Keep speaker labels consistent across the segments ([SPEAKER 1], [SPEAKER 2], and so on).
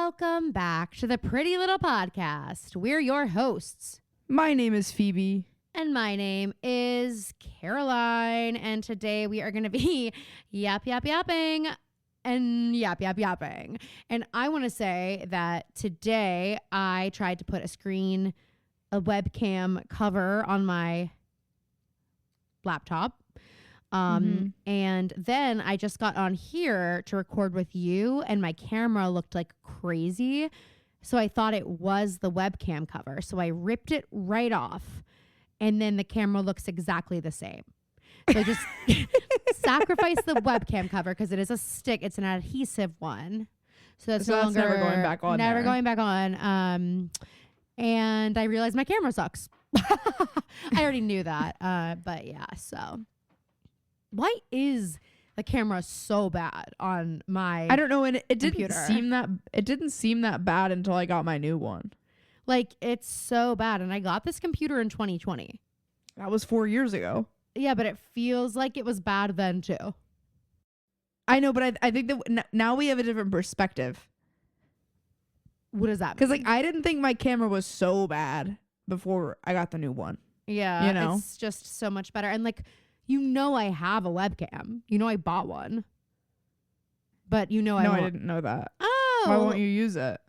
[SPEAKER 1] Welcome back to the Pretty Little Podcast. We're your hosts.
[SPEAKER 2] My name is Phoebe.
[SPEAKER 1] And my name is Caroline. And today we are going to be yapping. And yapping. And I want to say that today I tried to put a webcam cover on my laptop. And then I just got on here to record with you and my camera looked like crazy. So I thought it was the webcam cover. So I ripped it right off and then the camera looks exactly the same. So just sacrifice the webcam cover because it is a stick. It's an adhesive one. So that's no longer
[SPEAKER 2] never going back on.
[SPEAKER 1] Going back on. And I realized my camera sucks. I already knew that. But yeah, so why is the camera so bad on my
[SPEAKER 2] I don't know, and it
[SPEAKER 1] computer?
[SPEAKER 2] didn't seem that bad until I got my new one.
[SPEAKER 1] Like, it's so bad. And I got this computer in 2020.
[SPEAKER 2] That was 4 years ago.
[SPEAKER 1] Yeah, but it feels like it was bad then too.
[SPEAKER 2] I know, but I think that now we have a different perspective.
[SPEAKER 1] What does that mean?
[SPEAKER 2] Because, like, I didn't think my camera was so bad before I got the new one.
[SPEAKER 1] Yeah,
[SPEAKER 2] you know?
[SPEAKER 1] It's just so much better. And, like, I have a webcam. I bought one. But
[SPEAKER 2] I didn't know that.
[SPEAKER 1] Oh.
[SPEAKER 2] Why won't you use it?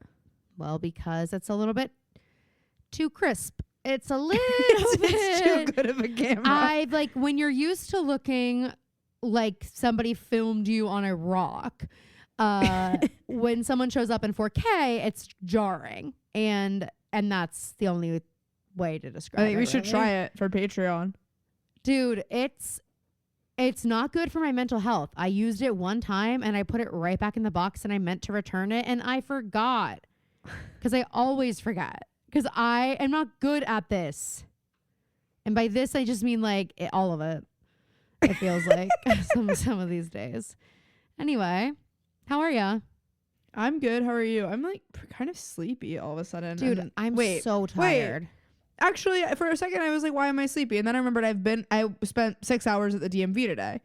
[SPEAKER 1] Well, because it's a little bit too crisp. It's a little bit.
[SPEAKER 2] It's too good of a camera.
[SPEAKER 1] When you're used to looking like somebody filmed you on a rock, when someone shows up in 4K, it's jarring. And that's the only way to describe it.
[SPEAKER 2] I think we should try it for Patreon.
[SPEAKER 1] Dude, it's not good for my mental health. I used it one time and I put it right back in the box and I meant to return it and I forgot. Because I always forget. Because I am not good at this. And by this, I just mean all of it. It feels like some of these days. Anyway, how are ya?
[SPEAKER 2] I'm good. How are you? I'm kind of sleepy all of a sudden.
[SPEAKER 1] Dude, I'm so tired.
[SPEAKER 2] Actually, for a second, I was like, why am I sleepy? And then I remembered I spent 6 hours at the DMV today.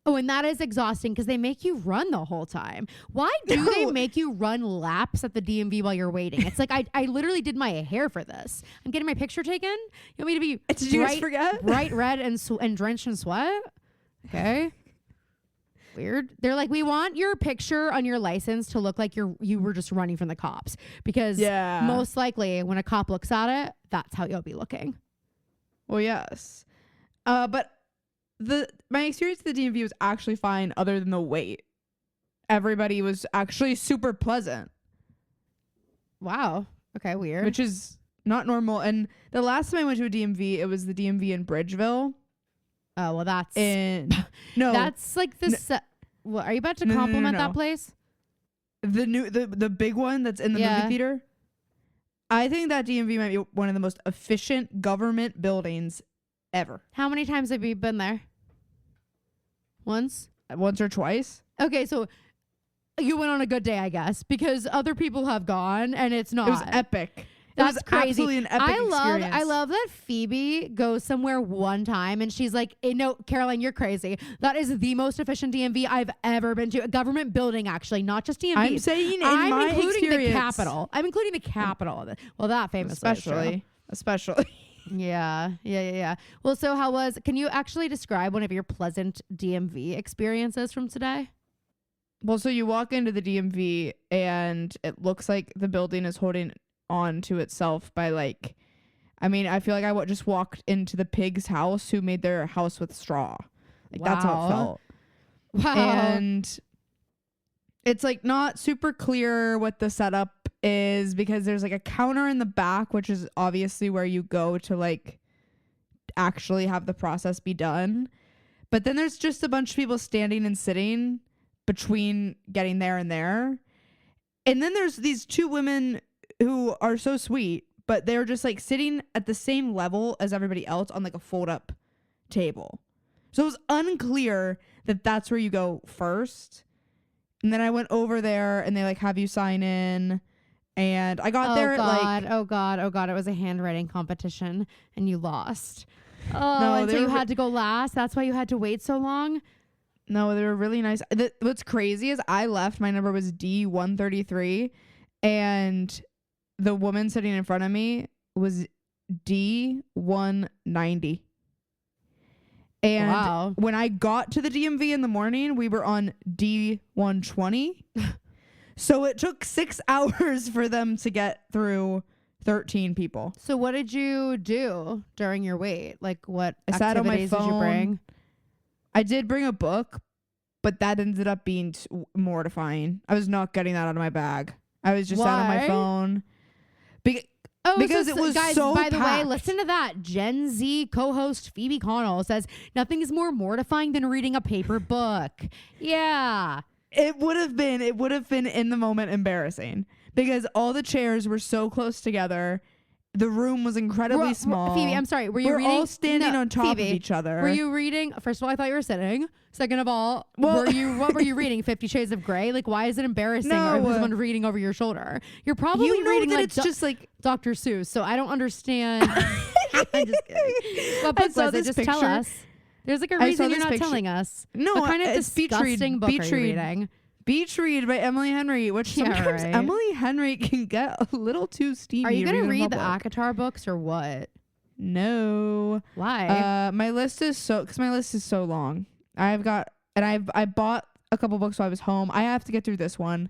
[SPEAKER 1] Oh, and that is exhausting because they make you run the whole time. Why do they make you run laps at the DMV while you're waiting? It's like, I literally did my hair for this. I'm getting my picture taken. You want me to be
[SPEAKER 2] Did you guys forget?
[SPEAKER 1] Bright red and drenched in sweat? Okay. Weird. They're like, we want your picture on your license to look like you were just running from the cops. Because most likely when a cop looks at it, that's how you'll be looking.
[SPEAKER 2] Well, yes. But my experience at the DMV was actually fine other than the wait. Everybody was actually super pleasant.
[SPEAKER 1] Wow. Okay, weird.
[SPEAKER 2] Which is not normal. And the last time I went to a DMV, it was the DMV in Bridgeville.
[SPEAKER 1] Oh, well, that's...
[SPEAKER 2] No.
[SPEAKER 1] That's like the... What, are you about to compliment that place?
[SPEAKER 2] The big one that's in the movie theater? I think that DMV might be one of the most efficient government buildings ever.
[SPEAKER 1] How many times have you been there? Once
[SPEAKER 2] or twice.
[SPEAKER 1] Okay, so you went on a good day, I guess, because other people have gone and it's not.
[SPEAKER 2] It was epic.
[SPEAKER 1] That's
[SPEAKER 2] it was
[SPEAKER 1] crazy.
[SPEAKER 2] Absolutely an epic experience.
[SPEAKER 1] I love that Phoebe goes somewhere one time and she's like, no, Caroline, you're crazy. That is the most efficient DMV I've ever been to. A government building, actually, not just DMV.
[SPEAKER 2] I'm saying I'm
[SPEAKER 1] including
[SPEAKER 2] experience.
[SPEAKER 1] the Capitol. I'm including the Capitol. Well, that famously.
[SPEAKER 2] Especially.
[SPEAKER 1] Yeah. Well, so can you actually describe one of your pleasant DMV experiences from today?
[SPEAKER 2] Well, so you walk into the DMV and it looks like the building is holding on to itself by I feel like I just walked into the pig's house who made their house with straw. That's how it felt.
[SPEAKER 1] Wow.
[SPEAKER 2] And it's not super clear what the setup is because there's a counter in the back, which is obviously where you go to actually have the process be done. But then there's just a bunch of people standing and sitting between getting there and there. And then there's these two women who are so sweet, but they're just sitting at the same level as everybody else on a fold up table. So it was unclear that that's where you go first. And then I went over there and they have you sign in, and I got there at
[SPEAKER 1] oh god, it was a handwriting competition and you lost. Oh,
[SPEAKER 2] no,
[SPEAKER 1] and so you had to go last. That's why you had to wait so long.
[SPEAKER 2] No, they were really nice. What's crazy is I left. My number was D133. and the woman sitting in front of me was D190. And
[SPEAKER 1] Wow.
[SPEAKER 2] when I got to the DMV in the morning, we were on D120. So it took 6 hours for them to get through 13 people.
[SPEAKER 1] So what did you do during your wait? Like what
[SPEAKER 2] I sat on my
[SPEAKER 1] activities did you
[SPEAKER 2] phone.
[SPEAKER 1] bring?
[SPEAKER 2] I did bring a book, but that ended up being mortifying. I was not getting that out of my bag. I was just sat on my
[SPEAKER 1] Why?
[SPEAKER 2] phone.
[SPEAKER 1] Because
[SPEAKER 2] it was
[SPEAKER 1] guys,
[SPEAKER 2] so
[SPEAKER 1] by the way,
[SPEAKER 2] packed.
[SPEAKER 1] listen to that. Gen Z co-host Phoebe Connell says nothing is more mortifying than reading a paper book. Yeah.
[SPEAKER 2] It would have been in the moment embarrassing because all the chairs were so close together. The room was incredibly small.
[SPEAKER 1] Phoebe, I'm sorry. Were you
[SPEAKER 2] We're
[SPEAKER 1] reading?
[SPEAKER 2] all standing on top
[SPEAKER 1] Phoebe,
[SPEAKER 2] of each other.
[SPEAKER 1] Were you reading? First of all, I thought you were sitting. Second of all,
[SPEAKER 2] Well-
[SPEAKER 1] what were you reading? 50 Shades of Grey? Like, why is it embarrassing?
[SPEAKER 2] No.
[SPEAKER 1] Or was someone reading over your shoulder? You're probably
[SPEAKER 2] You know
[SPEAKER 1] reading
[SPEAKER 2] that
[SPEAKER 1] like
[SPEAKER 2] it's just like
[SPEAKER 1] Dr. Seuss. So I don't understand. I'm just kidding. What book
[SPEAKER 2] saw
[SPEAKER 1] was it?
[SPEAKER 2] this
[SPEAKER 1] Just tell
[SPEAKER 2] picture.
[SPEAKER 1] us. There's like a
[SPEAKER 2] I
[SPEAKER 1] reason
[SPEAKER 2] saw
[SPEAKER 1] you're
[SPEAKER 2] this
[SPEAKER 1] not
[SPEAKER 2] picture.
[SPEAKER 1] telling us.
[SPEAKER 2] No,
[SPEAKER 1] What kind of
[SPEAKER 2] it's Beach Read.
[SPEAKER 1] disgusting book
[SPEAKER 2] Beach
[SPEAKER 1] are you
[SPEAKER 2] Read.
[SPEAKER 1] reading?
[SPEAKER 2] Beach Read by Emily Henry, which
[SPEAKER 1] Yeah,
[SPEAKER 2] sometimes
[SPEAKER 1] right.
[SPEAKER 2] Emily Henry can get a little too steamy.
[SPEAKER 1] Are you going to
[SPEAKER 2] reading
[SPEAKER 1] read the
[SPEAKER 2] public.
[SPEAKER 1] ACOTAR books or what?
[SPEAKER 2] No.
[SPEAKER 1] Why?
[SPEAKER 2] My list is so long. I bought a couple books while I was home. I have to get through this one,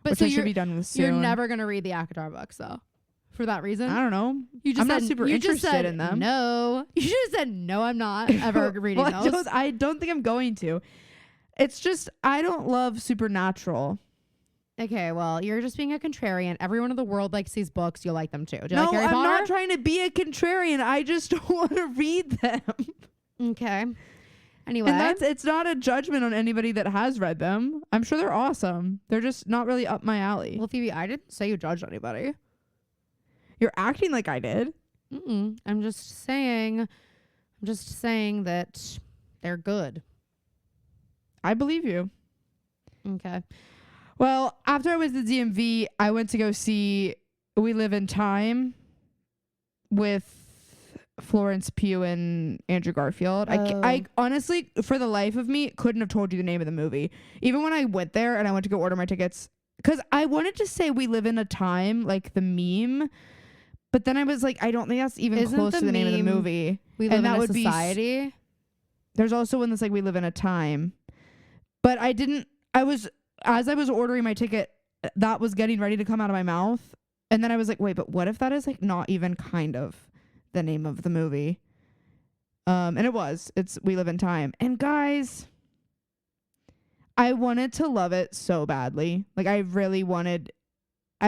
[SPEAKER 1] But
[SPEAKER 2] which
[SPEAKER 1] so
[SPEAKER 2] I should
[SPEAKER 1] you're
[SPEAKER 2] be done with soon.
[SPEAKER 1] You're never going to read the ACOTAR books, though, for that reason?
[SPEAKER 2] I don't know.
[SPEAKER 1] You just
[SPEAKER 2] I'm not
[SPEAKER 1] said-
[SPEAKER 2] super
[SPEAKER 1] you just
[SPEAKER 2] interested
[SPEAKER 1] said
[SPEAKER 2] in them.
[SPEAKER 1] No. You just said, no, I'm not ever reading
[SPEAKER 2] Well,
[SPEAKER 1] those.
[SPEAKER 2] I don't think I'm going to. It's just I don't love supernatural.
[SPEAKER 1] Okay, well, you're just being a contrarian. Everyone in the world likes these books. You'll like them too. Do you
[SPEAKER 2] No,
[SPEAKER 1] like Harry
[SPEAKER 2] I'm
[SPEAKER 1] Potter?
[SPEAKER 2] not trying to be a contrarian. I just don't want to read them.
[SPEAKER 1] Okay. Anyway.
[SPEAKER 2] And it's not a judgment on anybody that has read them. I'm sure they're awesome. They're just not really up my alley.
[SPEAKER 1] Well, Phoebe, I didn't say you judged anybody.
[SPEAKER 2] You're acting like I did.
[SPEAKER 1] I'm just saying that they're good.
[SPEAKER 2] I believe you.
[SPEAKER 1] Okay.
[SPEAKER 2] Well, after I was at the DMV, I went to go see We Live in Time with Florence Pugh and Andrew Garfield.
[SPEAKER 1] Oh.
[SPEAKER 2] I honestly, for the life of me, couldn't have told you the name of the movie. Even when I went there and I went to go order my tickets, because I wanted to say We Live in a Time, like the meme, but then I was like, I don't think that's even
[SPEAKER 1] Isn't
[SPEAKER 2] close
[SPEAKER 1] the
[SPEAKER 2] to the name of the
[SPEAKER 1] meme
[SPEAKER 2] movie.
[SPEAKER 1] We
[SPEAKER 2] And
[SPEAKER 1] live
[SPEAKER 2] that
[SPEAKER 1] in a
[SPEAKER 2] would be
[SPEAKER 1] society.
[SPEAKER 2] There's also one that's like We Live in a Time. But as I was ordering my ticket, that was getting ready to come out of my mouth. And then I was like, wait, but what if that is like not even kind of the name of the movie? And it's We Live in Time. And guys, I wanted to love it so badly. Like I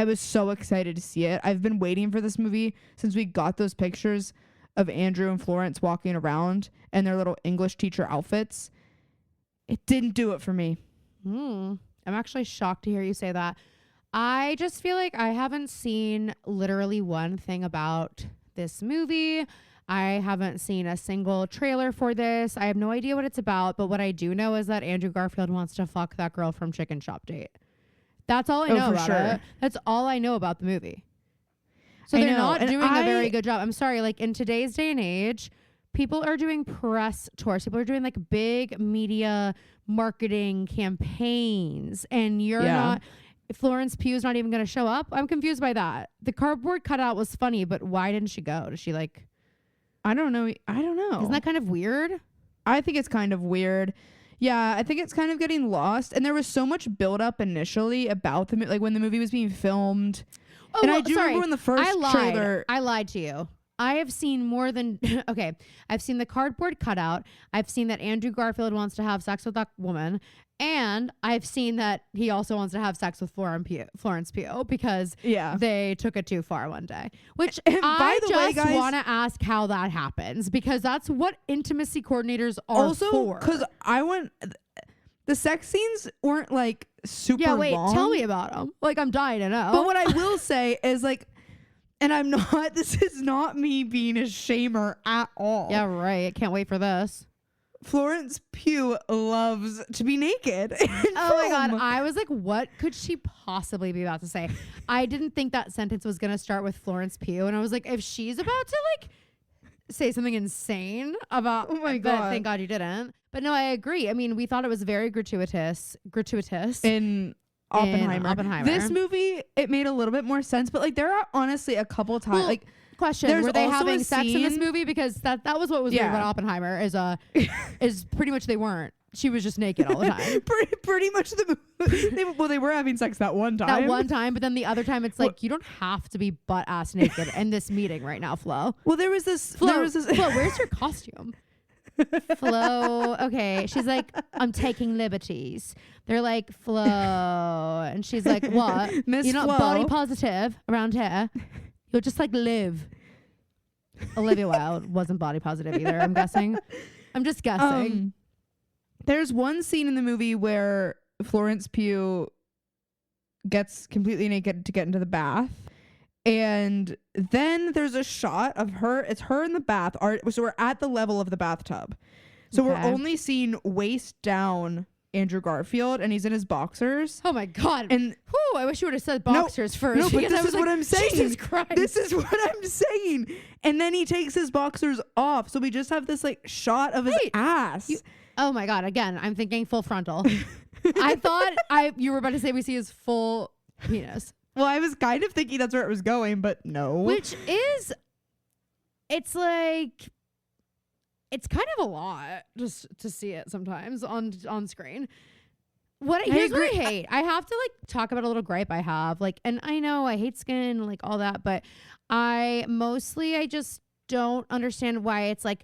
[SPEAKER 2] was so excited to see it. I've been waiting for this movie since we got those pictures of Andrew and Florence walking around in their little English teacher outfits. It didn't do it for me.
[SPEAKER 1] I'm actually shocked to hear you say that. I just feel like I haven't seen literally one thing about this movie. I haven't seen a single trailer for this. I have no idea what it's about, but what I do know is that Andrew Garfield wants to fuck that girl from Chicken Shop Date. That's all I know
[SPEAKER 2] for
[SPEAKER 1] about
[SPEAKER 2] sure.
[SPEAKER 1] it. That's all I know about the movie. So
[SPEAKER 2] I
[SPEAKER 1] they're
[SPEAKER 2] know,
[SPEAKER 1] not
[SPEAKER 2] and
[SPEAKER 1] doing a very good job. I'm sorry, like in today's day and age, people are doing press tours. People are doing like big media marketing campaigns, and you're not. Florence Pugh's not even going to show up. I'm confused by that. The cardboard cutout was funny, but why didn't she go? Does she like?
[SPEAKER 2] I don't know.
[SPEAKER 1] Isn't that kind of weird?
[SPEAKER 2] I think it's kind of weird. Yeah, I think it's kind of getting lost. And there was so much build up initially about the like when the movie was being filmed.
[SPEAKER 1] Oh,
[SPEAKER 2] and
[SPEAKER 1] well,
[SPEAKER 2] I do
[SPEAKER 1] sorry.
[SPEAKER 2] remember when the first trailer.
[SPEAKER 1] I lied to you. I have seen more than okay. I've seen the cardboard cutout. I've seen that Andrew Garfield wants to have sex with that woman, and I've seen that he also wants to have sex with Florence Pugh because they took it too far one day. Which I just want to ask how that happens because that's what intimacy coordinators are
[SPEAKER 2] also
[SPEAKER 1] for.
[SPEAKER 2] Because the sex scenes weren't like super long.
[SPEAKER 1] Yeah, wait. Tell me about them. Like I'm dying to know.
[SPEAKER 2] But what I will say is like. And I'm not, this is not me being a shamer at all.
[SPEAKER 1] Yeah, right. Can't wait for this.
[SPEAKER 2] Florence Pugh loves to be naked.
[SPEAKER 1] Oh my God. I was like, what could she possibly be about to say? I didn't think that sentence was going to start with Florence Pugh. And I was like, if she's about to like say something insane about,
[SPEAKER 2] oh my God.
[SPEAKER 1] Thank God you didn't. But no, I agree. I mean, we thought it was very gratuitous.
[SPEAKER 2] In
[SPEAKER 1] Oppenheimer.
[SPEAKER 2] This movie, it made a little bit more sense, but like there are honestly a couple times
[SPEAKER 1] Well,
[SPEAKER 2] like
[SPEAKER 1] question: were they
[SPEAKER 2] also
[SPEAKER 1] having
[SPEAKER 2] a
[SPEAKER 1] sex in this
[SPEAKER 2] scene-
[SPEAKER 1] movie? Because that was what was weird about Oppenheimer is pretty much they weren't. She was just naked all the time.
[SPEAKER 2] pretty much they were having sex that one time.
[SPEAKER 1] That one time, but then the other time it's like you don't have to be butt ass naked in this meeting right now, Flo.
[SPEAKER 2] Well, there was this.
[SPEAKER 1] Flo, where's your costume? Flo, okay. She's like, I'm taking liberties. They're like, Flo, and she's like, what?
[SPEAKER 2] Miss
[SPEAKER 1] You're not
[SPEAKER 2] Flo.
[SPEAKER 1] body positive around here. You'll just like live. Olivia Wilde wasn't body positive either. I'm guessing. I'm just guessing.
[SPEAKER 2] There's one scene in the movie where Florence Pugh gets completely naked to get into the bath. And then there's a shot of her. It's her in the bath. So we're at the level of the bathtub. So we're only seeing waist down Andrew Garfield, and he's in his boxers.
[SPEAKER 1] Oh my God.
[SPEAKER 2] And
[SPEAKER 1] I wish you would have said boxers first.
[SPEAKER 2] No, but this is what I'm saying.
[SPEAKER 1] Jesus Christ.
[SPEAKER 2] This is what I'm saying. And then he takes his boxers off. So we just have this like shot of his ass.
[SPEAKER 1] Oh my God. Again, I'm thinking full frontal. I thought you were about to say we see his full penis.
[SPEAKER 2] Well, I was kind of thinking that's where it was going, but no.
[SPEAKER 1] Which is, it's like, it's kind of a lot just to see it sometimes on screen. Here's what I hate. I have to like talk about a little gripe I have. Like, and I know I hate skin, like all that, but I just don't understand why it's like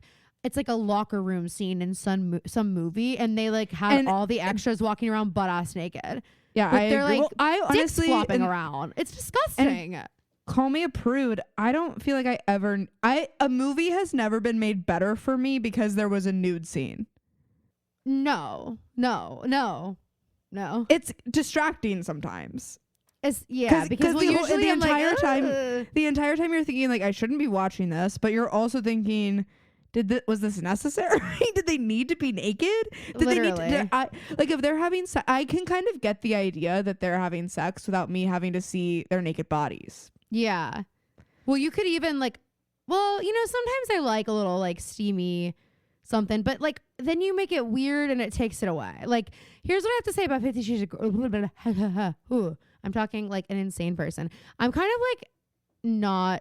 [SPEAKER 1] a locker room scene in some movie, and they like have all the extras walking around butt ass naked.
[SPEAKER 2] Yeah,
[SPEAKER 1] but they're like
[SPEAKER 2] I honestly
[SPEAKER 1] flopping around. It's disgusting.
[SPEAKER 2] Call me a prude. I don't feel like a movie has never been made better for me because there was a nude scene.
[SPEAKER 1] No.
[SPEAKER 2] It's distracting sometimes.
[SPEAKER 1] Because usually
[SPEAKER 2] the entire time you're thinking like I shouldn't be watching this, but you're also thinking, was this necessary? Did they need to be naked?
[SPEAKER 1] Literally.
[SPEAKER 2] If they're having sex, I can kind of get the idea that they're having sex without me having to see their naked bodies.
[SPEAKER 1] Yeah. Well, you could even sometimes I like a little like steamy something, but like then you make it weird and it takes it away. Like, here's what I have to say about 50 Shades of Grey. I'm talking like an insane person. I'm kind of like I'm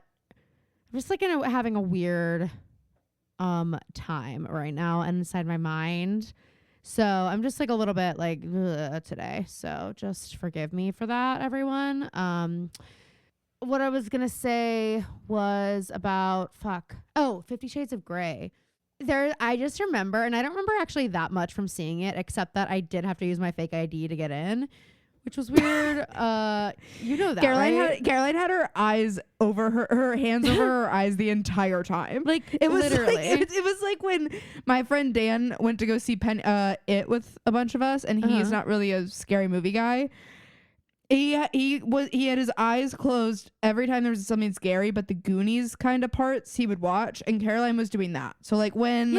[SPEAKER 1] just like having a weird time right now inside my mind. So I'm just like a little bit like today. So just forgive me for that, everyone. What I was gonna say was about 50 Shades of Grey. I just remember, and I don't remember actually that much from seeing it, except that I did have to use my fake ID to get in, which was weird. You know that, right?
[SPEAKER 2] Caroline had her eyes over her hands over her eyes the entire time.
[SPEAKER 1] Like it was literally.
[SPEAKER 2] It was like when my friend Dan went to go see It with a bunch of us, and he's not really a scary movie guy. He had his eyes closed every time there was something scary, but the Goonies kind of parts he would watch, and Caroline was doing that. So like when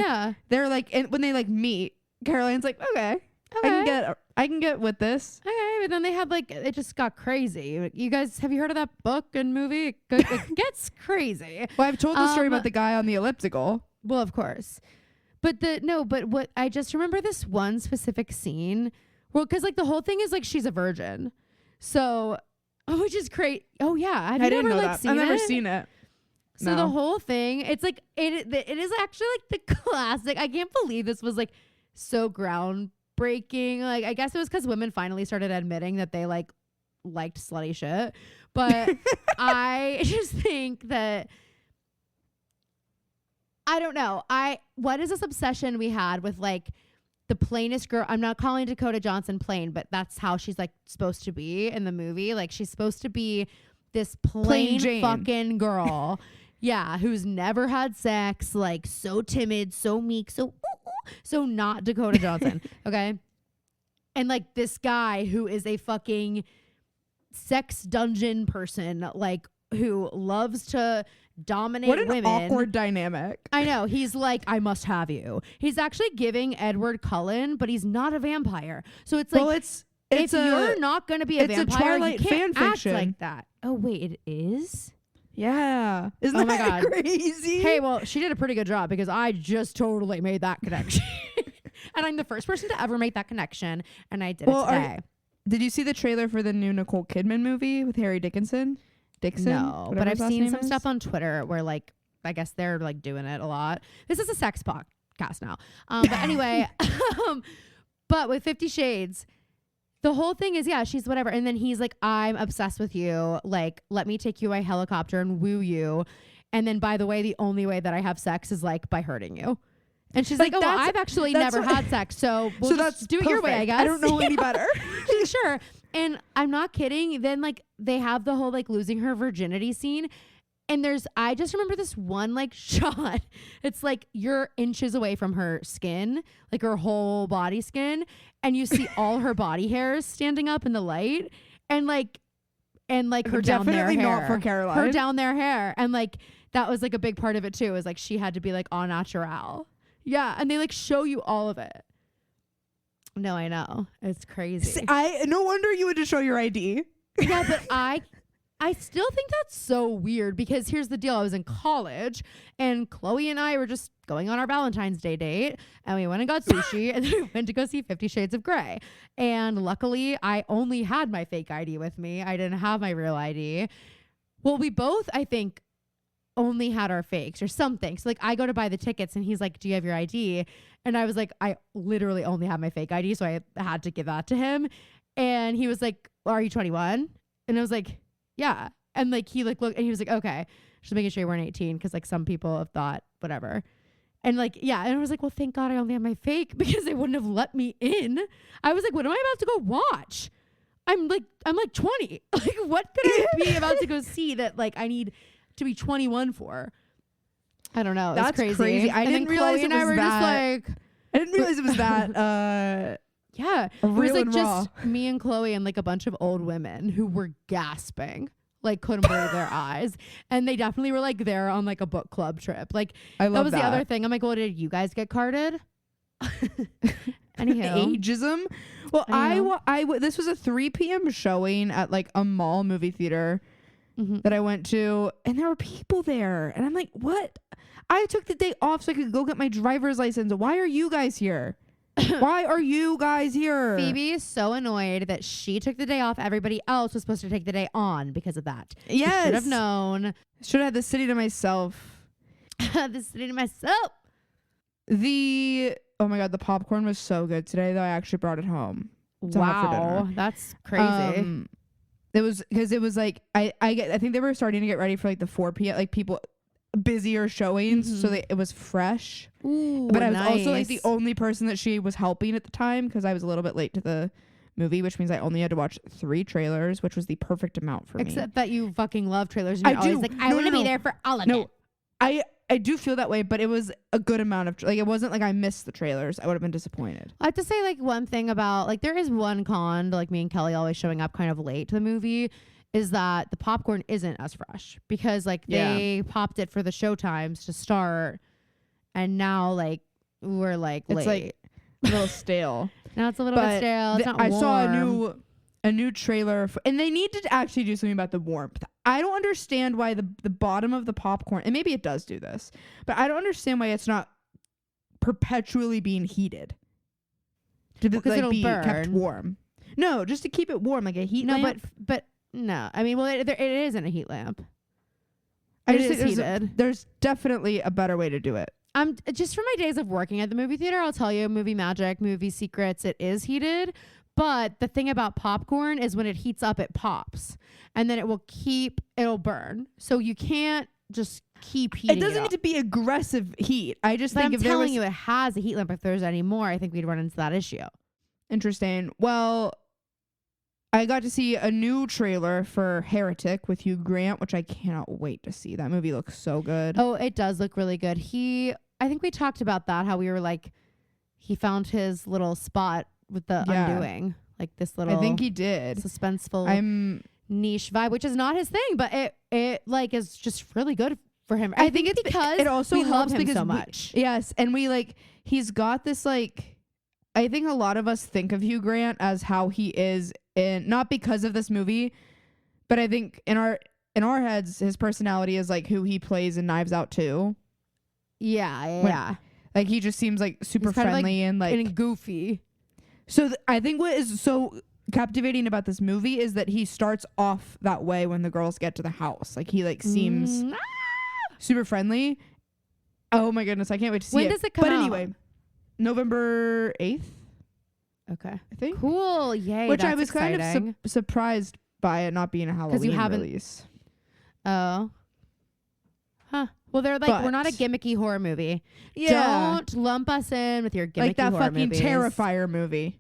[SPEAKER 2] they're like, and when they like meet, Caroline's like, okay. I can get with this.
[SPEAKER 1] Okay, but then they had like it just got crazy. You guys, have you heard of that book and movie? It gets crazy.
[SPEAKER 2] Well, I've told the story about the guy on the elliptical.
[SPEAKER 1] Well, of course, but what I just remember this one specific scene. Well, because like the whole thing is like she's a virgin, so which is great. Oh yeah,
[SPEAKER 2] I didn't know that. I've never seen it.
[SPEAKER 1] So the whole thing, it's like it is actually like the classic. I can't believe this was like so groundbreaking. Like I guess it was because women finally started admitting that they like liked slutty shit. But I just think that I don't know. What is this obsession we had with like the plainest girl? I'm not calling Dakota Johnson plain, but that's how she's like supposed to be in the movie. Like she's supposed to be this plain fucking girl. Yeah, who's never had sex, like so timid, so meek, so not Dakota Johnson, okay? And like this guy who is a fucking sex dungeon person, like who loves to dominate women.
[SPEAKER 2] What an awkward dynamic.
[SPEAKER 1] I know. He's like, I must have you. He's actually giving Edward Cullen, but he's not a vampire. So it's like, well, if you're not going to be a vampire, a Twilight you can't act like that. Oh wait, it is?
[SPEAKER 2] Yeah. Isn't that crazy?
[SPEAKER 1] Hey, well, she did a pretty good job because I just totally made that connection. And I'm the first person to ever make that connection. And I did it today.
[SPEAKER 2] Did you see the trailer for the new Nicole Kidman movie with Harry Dixon?
[SPEAKER 1] No, but
[SPEAKER 2] whatever
[SPEAKER 1] I've
[SPEAKER 2] his last
[SPEAKER 1] seen
[SPEAKER 2] name
[SPEAKER 1] some
[SPEAKER 2] is?
[SPEAKER 1] stuff on Twitter where like I guess they're like doing it a lot. This is a sex podcast now. But anyway, but with 50 Shades, the whole thing is, yeah, she's whatever. And then he's like, I'm obsessed with you. Like, let me take you by helicopter and woo you. And then, by the way, the only way that I have sex is like by hurting you. And she's like, oh, well, I've actually never had sex. So we'll just do it your way, I guess.
[SPEAKER 2] I don't know any better.
[SPEAKER 1] Sure. And I'm not kidding. Then like they have the whole like losing her virginity scene. And I just remember this one like shot. It's like you're inches away from her skin, like her whole body skin. And you see all her body hairs standing up in the light. And like her down there hair.
[SPEAKER 2] Definitely not for Caroline.
[SPEAKER 1] Her down there hair. And like that was like a big part of it too. Is like she had to be like au natural. Yeah. And they like show you all of it. No, I know. It's crazy.
[SPEAKER 2] No wonder you would just show your ID.
[SPEAKER 1] Yeah, but I still think that's so weird because here's the deal. I was in college and Chloe and I were just going on our Valentine's Day date and we went and got sushi and then we went to go see 50 Shades of Grey. And luckily I only had my fake ID with me. I didn't have my real ID. Well, we both, I think, only had our fakes or something. So like I go to buy the tickets and he's like, do you have your ID? And I was like, I literally only have my fake ID. So I had to give that to him. And he was like, well, are you 21? And I was like, yeah. And like he like looked and he was like, okay, just making sure you weren't 18 because like some people have thought whatever. And like, yeah. And I was like, well, thank God I only have my fake because they wouldn't have let me in. I was like, what am I about to go watch? I'm like 20. Like what could I be about to go see that like I need to be 21 for? I don't know.
[SPEAKER 2] That's
[SPEAKER 1] crazy.
[SPEAKER 2] I didn't realize it was that.
[SPEAKER 1] Just like,
[SPEAKER 2] I didn't realize it was that.
[SPEAKER 1] Yeah. It was like
[SPEAKER 2] raw.
[SPEAKER 1] just me and Chloe and like a bunch of old women who were gasping, like couldn't believe their eyes. And they definitely were like there on like a book club trip. Like
[SPEAKER 2] I love
[SPEAKER 1] that was the other thing. I'm like, well, did you guys get carded? Anyhow.
[SPEAKER 2] Ageism. Well, this was a 3 p.m. showing at like a mall movie theater that I went to, and there were people there, and I'm like, what? I took the day off so I could go get my driver's license. Why are you guys here? Why are you guys here?
[SPEAKER 1] Phoebe is so annoyed that she took the day off. Everybody else was supposed to take the day on because of that.
[SPEAKER 2] Yes.
[SPEAKER 1] Should have known.
[SPEAKER 2] Should have had the city to myself.
[SPEAKER 1] The city to myself.
[SPEAKER 2] Oh my God, the popcorn was so good today though. I actually brought it home.
[SPEAKER 1] Wow. That's crazy.
[SPEAKER 2] It was because it was like, I think they were starting to get ready for like the 4 p.m. like people busier showings, so it was fresh.
[SPEAKER 1] Ooh,
[SPEAKER 2] but I was also like the only person that she was helping at the time because I was a little bit late to the movie, which means I only had to watch 3 trailers, which was the perfect amount for me.
[SPEAKER 1] Except that you fucking love trailers. And you're always like, I want to be there for all of it.
[SPEAKER 2] I do feel that way, but it was a good amount of like it wasn't like I missed the trailers. I would have been disappointed.
[SPEAKER 1] I have to say like one thing about like there is one con to like me and Kelly always showing up kind of late to the movie is that the popcorn isn't as fresh because like they popped it for the show times to start and now like we're like
[SPEAKER 2] it's
[SPEAKER 1] late.
[SPEAKER 2] Like a little stale.
[SPEAKER 1] Now it's a little bit stale. It's not warm.
[SPEAKER 2] I saw a new trailer and they need to actually do something about the warmth. I don't understand why the bottom of the popcorn, and maybe it does do this, but I don't understand why it's not perpetually being heated to like be
[SPEAKER 1] burn.
[SPEAKER 2] kept warm. No, just to keep it warm, like a heat lamp.
[SPEAKER 1] But no, I mean, well, it isn't a heat lamp.
[SPEAKER 2] I just think there's definitely a better way to do it.
[SPEAKER 1] Just from my days of working at the movie theater, I'll tell you, movie magic, movie secrets, it is heated. But the thing about popcorn is when it heats up, it pops. And then it'll burn. So you can't just keep heating it.
[SPEAKER 2] It doesn't need to be aggressive heat. I just think
[SPEAKER 1] I'm telling you, it has a heat lamp. If there's any more, I think we'd run into that issue.
[SPEAKER 2] Interesting. Well, I got to see a new trailer for Heretic with Hugh Grant, which I cannot wait to see. That movie looks so good.
[SPEAKER 1] Oh, it does look really good. I think we talked about that, how we were like, he found his little spot with the Undoing, like this little.
[SPEAKER 2] I think he did
[SPEAKER 1] suspenseful niche vibe, which is not his thing, but it like is just really good for him. I think it's because
[SPEAKER 2] it also
[SPEAKER 1] we love
[SPEAKER 2] helps
[SPEAKER 1] him
[SPEAKER 2] because
[SPEAKER 1] so much.
[SPEAKER 2] Yes, and we like he's got this like. I think a lot of us think of Hugh Grant as how he is not because of this movie, but I think in our heads his personality is like who he plays in Knives Out 2.
[SPEAKER 1] Yeah.
[SPEAKER 2] Like he just seems like super friendly and like
[SPEAKER 1] and goofy.
[SPEAKER 2] So I think what is so captivating about this movie is that he starts off that way when the girls get to the house. Like he like seems super friendly. Oh my goodness, I can't wait to see
[SPEAKER 1] When
[SPEAKER 2] it.
[SPEAKER 1] does it come
[SPEAKER 2] but
[SPEAKER 1] out?
[SPEAKER 2] anyway, November 8th,
[SPEAKER 1] Okay.
[SPEAKER 2] I think.
[SPEAKER 1] Cool. Yay.
[SPEAKER 2] Which I
[SPEAKER 1] that's
[SPEAKER 2] was
[SPEAKER 1] exciting.
[SPEAKER 2] kind of surprised by it not being a Halloween release.
[SPEAKER 1] Oh. Huh. Well, they're like, we're not a
[SPEAKER 2] But-
[SPEAKER 1] gimmicky horror movie.
[SPEAKER 2] Yeah.
[SPEAKER 1] Don't lump us in with your gimmicky
[SPEAKER 2] Like that
[SPEAKER 1] horror
[SPEAKER 2] fucking
[SPEAKER 1] movies.
[SPEAKER 2] Terrifier movie.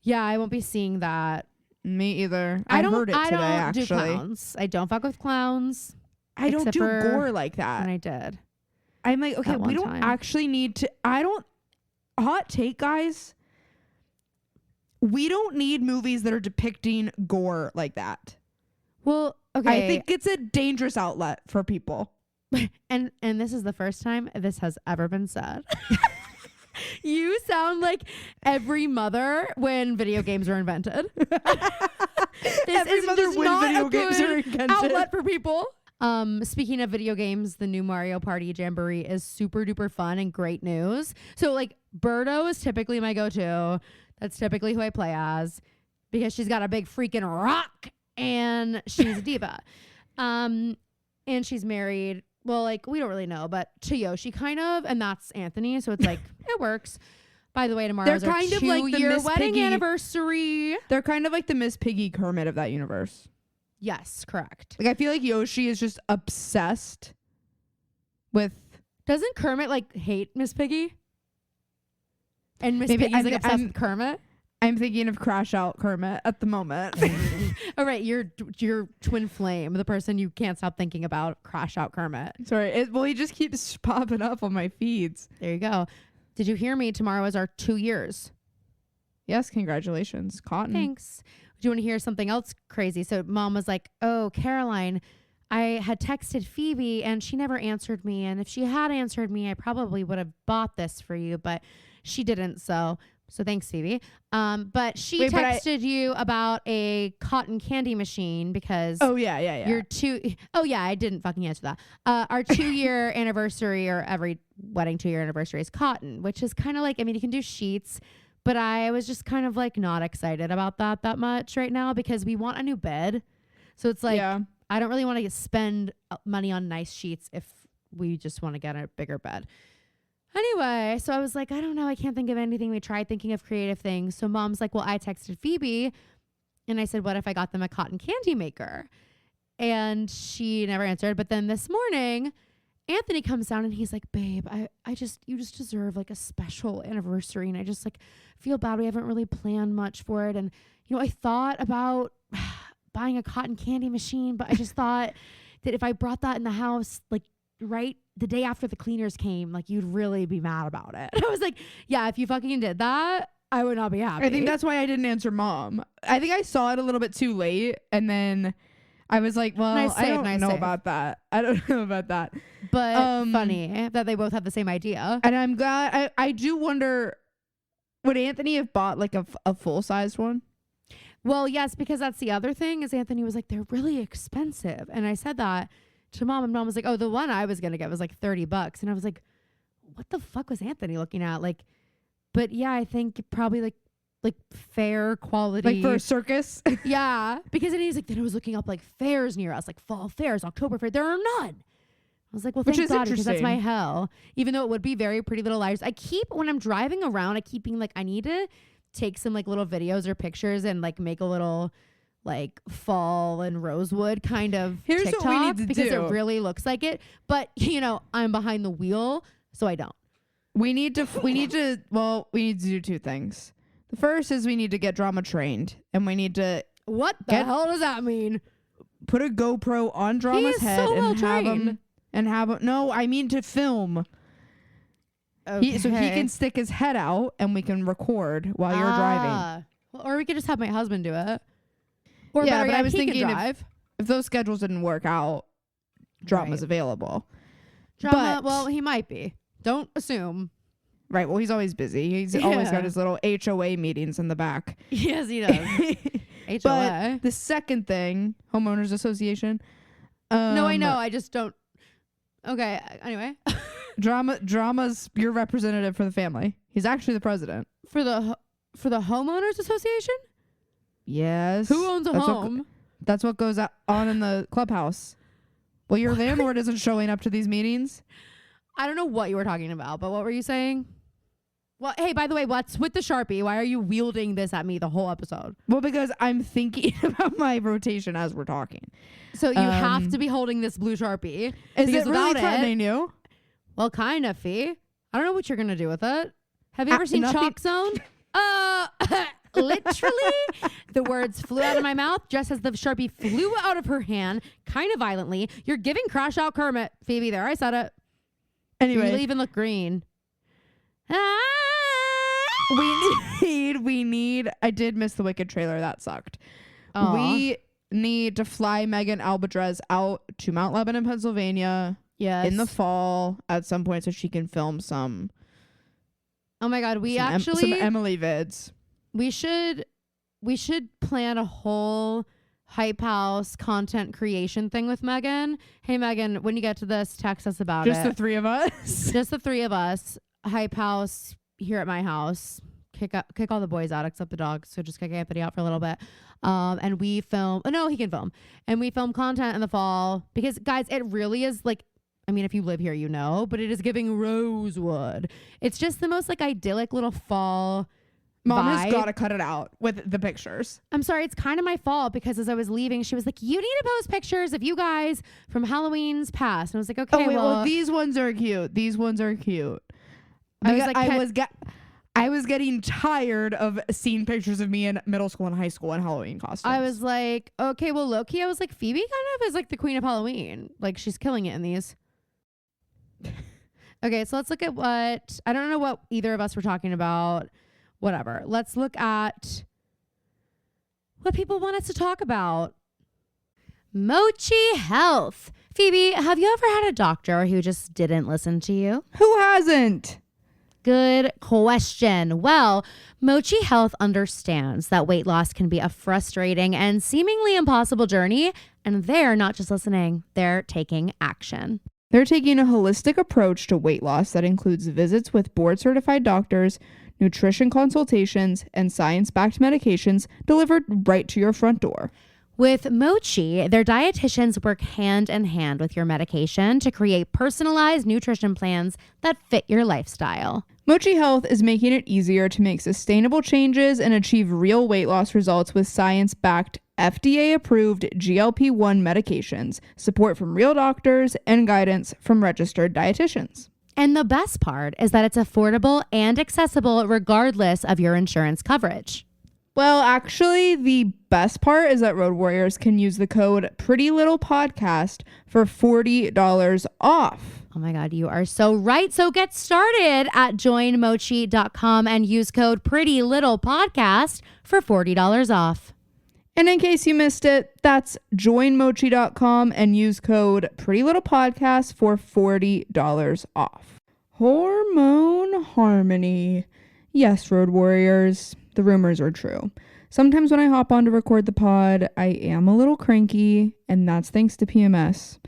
[SPEAKER 1] Yeah, I won't be seeing that.
[SPEAKER 2] Me either.
[SPEAKER 1] I
[SPEAKER 2] heard it today,
[SPEAKER 1] don't
[SPEAKER 2] actually.
[SPEAKER 1] do clowns. I don't fuck with clowns.
[SPEAKER 2] I don't
[SPEAKER 1] Except
[SPEAKER 2] do
[SPEAKER 1] for
[SPEAKER 2] gore like
[SPEAKER 1] And
[SPEAKER 2] that.
[SPEAKER 1] I did.
[SPEAKER 2] I'm like, okay,
[SPEAKER 1] that
[SPEAKER 2] we
[SPEAKER 1] one
[SPEAKER 2] don't
[SPEAKER 1] time.
[SPEAKER 2] actually need to. Hot take, guys. We don't need movies that are depicting gore like that.
[SPEAKER 1] Well, okay.
[SPEAKER 2] I think it's a dangerous outlet for people.
[SPEAKER 1] and this is the first time this has ever been said. You sound like every mother when video games were invented.
[SPEAKER 2] Every
[SPEAKER 1] is
[SPEAKER 2] mother
[SPEAKER 1] just
[SPEAKER 2] when
[SPEAKER 1] not
[SPEAKER 2] video
[SPEAKER 1] a
[SPEAKER 2] games
[SPEAKER 1] good
[SPEAKER 2] are invented.
[SPEAKER 1] outlet for people. Speaking of video games, the new Mario Party Jamboree is super duper fun and great news. So like Birdo is typically my go-to. That's typically who I play as because she's got a big freaking rock and she's a diva. And she's married. Well, like we don't really know, but to Yoshi kind of, and that's Anthony. So it's like it works. By the way, tomorrow's our
[SPEAKER 2] kind of like the
[SPEAKER 1] 2-year
[SPEAKER 2] Miss
[SPEAKER 1] wedding
[SPEAKER 2] Piggy-
[SPEAKER 1] anniversary.
[SPEAKER 2] They're kind of like the Miss Piggy Kermit of that universe.
[SPEAKER 1] Yes, correct.
[SPEAKER 2] Like I feel like Yoshi is just obsessed with.
[SPEAKER 1] Doesn't Kermit like hate Miss Piggy? And Miss
[SPEAKER 2] Maybe
[SPEAKER 1] Piggy's like
[SPEAKER 2] I'm-
[SPEAKER 1] obsessed
[SPEAKER 2] I'm-
[SPEAKER 1] with Kermit.
[SPEAKER 2] I'm thinking of Crash Out Kermit at the moment.
[SPEAKER 1] All right, your twin flame, the person you can't stop thinking about, Crash Out Kermit.
[SPEAKER 2] Sorry. Well, he just keeps popping up on my feeds.
[SPEAKER 1] There you go. Did you hear me? Tomorrow is our 2 years.
[SPEAKER 2] Yes, congratulations, Cotton.
[SPEAKER 1] Thanks. Do you want to hear something else crazy? So mom was like, oh, Caroline, I had texted Phoebe and she never answered me. And if she had answered me, I probably would have bought this for you, but she didn't. So thanks, Phoebe. But she
[SPEAKER 2] Wait, but
[SPEAKER 1] texted you about a cotton candy machine because
[SPEAKER 2] Oh yeah.
[SPEAKER 1] your oh yeah, I didn't fucking answer that. Our 2-year anniversary, or every wedding 2-year anniversary, is cotton, which is kind of like, I mean, you can do sheets, but I was just kind of like not excited about that much right now because we want a new bed. So it's like,
[SPEAKER 2] yeah.
[SPEAKER 1] I don't really want to spend money on nice sheets if we just want to get a bigger bed. Anyway, so I was like, I don't know. I can't think of anything. We tried thinking of creative things. So mom's like, well, I texted Phoebe and I said, what if I got them a cotton candy maker? And she never answered. But then this morning, Anthony comes down and he's like, babe, you just deserve like a special anniversary. And I just like feel bad. We haven't really planned much for it. And, you know, I thought about buying a cotton candy machine, but I just thought that if I brought that in the house, like right the day after the cleaners came, like you'd really be mad about it. I was like, yeah, if you fucking did that, I would not be happy.
[SPEAKER 2] I think that's why I didn't answer mom. I think I saw it a little bit too late, and then I was like, well,
[SPEAKER 1] Nice
[SPEAKER 2] I
[SPEAKER 1] save,
[SPEAKER 2] don't
[SPEAKER 1] nice
[SPEAKER 2] know
[SPEAKER 1] save.
[SPEAKER 2] about that. I don't know about that.
[SPEAKER 1] but funny that they both have the same idea.
[SPEAKER 2] And I'm glad. I do wonder, would Anthony have bought like a full-sized one?
[SPEAKER 1] Well, yes, because that's the other thing is Anthony was like, they're really expensive. And I said that to mom, and mom was like, oh, the one I was going to get was like $30. And I was like, what the fuck was Anthony looking at? Like, but yeah, I think probably like fair quality.
[SPEAKER 2] Like for a circus?
[SPEAKER 1] Yeah. Because then he's like, then I was looking up like fairs near us, like fall fairs, October fair. There are none. I was like, well,
[SPEAKER 2] Which
[SPEAKER 1] thank
[SPEAKER 2] is
[SPEAKER 1] God, because that's my
[SPEAKER 2] interesting.
[SPEAKER 1] hell. Even though it would be very Pretty Little Liars. When I'm driving around, I keep being like, I need to take some like little videos or pictures and like make a little like fall and rosewood kind of
[SPEAKER 2] Here's
[SPEAKER 1] TikTok
[SPEAKER 2] what we need to
[SPEAKER 1] because
[SPEAKER 2] do.
[SPEAKER 1] it really looks like it. But you know, I'm behind the wheel, so I don't.
[SPEAKER 2] We need to do two things. The first is we need to get drama trained, and we need to
[SPEAKER 1] What the hell does that mean?
[SPEAKER 2] put a GoPro on Drama's
[SPEAKER 1] is
[SPEAKER 2] head
[SPEAKER 1] so
[SPEAKER 2] and have
[SPEAKER 1] well-trained.
[SPEAKER 2] him no, I mean to film.
[SPEAKER 1] Okay.
[SPEAKER 2] So he can stick his head out and we can record while you're driving.
[SPEAKER 1] Well, or we could just have my husband do it. Or
[SPEAKER 2] Yeah,
[SPEAKER 1] better
[SPEAKER 2] but
[SPEAKER 1] yet,
[SPEAKER 2] I was
[SPEAKER 1] he could
[SPEAKER 2] thinking
[SPEAKER 1] drive.
[SPEAKER 2] if those schedules didn't work out, Drama's
[SPEAKER 1] Right.
[SPEAKER 2] available.
[SPEAKER 1] Drama,
[SPEAKER 2] but-
[SPEAKER 1] well, he might be. Don't assume.
[SPEAKER 2] Right. Well, he's always busy. He's always
[SPEAKER 1] Yeah.
[SPEAKER 2] got his little HOA meetings in the back.
[SPEAKER 1] Yes, he does. HOA.
[SPEAKER 2] But the second thing, homeowners association.
[SPEAKER 1] No, I know. I just don't. Okay. Anyway,
[SPEAKER 2] Drama's your representative for the family. He's actually the president.
[SPEAKER 1] for the homeowners association.
[SPEAKER 2] Yes.
[SPEAKER 1] Who owns a home?
[SPEAKER 2] That's what goes on in the clubhouse. Well, your landlord isn't showing up to these meetings.
[SPEAKER 1] I don't know what you were talking about, but what were you saying? Well, hey, by the way, what's with the Sharpie? Why are you wielding this at me the whole episode?
[SPEAKER 2] Well, because I'm thinking about my rotation as we're talking.
[SPEAKER 1] So you have to be holding this blue Sharpie.
[SPEAKER 2] Is it really threatening you?
[SPEAKER 1] Well, kind of, Fee. I don't know what you're going to do with it. Have you ever seen Chalk Zone? Literally, the words flew out of my mouth just as the Sharpie flew out of her hand, kind of violently. You're giving Crash Out Kermit, Phoebe. There, I said it.
[SPEAKER 2] Anyway.
[SPEAKER 1] You even look green.
[SPEAKER 2] We need, I did miss the Wicked trailer. That sucked.
[SPEAKER 1] Aww.
[SPEAKER 2] We need to fly Megan Albadrez out to Mount Lebanon, Pennsylvania.
[SPEAKER 1] Yes.
[SPEAKER 2] In the fall at some point so she can film some.
[SPEAKER 1] Oh my God.
[SPEAKER 2] Some Emily vids.
[SPEAKER 1] We should plan a whole Hype House content creation thing with Megan. Hey, Megan, when you get to this, text us about
[SPEAKER 2] Just
[SPEAKER 1] it.
[SPEAKER 2] the three of us?
[SPEAKER 1] Just the three of us. Hype House here at my house. Kick all the boys out except the dogs. So just kick Anthony out for a little bit. And we film. Oh, no, he can film. And we film content in the fall. Because, guys, it really is like, I mean, if you live here, you know. But it is giving Rosewood. It's just the most like idyllic little fall
[SPEAKER 2] Mom
[SPEAKER 1] vibe.
[SPEAKER 2] has got to cut it out with the pictures.
[SPEAKER 1] I'm sorry, it's kind of my fault because as I was leaving, she was like, you need to post pictures of you guys from Halloween's past. And I was like, okay,
[SPEAKER 2] well, these ones are cute. These ones are cute.
[SPEAKER 1] I was like,
[SPEAKER 2] I was getting tired of seeing pictures of me in middle school and high school in Halloween costumes.
[SPEAKER 1] I was like, okay, well, low-key, I was like, Phoebe kind of is like the queen of Halloween. Like, she's killing it in these. Okay, so let's look at what, I don't know what either of us were talking about. Whatever. Let's look at what people want us to talk about. Mochi Health. Phoebe, have you ever had a doctor who just didn't listen to you?
[SPEAKER 2] Who hasn't?
[SPEAKER 1] Good question. Well, Mochi Health understands that weight loss can be a frustrating and seemingly impossible journey, and they're not just listening, they're taking action.
[SPEAKER 2] They're taking a holistic approach to weight loss that includes visits with board-certified doctors, nutrition consultations, and science-backed medications delivered right to your front door.
[SPEAKER 1] With Mochi, their dietitians work hand in hand with your medication to create personalized nutrition plans that fit your lifestyle.
[SPEAKER 2] Mochi Health is making it easier to make sustainable changes and achieve real weight loss results with science-backed, FDA-approved GLP-1 medications, support from real doctors, and guidance from registered dietitians.
[SPEAKER 1] And the best part is that it's affordable and accessible regardless of your insurance coverage.
[SPEAKER 2] Well, actually, the best part is that Road Warriors can use the code PrettyLittlePodcast for $40 off.
[SPEAKER 1] Oh my God, you are so right. So get started at joinmochi.com and use code PrettyLittlePodcast for $40 off.
[SPEAKER 2] And in case you missed it, that's joinmochi.com and use code PrettyLittlePodcast for $40 off. Hormone Harmony. Yes, Road Warriors, the rumors are true. Sometimes when I hop on to record the pod, I am a little cranky, and that's thanks to PMS.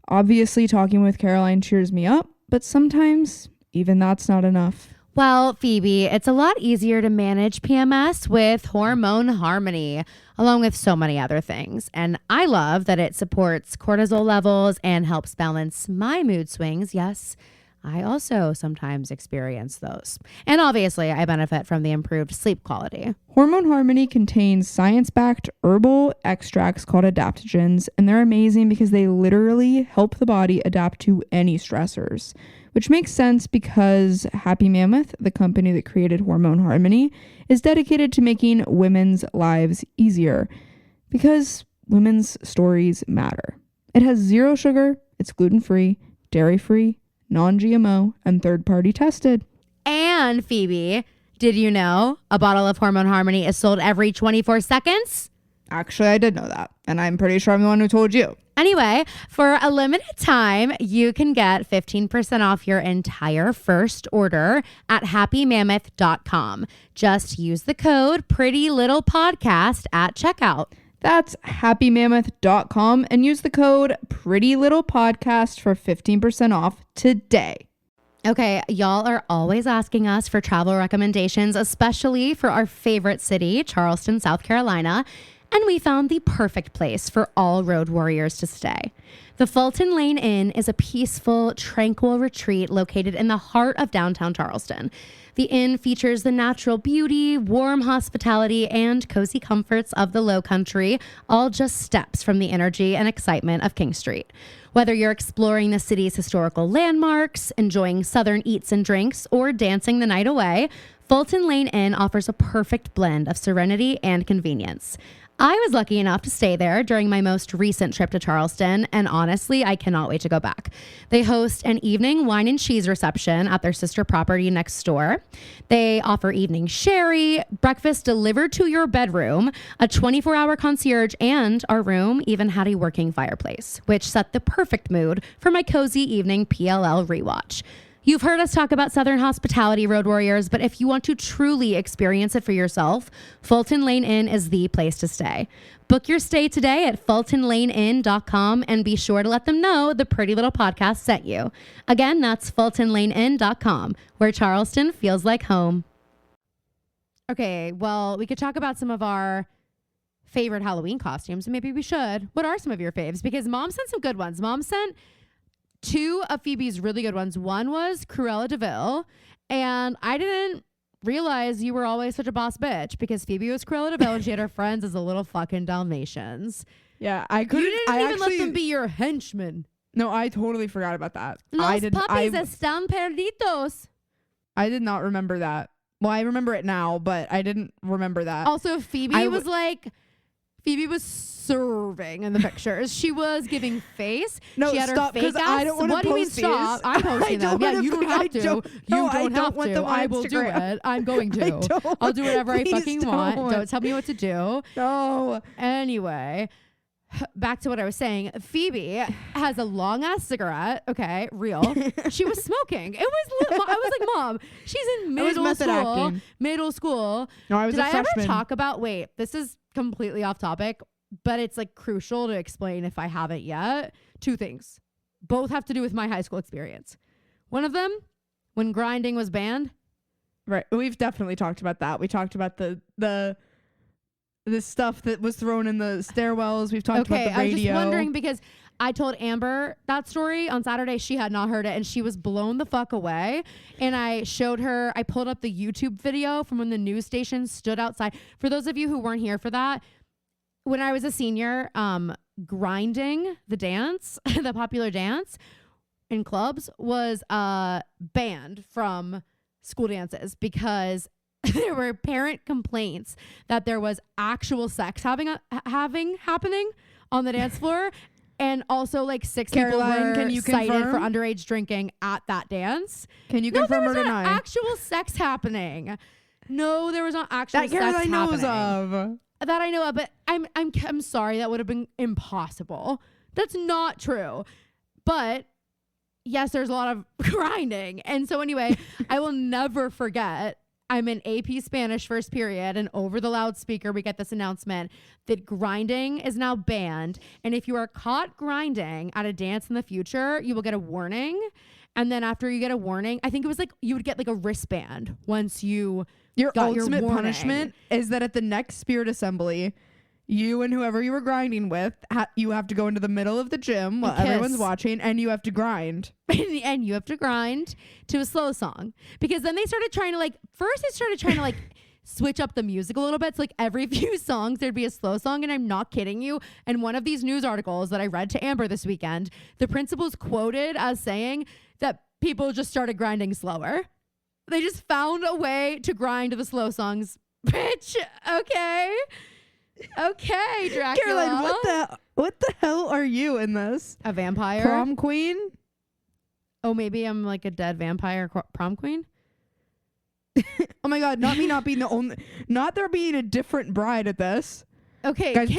[SPEAKER 2] Obviously, talking with Caroline cheers me up, but sometimes even that's not enough.
[SPEAKER 1] Well, Phoebe, it's a lot easier to manage PMS with Hormone Harmony, along with so many other things. And I love that it supports cortisol levels and helps balance my mood swings. Yes, I also sometimes experience those. And obviously, I benefit from the improved sleep quality.
[SPEAKER 2] Hormone Harmony contains science-backed herbal extracts called adaptogens, and they're amazing because they literally help the body adapt to any stressors, which makes sense because Happy Mammoth, the company that created Hormone Harmony, is dedicated to making women's lives easier because women's stories matter. It has 0 sugar, it's gluten-free, dairy-free, non-GMO, and third-party tested.
[SPEAKER 1] And Phoebe, did you know a bottle of Hormone Harmony is sold every 24 seconds?
[SPEAKER 2] Actually, I did know that, and I'm pretty sure I'm the one who told you.
[SPEAKER 1] Anyway, for a limited time, you can get 15% off your entire first order at happymammoth.com. Just use the code PrettyLittlePodcast at checkout.
[SPEAKER 2] That's happymammoth.com and use the code PrettyLittlePodcast for 15% off today.
[SPEAKER 1] Okay, y'all are always asking us for travel recommendations, especially for our favorite city, Charleston, South Carolina, and we found the perfect place for all road warriors to stay. The Fulton Lane Inn is a peaceful, tranquil retreat located in the heart of downtown Charleston. The inn features the natural beauty, warm hospitality, and cozy comforts of the Low Country, all just steps from the energy and excitement of King Street. Whether you're exploring the city's historical landmarks, enjoying Southern eats and drinks, or dancing the night away, Fulton Lane Inn offers a perfect blend of serenity and convenience. I was lucky enough to stay there during my most recent trip to Charleston, and honestly, I cannot wait to go back. They host an evening wine and cheese reception at their sister property next door. They offer evening sherry, breakfast delivered to your bedroom, a 24-hour concierge, and our room even had a working fireplace, which set the perfect mood for my cozy evening PLL rewatch. You've heard us talk about Southern hospitality, road warriors, but if you want to truly experience it for yourself, Fulton Lane Inn is the place to stay. Book your stay today at fultonlaneinn.com and be sure to let them know the Pretty Little Podcast sent you. Again, that's fultonlaneinn.com, where Charleston feels like home. Okay, well, we could talk about some of our favorite Halloween costumes. Maybe we should. What are some of your faves? Because Mom sent some good ones. Mom sent 2 of Phoebe's really good ones. One was Cruella DeVille, and I didn't realize you were always such a boss bitch because Phoebe was Cruella DeVille and she had her friends as a little fucking Dalmatians.
[SPEAKER 2] Yeah, I couldn't.
[SPEAKER 1] You didn't even let them be your henchmen.
[SPEAKER 2] No, I totally forgot about that.
[SPEAKER 1] Los puppies están perdidos.
[SPEAKER 2] I did not remember that. Well, I remember it now, but I didn't remember that.
[SPEAKER 1] Also, Phoebe was serving in the pictures. She was giving face.
[SPEAKER 2] No,
[SPEAKER 1] she had
[SPEAKER 2] stop,
[SPEAKER 1] her fake ass.
[SPEAKER 2] I don't want to
[SPEAKER 1] what do you mean
[SPEAKER 2] post
[SPEAKER 1] stop?
[SPEAKER 2] these.
[SPEAKER 1] I'm posting them. Yeah, you don't have to. You don't have
[SPEAKER 2] want
[SPEAKER 1] to.
[SPEAKER 2] them on
[SPEAKER 1] I will do
[SPEAKER 2] Instagram.
[SPEAKER 1] it. I'm going to. I'll do whatever I fucking want. Don't tell me what to do.
[SPEAKER 2] No.
[SPEAKER 1] Anyway, back to what I was saying. Phoebe has a long ass cigarette. Okay, real. She was smoking. I was like, Mom, she's in middle school.
[SPEAKER 2] No, I was
[SPEAKER 1] Did
[SPEAKER 2] a
[SPEAKER 1] I
[SPEAKER 2] freshman.
[SPEAKER 1] ever talk about? Wait, this is completely off topic, but it's like crucial to explain if I haven't yet. 2 things. Both have to do with my high school experience. One of them, when grinding was banned.
[SPEAKER 2] Right. We've definitely talked about that. We talked about the stuff that was thrown in the stairwells. We've talked about the radio.
[SPEAKER 1] I was just wondering because I told Amber that story on Saturday. She had not heard it and she was blown the fuck away. And I showed her, I pulled up the YouTube video from when the news station stood outside. For those of you who weren't here for that, when I was a senior, grinding, the dance, the popular dance in clubs was banned from school dances because there were parent complaints that there was actual sex happening on the dance floor. And also, like, 6
[SPEAKER 2] Caroline,
[SPEAKER 1] people were cited
[SPEAKER 2] confirm?
[SPEAKER 1] for underage drinking at that dance.
[SPEAKER 2] Can you confirm or
[SPEAKER 1] there was
[SPEAKER 2] deny?
[SPEAKER 1] not actual sex happening. No, there was not actual
[SPEAKER 2] That
[SPEAKER 1] sex
[SPEAKER 2] Caroline knows
[SPEAKER 1] happening.
[SPEAKER 2] of.
[SPEAKER 1] That I know of, but I'm sorry, that would have been impossible. That's not true. But yes, there's a lot of grinding. And so anyway, I will never forget. I'm in AP Spanish first period, and over the loudspeaker, we get this announcement that grinding is now banned. And if you are caught grinding at a dance in the future, you will get a warning. And then after you get a warning, I think it was like you would get like a wristband once you
[SPEAKER 2] Your
[SPEAKER 1] got
[SPEAKER 2] ultimate
[SPEAKER 1] your
[SPEAKER 2] punishment is that at the next spirit assembly, you and whoever you were grinding with, you have to go into the middle of the gym while everyone's watching, and you have to grind.
[SPEAKER 1] And you have to grind to a slow song. Because then they started trying to switch up the music a little bit. So like every few songs, there'd be a slow song. And I'm not kidding you. And one of these news articles that I read to Amber this weekend, the principal's quoted as saying that people just started grinding slower. They just found a way to grind to the slow songs. Bitch, okay. Okay, Dracula.
[SPEAKER 2] Caroline, what the hell are you in this?
[SPEAKER 1] A vampire?
[SPEAKER 2] Prom queen?
[SPEAKER 1] Oh, maybe I'm like a dead vampire prom queen?
[SPEAKER 2] Oh my God, not me not being the only, not there being a different bride at this.
[SPEAKER 1] Okay.
[SPEAKER 2] Guys,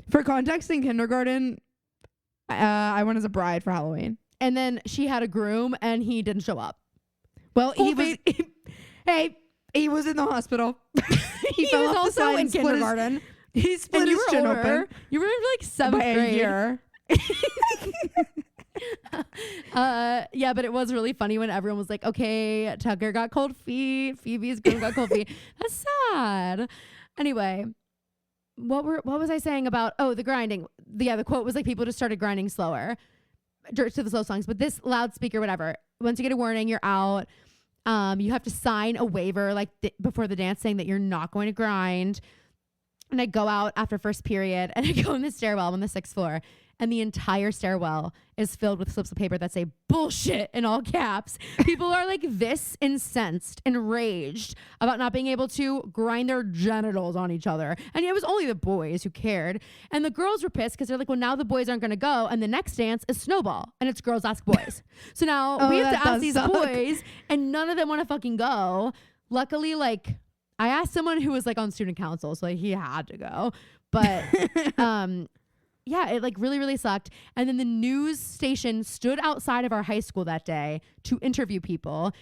[SPEAKER 2] for context, in kindergarten, I went as a bride for Halloween.
[SPEAKER 1] And then she had a groom and he didn't show up.
[SPEAKER 2] Well, he was in the hospital.
[SPEAKER 1] He was also in kindergarten.
[SPEAKER 2] He split his chin open.
[SPEAKER 1] You were in like 7th grade.
[SPEAKER 2] A year.
[SPEAKER 1] Yeah, but it was really funny when everyone was like, okay, Tucker got cold feet, Phoebe's groom got cold feet. That's sad. Anyway, what was I saying about the grinding? The quote was like people just started grinding slower to the slow songs, but this loudspeaker, whatever. Once you get a warning, you're out. You have to sign a waiver like before the dance saying that you're not going to grind. And I go out after first period and I go in the stairwell. I'm on the 6th floor and the entire stairwell is filled with slips of paper that say bullshit in all caps. People are like this incensed, enraged about not being able to grind their genitals on each other. And it was only the boys who cared. And the girls were pissed because they're like, well, now the boys aren't going to go. And the next dance is snowball. And it's girls ask boys. So now we have to ask these boys and none of them want to fucking go. Luckily, like, I asked someone who was like on student council, so like, he had to go. But yeah, it like really, really sucked. And then the news station stood outside of our high school that day to interview people.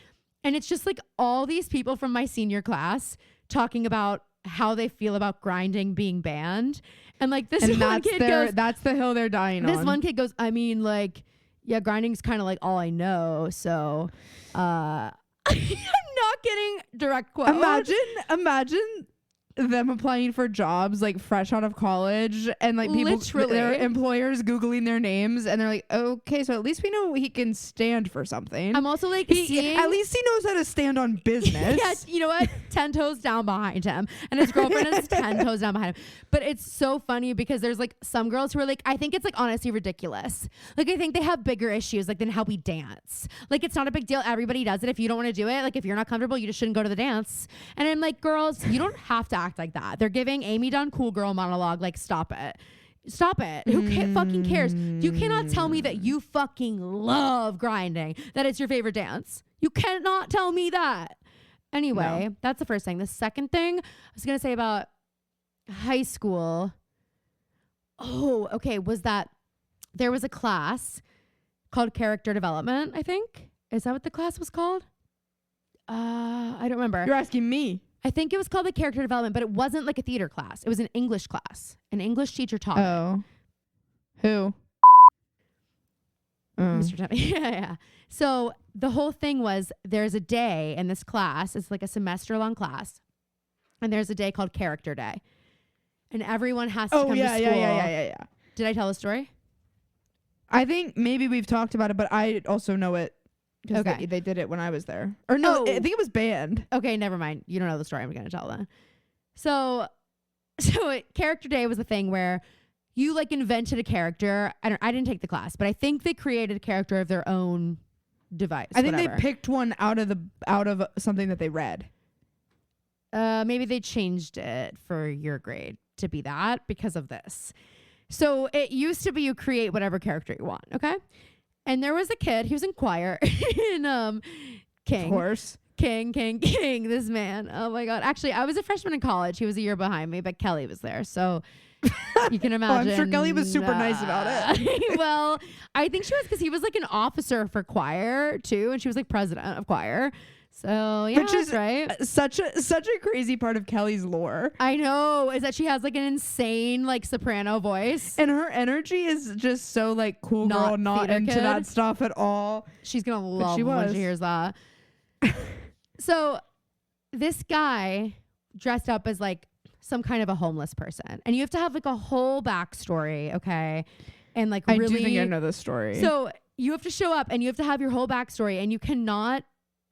[SPEAKER 1] And it's just like all these people from my senior class talking about how they feel about grinding being banned. And like this one kid goes,
[SPEAKER 2] that's the hill they're dying on.
[SPEAKER 1] This one kid goes, I mean, like, yeah, grinding's kind of like all I know. So I'm not getting direct quote.
[SPEAKER 2] Imagine them applying for jobs like fresh out of college and like people, their employers Googling their names and they're like, okay, so at least we know he can stand for something.
[SPEAKER 1] I'm also like,
[SPEAKER 2] at least he knows how to stand on business.
[SPEAKER 1] Yes, you know what? 10 toes down behind him. And his girlfriend is 10 toes down behind him. But it's so funny because there's like some girls who are like, I think it's like honestly ridiculous. Like I think they have bigger issues like than how we dance. Like it's not a big deal. Everybody does it. If you don't want to do it, like if you're not comfortable, you just shouldn't go to the dance. And I'm like, girls, you don't have to act like that. They're giving Amy Dunn cool girl monologue. Like stop it. Stop it. Who fucking cares? You cannot tell me that you fucking love grinding, that it's your favorite dance. You cannot tell me that. Anyway, that's the first thing. The second thing I was going to say about high school. Oh, okay. Was that there was a class called character development, I think. Is that what the class was called? I don't remember.
[SPEAKER 2] You're asking me.
[SPEAKER 1] I think it was called the character development, but it wasn't like a theater class. It was an English class. An English teacher taught it.
[SPEAKER 2] Who?
[SPEAKER 1] Mr. Tubby. Yeah. So the whole thing was there's a day in this class. It's like a semester long class. And there's a day called character day. And everyone has to come to school.
[SPEAKER 2] Yeah.
[SPEAKER 1] Did I tell the story?
[SPEAKER 2] I think maybe we've talked about it, but I also know it.
[SPEAKER 1] Okay.
[SPEAKER 2] They did it when I was there. Or no, I think it was banned.
[SPEAKER 1] Okay, never mind. You don't know the story I'm going to tell then. So character day was the thing where you like invented a character. I didn't take the class, but I think they created a character of their own device.
[SPEAKER 2] I think they picked one out of something that they read.
[SPEAKER 1] Maybe they changed it for your grade to be that because of this. So it used to be you create whatever character you want. Okay. And there was a kid, he was in choir in King.
[SPEAKER 2] Of course.
[SPEAKER 1] King, this man. Oh my God. Actually, I was a freshman in college. He was a year behind me, but Kelly was there. So you can imagine.
[SPEAKER 2] I'm sure Kelly was super nice about
[SPEAKER 1] it. Well, I think she was because he was like an officer for choir too. And she was like president of choir. So yeah,
[SPEAKER 2] which is
[SPEAKER 1] right.
[SPEAKER 2] Such a crazy part of Kelly's lore.
[SPEAKER 1] I know, is that she has like an insane like soprano voice,
[SPEAKER 2] and her energy is just so like cool girl, not into
[SPEAKER 1] kid.
[SPEAKER 2] that stuff at all.
[SPEAKER 1] She's gonna love when she hears that. So this guy dressed up as like some kind of a homeless person, and you have to have like a whole backstory, okay? And like
[SPEAKER 2] I do think I know this story.
[SPEAKER 1] So you have to show up, and you have to have your whole backstory, and you cannot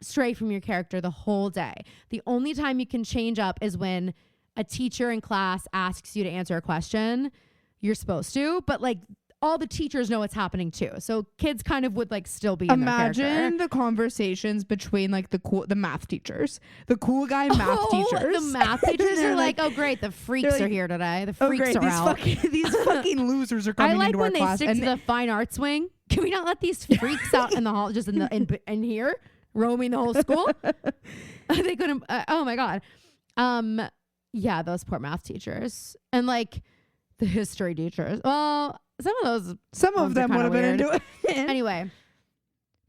[SPEAKER 1] stray from your character the whole day. The only time you can change up is when a teacher in class asks you to answer a question. You're supposed to, but like all the teachers know what's happening too. So kids kind of would like still be in their character.
[SPEAKER 2] Imagine the conversations between like the math teachers, the cool guy math teachers.
[SPEAKER 1] The math teachers are like, oh great, the freaks are here today. The freaks are out.
[SPEAKER 2] These fucking losers are coming into our class.
[SPEAKER 1] I like when they stick to the fine arts wing. Can we not let these freaks out in the hall, just in here? Roaming the whole school. They couldn't. Oh my God. Yeah, those poor math teachers and like the history teachers. Well, some of them would have been into it
[SPEAKER 2] anyway.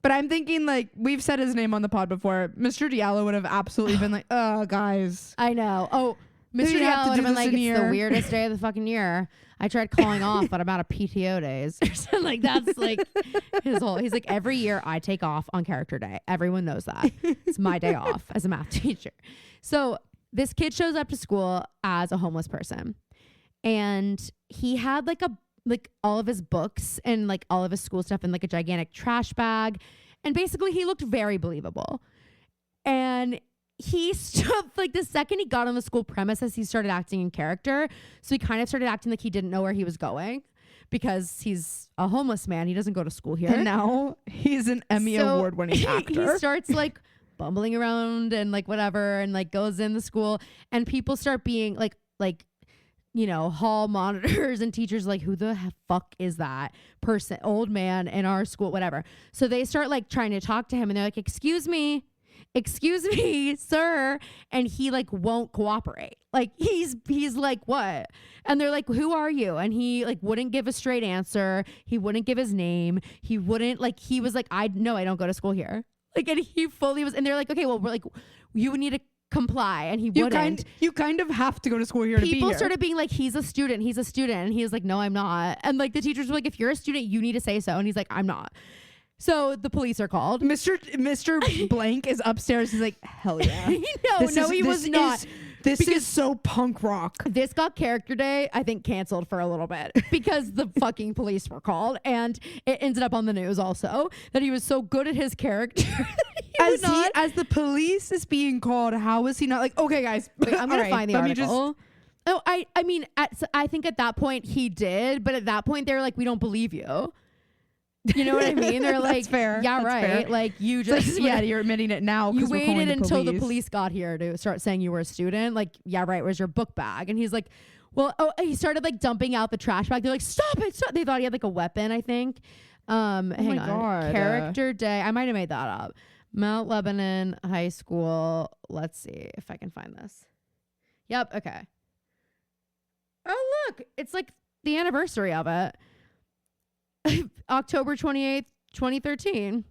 [SPEAKER 2] But I'm thinking like we've said his name on the pod before. Mr. Diallo would have absolutely been like, "Oh, guys."
[SPEAKER 1] I know. Oh, Mr.
[SPEAKER 2] You'd have
[SPEAKER 1] Diallo
[SPEAKER 2] to
[SPEAKER 1] would
[SPEAKER 2] do
[SPEAKER 1] have been
[SPEAKER 2] this
[SPEAKER 1] like,
[SPEAKER 2] in a
[SPEAKER 1] it's the
[SPEAKER 2] year."
[SPEAKER 1] weirdest day of the fucking year. I tried calling off, but I'm out of PTO days. Like, that's like his whole, he's like, every year I take off on character day. Everyone knows that. It's my day off as a math teacher. So this kid shows up to school as a homeless person. And he had like all of his books and like all of his school stuff in like a gigantic trash bag. And basically he looked very believable. And he stood like the second he got on the school premises, he started acting in character. So he kind of started acting like he didn't know where he was going because he's a homeless man. He doesn't go to school here.
[SPEAKER 2] And now he's an Emmy award-winning actor.
[SPEAKER 1] He starts like bumbling around and like whatever and like goes in the school and people start being like, you know, hall monitors and teachers like, who the fuck is that person, old man in our school, whatever. So they start like trying to talk to him and they're like, excuse me, sir. And he like won't cooperate. Like he's like, what? And they're like, who are you? And he like wouldn't give a straight answer. He wouldn't give his name. He wouldn't like, he was like, I don't go to school here. Like, and he fully was, and they're like, okay, well, we're like, you would need to comply. And he wouldn't.
[SPEAKER 2] You kind of have to go to school here to be here.
[SPEAKER 1] People started being like, he's a student. And he was like, no, I'm not. And like the teachers were like, if you're a student, you need to say so. And he's like, I'm not. So the police are called.
[SPEAKER 2] Mr. Blank is upstairs. He's like, hell yeah.
[SPEAKER 1] He was not.
[SPEAKER 2] This is so punk rock.
[SPEAKER 1] This got character day, I think, canceled for a little bit because the fucking police were called. And it ended up on the news also that he was so good at his character.
[SPEAKER 2] As the police is being called, how is he not like, okay, guys,
[SPEAKER 1] wait, I'm going to find the article. I mean, I think at that point he did. But at that point, they were like, we don't believe you. You know what I mean? They're like,
[SPEAKER 2] fair.
[SPEAKER 1] Yeah,
[SPEAKER 2] That's
[SPEAKER 1] right.
[SPEAKER 2] fair.
[SPEAKER 1] Like you just,
[SPEAKER 2] yeah, you're admitting it now.
[SPEAKER 1] You
[SPEAKER 2] We're calling
[SPEAKER 1] waited until the
[SPEAKER 2] police.
[SPEAKER 1] police got here to start saying you were a student. Like, yeah, right. Where's your book bag? And he's like, well, he started like dumping out the trash bag. They're like, stop it. Stop. They thought he had like a weapon, I think. Hang on.
[SPEAKER 2] God.
[SPEAKER 1] Character day. I might have made that up. Mount Lebanon High School. Let's see if I can find this. Yep. Okay. Oh, look. It's like the anniversary of it. October 28th, 2013.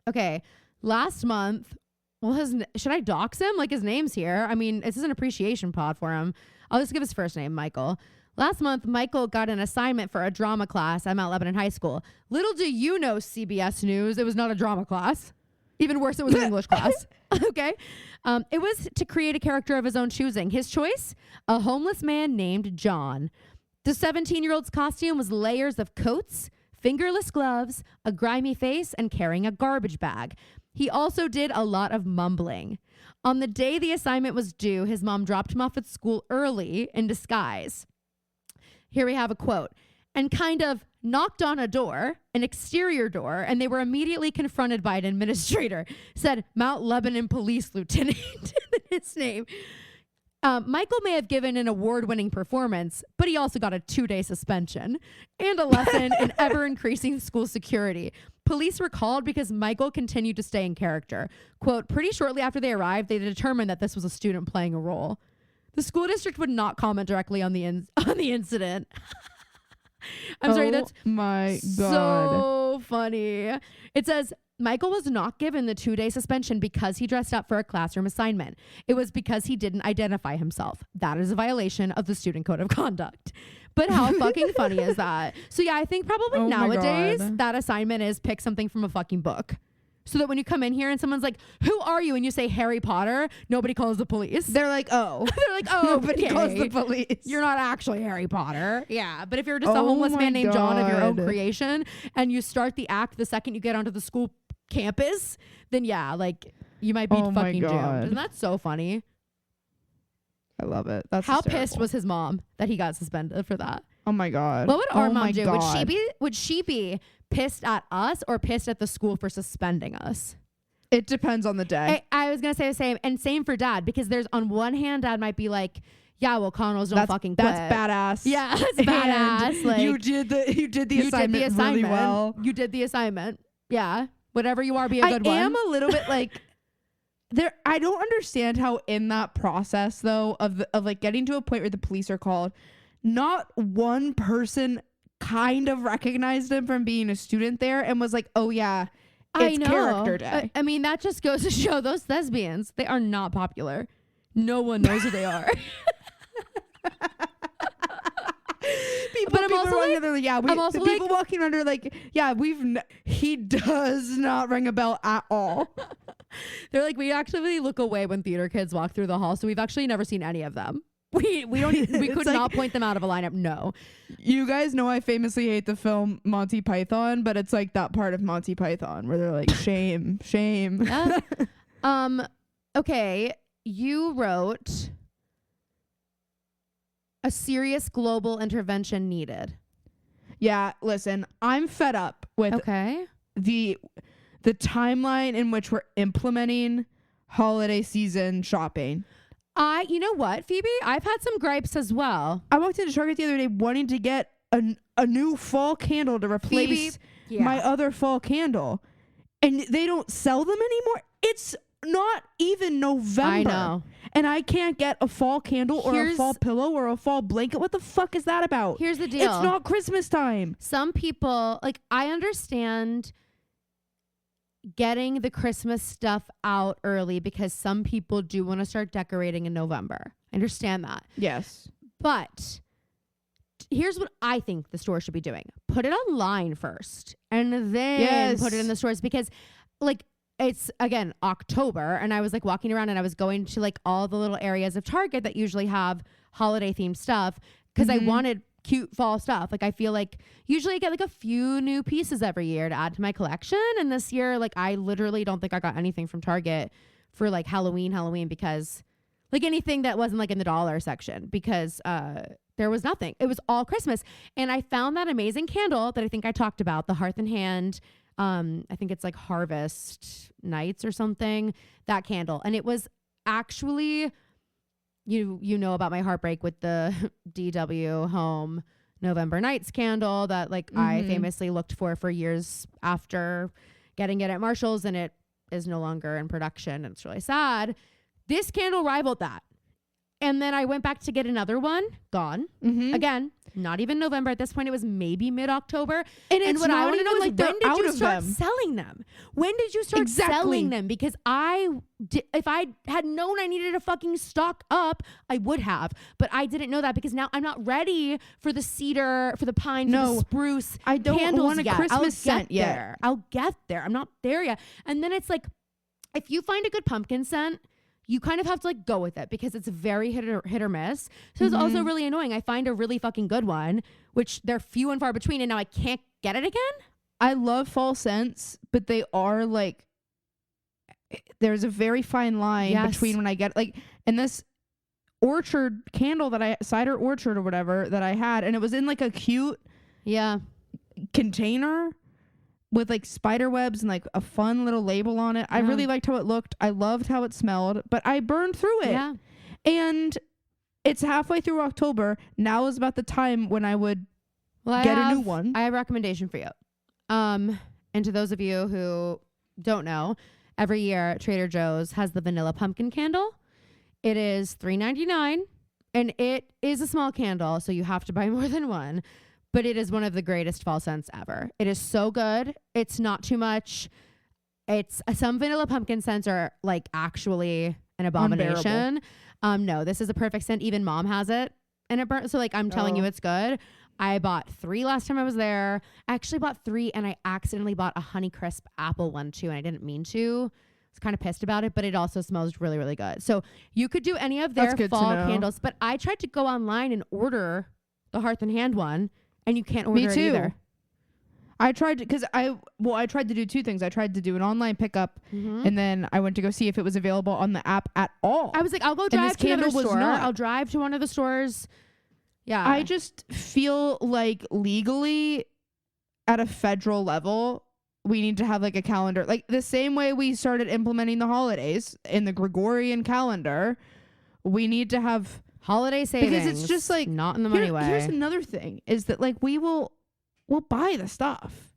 [SPEAKER 1] Okay. Last month, well, should I dox him? Like his name's here. I mean, this is an appreciation pod for him. I'll just give his first name, Michael. Last month, Michael got an assignment for a drama class at Mount Lebanon High School. Little do you know, CBS News, it was not a drama class. Even worse, it was an English class. Okay. It was to create a character of his own choosing. His choice, a homeless man named John. The 17-year-old's costume was layers of coats, fingerless gloves, a grimy face, and carrying a garbage bag. He also did a lot of mumbling. On the day the assignment was due, his mom dropped him off at school early in disguise. Here we have a quote. And kind of knocked on a door, an exterior door, and they were immediately confronted by an administrator. Said Mount Lebanon Police Lieutenant in his name. Michael may have given an award-winning performance, but he also got a 2-day suspension and a lesson in ever-increasing school security. Police were called because Michael continued to stay in character. Quote, pretty shortly after they arrived, they determined that this was a student playing a role. The school district would not comment directly on the incident. I'm sorry, that's
[SPEAKER 2] my God.
[SPEAKER 1] so funny. It says, Michael was not given the 2-day suspension because he dressed up for a classroom assignment. It was because he didn't identify himself. That is a violation of the student code of conduct. But how fucking funny is that? So yeah, I think probably nowadays that assignment is pick something from a fucking book. So that when you come in here and someone's like, who are you? And you say Harry Potter, nobody calls the police.
[SPEAKER 2] They're like, oh.
[SPEAKER 1] They're like, oh,
[SPEAKER 2] nobody
[SPEAKER 1] okay.
[SPEAKER 2] calls the police.
[SPEAKER 1] You're not actually Harry Potter. Yeah. But if you're just a homeless man named John of your own creation and you start the act the second you get onto the school campus, then yeah, like you might be fucking doomed. Isn't that so funny?
[SPEAKER 2] I love it. That's
[SPEAKER 1] how
[SPEAKER 2] hysterical.
[SPEAKER 1] pissed was his mom that he got suspended for that?
[SPEAKER 2] Oh my God.
[SPEAKER 1] What would our mom do?
[SPEAKER 2] God.
[SPEAKER 1] Would she be pissed at us or pissed at the school for suspending us?
[SPEAKER 2] It depends on the day.
[SPEAKER 1] I was gonna say the same, and same for dad, because there's on one hand, dad might be like, yeah, well, Connells don't fucking quit.
[SPEAKER 2] That's badass.
[SPEAKER 1] Yeah, that's badass. Like
[SPEAKER 2] you did the assignment really well.
[SPEAKER 1] You did the assignment. Yeah. Whatever you are, be a good one.
[SPEAKER 2] I am a little bit like there. I don't understand how in that process though of like getting to a point where the police are called, not one person kind of recognized him from being a student there and was like, oh yeah, it's character day.
[SPEAKER 1] I mean, that just goes to show those thespians, they are not popular. No one knows who they are.
[SPEAKER 2] People
[SPEAKER 1] I'm also
[SPEAKER 2] are walking
[SPEAKER 1] like-
[SPEAKER 2] under, like, yeah,
[SPEAKER 1] I'm also
[SPEAKER 2] the people walking under, like, yeah, he does not ring a bell at all.
[SPEAKER 1] They're like, we actually look away when theater kids walk through the hall, so we've actually never seen any of them. We don't we could
[SPEAKER 2] like-
[SPEAKER 1] not point them out of a lineup. No.
[SPEAKER 2] You guys know I famously hate the film Monty Python, but it's like that part of Monty Python where they're like, shame.
[SPEAKER 1] Yeah. Okay, you wrote a serious global intervention needed.
[SPEAKER 2] Yeah, listen, I'm fed up with
[SPEAKER 1] Okay.
[SPEAKER 2] the timeline in which we're implementing holiday season shopping.
[SPEAKER 1] You know what, Phoebe? I've had some gripes as well.
[SPEAKER 2] I walked into Target the other day wanting to get a new fall candle to replace my other fall candle, and they don't sell them anymore. It's not even November.
[SPEAKER 1] I know.
[SPEAKER 2] And I can't get a fall candle or a fall pillow or a fall blanket. What the fuck is that about?
[SPEAKER 1] Here's the deal.
[SPEAKER 2] It's not Christmas time.
[SPEAKER 1] Some people, like, I understand getting the Christmas stuff out early because some people do want to start decorating in November. I understand that.
[SPEAKER 2] Yes.
[SPEAKER 1] But here's what I think the store should be doing. Put it online first and then put it in the stores, because like it's again October and I was like walking around and I was going to like all the little areas of Target that usually have holiday themed stuff because I wanted cute fall stuff. Like I feel like usually I get like a few new pieces every year to add to my collection, and this year like I literally don't think I got anything from Target for like Halloween because like anything that wasn't like in the dollar section, because there was nothing. It was all Christmas. And I found that amazing candle that I think I talked about, the Hearth and Hand. I think it's like Harvest Nights or something, that candle. And it was actually, you know about my heartbreak with the DW Home November Nights candle that like I famously looked for years after getting it at Marshall's, and it is no longer in production. It's really sad. This candle rivaled that. And then I went back to get another one, gone. Again, not even November. At this point, it was maybe mid-October.
[SPEAKER 2] And
[SPEAKER 1] what I want to know is,
[SPEAKER 2] like,
[SPEAKER 1] when did you start
[SPEAKER 2] them.
[SPEAKER 1] selling them? When did you start selling them? Because if I had known I needed to fucking stock up, I would have. But I didn't know that because now I'm not ready for the cedar, for the pine, for the spruce.
[SPEAKER 2] I don't
[SPEAKER 1] candles
[SPEAKER 2] want a
[SPEAKER 1] yet.
[SPEAKER 2] Christmas scent yet.
[SPEAKER 1] There. I'll get there. I'm not there yet. And then it's like, if you find a good pumpkin scent, you kind of have to like go with it because it's very hit or miss. So it's also really annoying. I find a really fucking good one, which they're few and far between, and now I can't get it again.
[SPEAKER 2] I love fall scents, but they are like, there's a very fine line between when I get like, and this orchard candle cider orchard or whatever that I had, and it was in like a cute container with like spider webs and like a fun little label on it. I really liked how it looked. I loved how it smelled, but I burned through it. Yeah. And it's halfway through October. Now is about the time when I would get a new one.
[SPEAKER 1] I have a recommendation for you. And to those of you who don't know, every year Trader Joe's has the vanilla pumpkin candle. It is $3.99 and it is a small candle, so you have to buy more than one. But it is one of the greatest fall scents ever. It is so good. It's not too much. It's some vanilla pumpkin scents are like actually an abomination. No, this is a perfect scent. Even Mom has it, and it burns. So like I'm telling you, it's good. I bought 3 last time I was there. I actually bought 3, and I accidentally bought a Honeycrisp apple one too, and I didn't mean to. I was kind of pissed about it, but it also smells really, really good. So you could do any of their fall candles. But I tried to go online and order the Hearth and Hand one. And you can't order it either.
[SPEAKER 2] I tried to, because I tried to do 2 things. I tried to do an online pickup, and then I went to go see if it was available on the app at all.
[SPEAKER 1] I was like, I'll go drive to another store. I'll drive to one of the stores. Yeah.
[SPEAKER 2] I just feel like legally at a federal level, we need to have like a calendar. Like the same way we started implementing the holidays in the Gregorian calendar, we need to have
[SPEAKER 1] holiday savings,
[SPEAKER 2] because it's just like
[SPEAKER 1] not in the money way.
[SPEAKER 2] Here's another thing is that like we'll buy the stuff.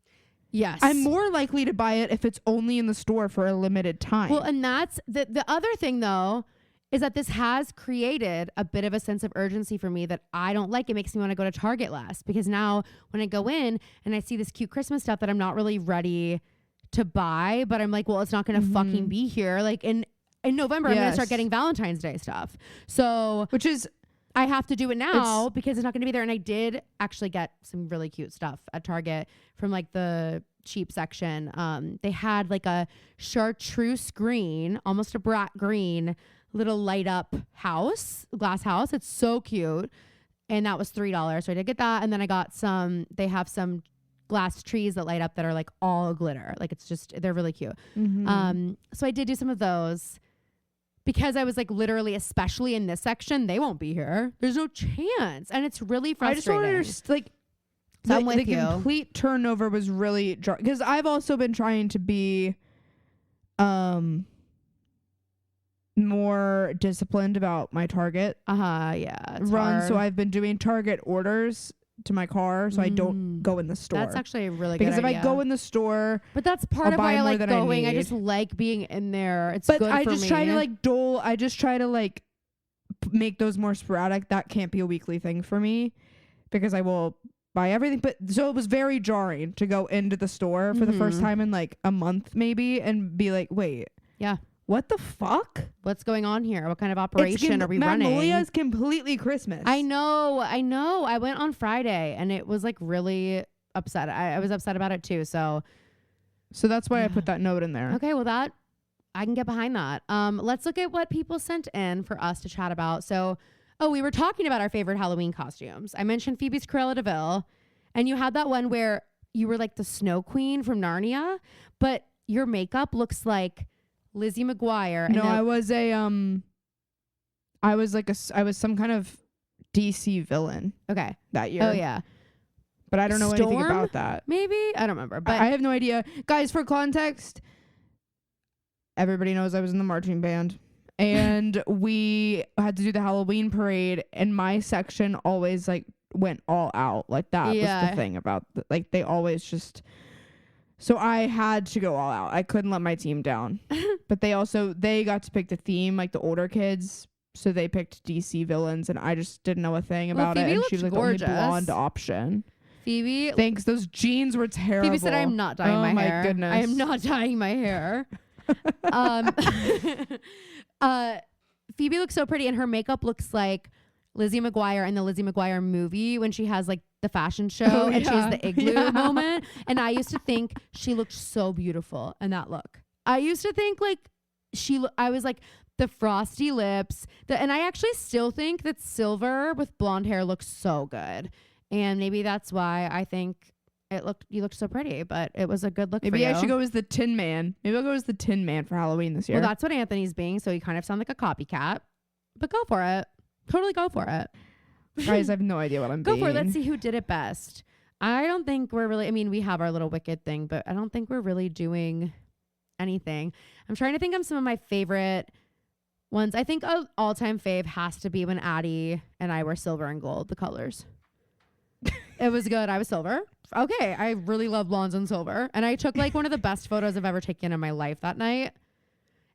[SPEAKER 1] Yes.
[SPEAKER 2] I'm more likely to buy it if it's only in the store for a limited time.
[SPEAKER 1] Well, and that's the other thing though, is that this has created a bit of a sense of urgency for me that I don't like. It makes me want to go to Target less, because now when I go in and I see this cute Christmas stuff that I'm not really ready to buy, but I'm like, well, it's not going to fucking be here. Like, and in November, I'm going to start
[SPEAKER 2] Yes.
[SPEAKER 1] getting Valentine's Day stuff. So
[SPEAKER 2] Which is
[SPEAKER 1] I have to do it now because it's not going to be there. And I did actually get some really cute stuff at Target from like the cheap section. They had like a chartreuse green, almost a brat green, little light up glass house. It's so cute. And that was $3. So I did get that. And then I got they have some glass trees that light up that are like all glitter. Like they're really cute. So I did do some of those because I was like literally, especially in this section, they won't be here. There's no chance. And it's really frustrating.
[SPEAKER 2] I just don't understand. Like,
[SPEAKER 1] So I'm with
[SPEAKER 2] the
[SPEAKER 1] you.
[SPEAKER 2] complete turnover was really because I've also been trying to be more disciplined about my Target
[SPEAKER 1] Yeah. It's
[SPEAKER 2] run.
[SPEAKER 1] hard.
[SPEAKER 2] So I've been doing Target orders to my car so I don't go in the store.
[SPEAKER 1] That's actually a really good
[SPEAKER 2] because
[SPEAKER 1] idea.
[SPEAKER 2] if I go in the store,
[SPEAKER 1] but that's part
[SPEAKER 2] I'll
[SPEAKER 1] of
[SPEAKER 2] buy
[SPEAKER 1] why I
[SPEAKER 2] more
[SPEAKER 1] like
[SPEAKER 2] than I
[SPEAKER 1] going. I
[SPEAKER 2] need.
[SPEAKER 1] just like being in there. It's
[SPEAKER 2] but
[SPEAKER 1] good
[SPEAKER 2] I
[SPEAKER 1] for
[SPEAKER 2] just
[SPEAKER 1] me.
[SPEAKER 2] try to like make those more sporadic. That can't be a weekly thing for me because I will buy everything. But so it was very jarring to go into the store for the first time in like a month maybe and be like, wait,
[SPEAKER 1] Yeah.
[SPEAKER 2] what the fuck?
[SPEAKER 1] What's going on here? What kind of operation are we running?
[SPEAKER 2] Magnolia's completely Christmas.
[SPEAKER 1] I know. I went on Friday and it was like really upset. I was upset about it too. So
[SPEAKER 2] that's why I put that note in there.
[SPEAKER 1] okay, well that I can get behind that. Let's look at what people sent in for us to chat about. So, we were talking about our favorite Halloween costumes. I mentioned Phoebe's Cruella de Vil, and you had that one where you were like the Snow Queen from Narnia, but your makeup looks like Lizzie McGuire.
[SPEAKER 2] No, I was I was some kind of DC villain
[SPEAKER 1] okay
[SPEAKER 2] that year.
[SPEAKER 1] Oh yeah,
[SPEAKER 2] But I don't know anything
[SPEAKER 1] Storm?
[SPEAKER 2] about that.
[SPEAKER 1] maybe I don't remember. But
[SPEAKER 2] I have no idea. Guys, for context, everybody knows I was in the marching band. And we had to do the Halloween parade. And my section always like went all out. Like that was the thing about like they always just... So I had to go all out. I couldn't let my team down. But they got to pick the theme, like the older kids. So they picked DC villains. And I just didn't know a thing about
[SPEAKER 1] Phoebe
[SPEAKER 2] it. And
[SPEAKER 1] looked
[SPEAKER 2] she was like
[SPEAKER 1] gorgeous.
[SPEAKER 2] the only blonde option.
[SPEAKER 1] Phoebe
[SPEAKER 2] Thanks. Those jeans were terrible.
[SPEAKER 1] Phoebe said, "I am not dyeing my hair.
[SPEAKER 2] Oh my goodness.
[SPEAKER 1] I am not dyeing my hair." Phoebe looks so pretty, and her makeup looks like Lizzie McGuire in the Lizzie McGuire movie when she has like the fashion show and she has the igloo moment. And I used to think she looked so beautiful in that look. I used to think like I was like the frosty lips, and I actually still think that silver with blonde hair looks so good. And maybe that's why I think you looked so pretty, but it was a good look.
[SPEAKER 2] Maybe
[SPEAKER 1] for you.
[SPEAKER 2] I should go as the Tin Man. Maybe I'll go as the Tin Man for Halloween this year.
[SPEAKER 1] Well, that's what Anthony's being, so you kind of sound like a copycat. But go for it. Totally go for it.
[SPEAKER 2] Guys, I have no idea what I'm
[SPEAKER 1] Go
[SPEAKER 2] being.
[SPEAKER 1] for it. Let's see who did it best. I don't think we're really... I mean, we have our little Wicked thing, but I don't think we're really doing anything. I'm trying to think of some of my favorite ones. I think an all-time fave has to be when Addie and I were silver and gold, the colors. It was good. I was silver. Okay, I really love blondes and silver. And I took like one of the best photos I've ever taken in my life that night.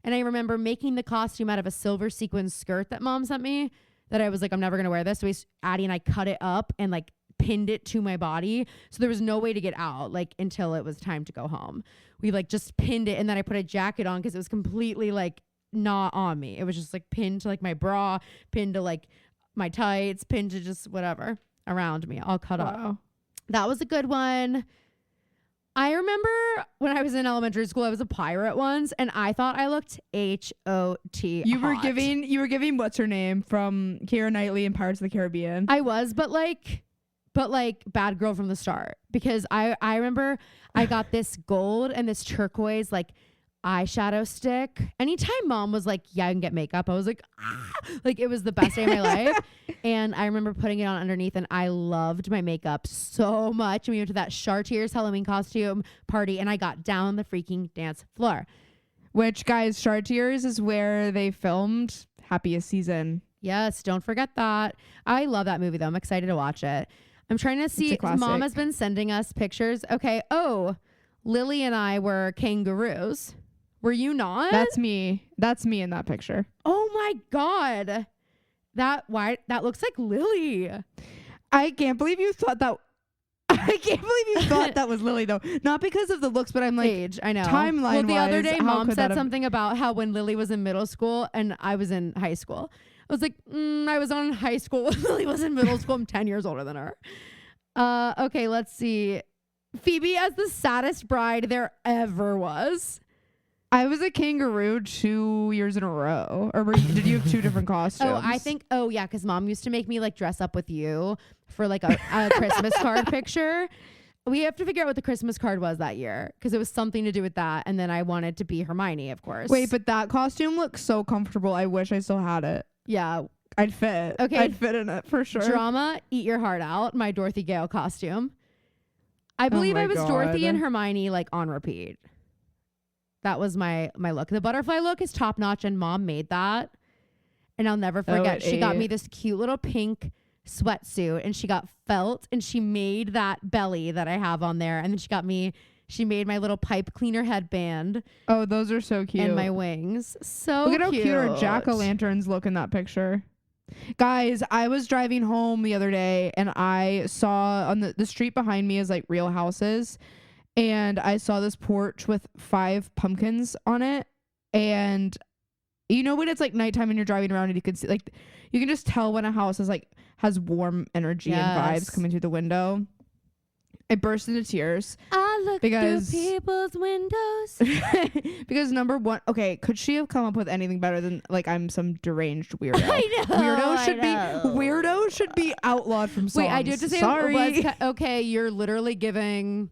[SPEAKER 1] And I remember making the costume out of a silver sequin skirt that Mom sent me that I was like, I'm never going to wear this. So Addie and I cut it up and like pinned it to my body. So there was no way to get out like until it was time to go home. We like just pinned it and then I put a jacket on because it was completely like not on me. It was just like pinned to like my bra, pinned to like my tights, pinned to just whatever around me, all cut up. That was a good one. I remember when I was in elementary school, I was a pirate once, and I thought I looked H-O-T.
[SPEAKER 2] You were giving what's her name from Keira Knightley in Pirates of the Caribbean.
[SPEAKER 1] I was, but like bad girl from the start, because I remember I got this gold and this turquoise like eyeshadow stick. Anytime Mom was like, yeah, I can get makeup, I was like, ah! Like it was the best day of my life. And I remember putting it on underneath, and I loved my makeup so much. And we went to that Chartier's Halloween costume party, and I got down the freaking dance floor.
[SPEAKER 2] Which, guys, Chartiers is where they filmed Happiest Season.
[SPEAKER 1] Yes, don't forget that. I love that movie though. I'm excited to watch it. I'm trying to see. Mom has been sending us pictures. Okay. Oh, Lily and I were kangaroos. Were you not?
[SPEAKER 2] That's me. That's me in that picture.
[SPEAKER 1] Oh my God. That looks like Lily.
[SPEAKER 2] I can't believe you thought that. I can't believe you thought that was Lily though. Not because of the looks, but I'm like,
[SPEAKER 1] age. I know.
[SPEAKER 2] timeline
[SPEAKER 1] Well, the other
[SPEAKER 2] wise,
[SPEAKER 1] day,
[SPEAKER 2] how
[SPEAKER 1] Mom
[SPEAKER 2] could that
[SPEAKER 1] said
[SPEAKER 2] have-
[SPEAKER 1] something about how when Lily was in middle school and I was in high school. I was like, I was on high school when Lily was in middle school. I'm 10 years older than her. Okay, let's see. Phoebe as the saddest bride there ever was.
[SPEAKER 2] I was a kangaroo 2 years in a row. Or did you have two different costumes?
[SPEAKER 1] Yeah, because Mom used to make me like dress up with you for like a Christmas card picture. We have to figure out what the Christmas card was that year because it was something to do with that. And then I wanted to be Hermione, of course.
[SPEAKER 2] Wait, but that costume looks so comfortable. I wish I still had it.
[SPEAKER 1] Yeah.
[SPEAKER 2] I'd fit.
[SPEAKER 1] Okay.
[SPEAKER 2] I'd fit in it for sure.
[SPEAKER 1] Drama, eat your heart out. My Dorothy Gale costume. I believe
[SPEAKER 2] my
[SPEAKER 1] I was
[SPEAKER 2] God.
[SPEAKER 1] Dorothy and Hermione like on repeat. That was my look. The butterfly look is top notch and Mom made that. And I'll never forget. She got me this cute little pink sweatsuit and she got felt and she made that belly that I have on there. And then she made my little pipe cleaner headband.
[SPEAKER 2] Oh, those are so cute.
[SPEAKER 1] And my wings. So
[SPEAKER 2] look at how cute our jack-o'-lanterns look in that picture. Guys, I was driving home the other day and I saw on the street behind me is like real houses. And I saw this porch with 5 pumpkins on it. And you know when it's like nighttime and you're driving around and you can see like you can just tell when a house is like has warm energy and vibes coming through the window. I burst into tears.
[SPEAKER 1] I look through people's windows.
[SPEAKER 2] Because number one, okay, could she have come up with anything better than like I'm some deranged weirdo?
[SPEAKER 1] I know.
[SPEAKER 2] Weirdo should be outlawed from songs.
[SPEAKER 1] Wait, I do have to say,
[SPEAKER 2] sorry.
[SPEAKER 1] Okay, you're literally giving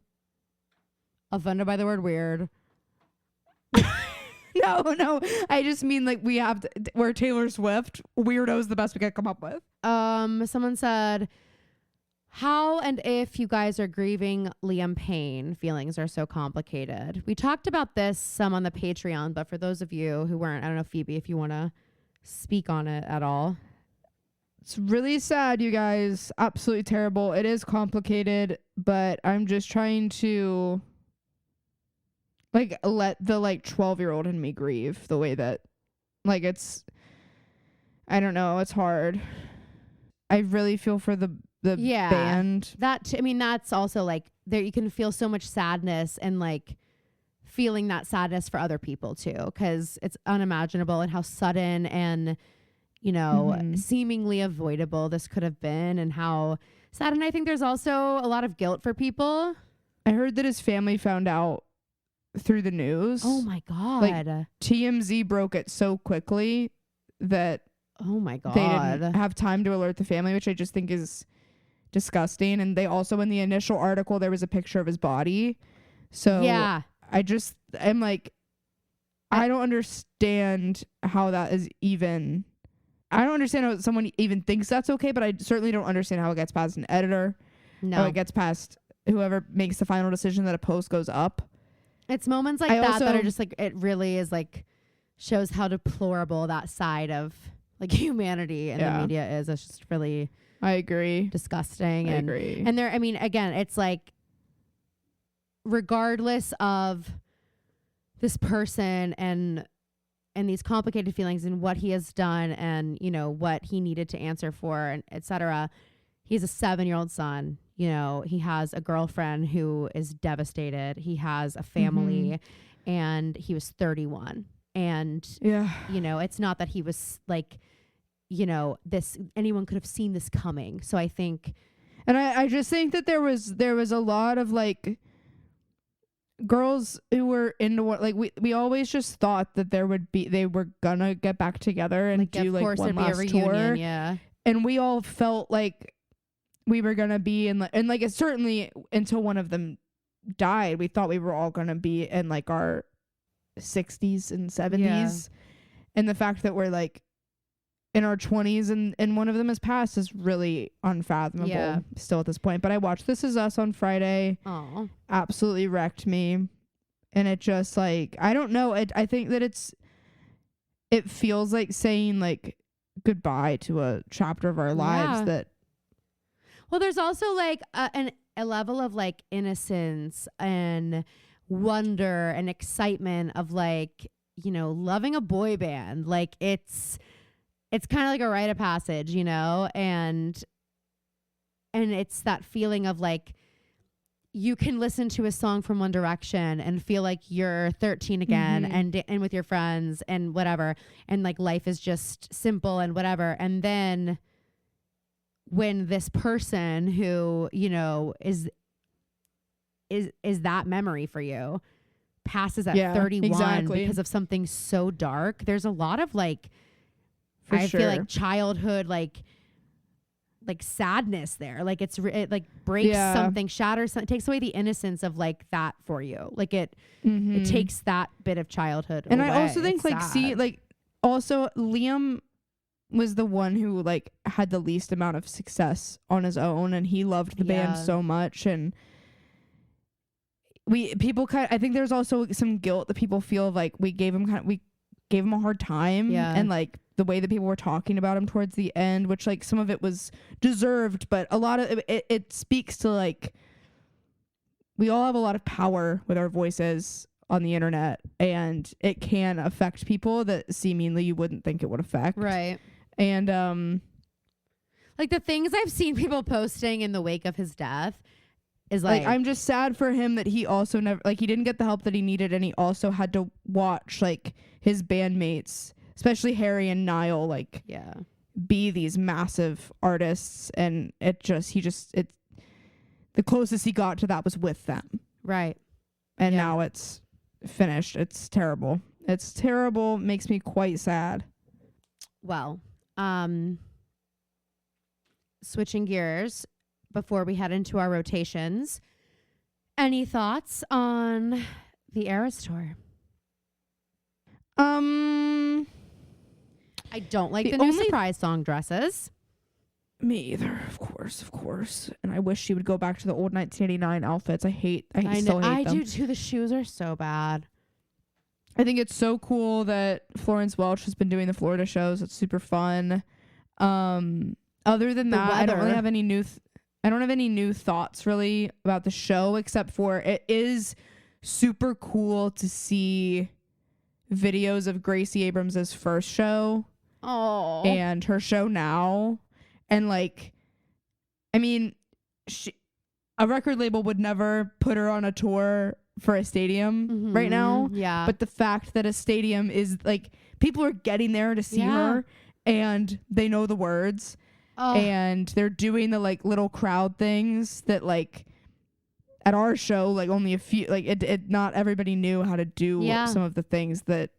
[SPEAKER 1] offended by the word weird.
[SPEAKER 2] No. I just mean like we're Taylor Swift. Weirdo's the best we could come up with.
[SPEAKER 1] Someone said, how and if you guys are grieving Liam Payne, feelings are so complicated. We talked about this some on the Patreon, but for those of you who weren't, I don't know, Phoebe, if you want to speak on it at all.
[SPEAKER 2] It's really sad, you guys. Absolutely terrible. It is complicated, but I'm just trying to like let the like 12-year-old in me grieve the way that like it's I don't know, it's hard. I really feel for the band.
[SPEAKER 1] That's also like there you can feel so much sadness and like feeling that sadness for other people too, because it's unimaginable and how sudden and seemingly avoidable this could have been and how sad. And I think there's also a lot of guilt for people.
[SPEAKER 2] I heard that his family found out through the news.
[SPEAKER 1] Oh my God.
[SPEAKER 2] Like TMZ broke it so quickly that
[SPEAKER 1] oh my God,
[SPEAKER 2] they didn't have time to alert the family, which I just think is disgusting. And they also, in the initial article, there was a picture of his body. So
[SPEAKER 1] yeah,
[SPEAKER 2] I'm like, I don't understand how that is even. I don't understand how someone even thinks that's okay, but I certainly don't understand how it gets past an editor.
[SPEAKER 1] No,
[SPEAKER 2] how it gets past whoever makes the final decision that a post goes up.
[SPEAKER 1] It's moments like that are just like, it really is like, shows how deplorable that side of like humanity and the media is. It's just really,
[SPEAKER 2] I agree,
[SPEAKER 1] disgusting.
[SPEAKER 2] I agree.
[SPEAKER 1] And there, I mean, again, it's like, regardless of this person and these complicated feelings and what he has done and, what he needed to answer for and etc. He's a 7-year-old son. He has a girlfriend who is devastated. He has a family and he was 31. And, it's not that he was like, anyone could have seen this coming. So I think.
[SPEAKER 2] And I just think that there was a lot of like girls who were into what, like we always just thought that they were gonna get back together and do like one last tour.
[SPEAKER 1] Yeah.
[SPEAKER 2] And we all felt like we were gonna be in and like it certainly until one of them died, we thought we were all gonna be in like our 60s and 70s. Yeah. And the fact that we're like in our 20s and one of them has passed is really unfathomable still at this point. But I watched This Is Us on Friday.
[SPEAKER 1] Oh,
[SPEAKER 2] absolutely wrecked me. And it just like, I don't know. I think that it feels like saying like goodbye to a chapter of our lives that.
[SPEAKER 1] Well, there's also like a level of like innocence and wonder and excitement of like, loving a boy band. Like it's kind of like a rite of passage, and it's that feeling of like you can listen to a song from One Direction and feel like you're 13 again and with your friends and whatever. And like life is just simple and whatever. And then when this person who, you know, is that memory for you passes at 31 because of something so dark, there's a lot of like, I feel like childhood, like sadness there. Like it like breaks something, shatters something, takes away the innocence of like that for you. Like it takes that bit of childhood
[SPEAKER 2] and
[SPEAKER 1] away.
[SPEAKER 2] I also think
[SPEAKER 1] it's
[SPEAKER 2] like
[SPEAKER 1] sad.
[SPEAKER 2] also Liam was the one who like had the least amount of success on his own, and he loved the band so much. And I think there's also some guilt that people feel like we gave him a hard time, and like the way that people were talking about him towards the end, which like some of it was deserved, but a lot of it speaks to like we all have a lot of power with our voices on the internet, and it can affect people that seemingly you wouldn't think it would affect.
[SPEAKER 1] Right.
[SPEAKER 2] And
[SPEAKER 1] like the things I've seen people posting in the wake of his death is like
[SPEAKER 2] I'm just sad for him that he also never, like, he didn't get the help that he needed, and he also had to watch like his bandmates, especially Harry and Niall, like be these massive artists, and the closest he got to that was with them.
[SPEAKER 1] Right.
[SPEAKER 2] And now it's finished. It's terrible. It's terrible. Makes me quite sad.
[SPEAKER 1] Well, switching gears before we head into our rotations, any thoughts on the Eras tour? I don't like the new surprise song dresses.
[SPEAKER 2] Me either, of course. And I wish she would go back to the old 1989 outfits. I still hate them.
[SPEAKER 1] I do too. The shoes are so bad.
[SPEAKER 2] I think it's so cool that Florence Welch has been doing the Florida shows. It's super fun. Other than that, I don't really have any new thoughts really about the show, except for it is super cool to see videos of Gracie Abrams' first show and her show now. And like, I mean, a record label would never put her on a tour for a stadium right now.
[SPEAKER 1] Yeah.
[SPEAKER 2] But the fact that a stadium is like, people are getting there to see her, and they know the words, and they're doing the like little crowd things that like at our show, like only a few, like it not everybody knew how to do some of the things that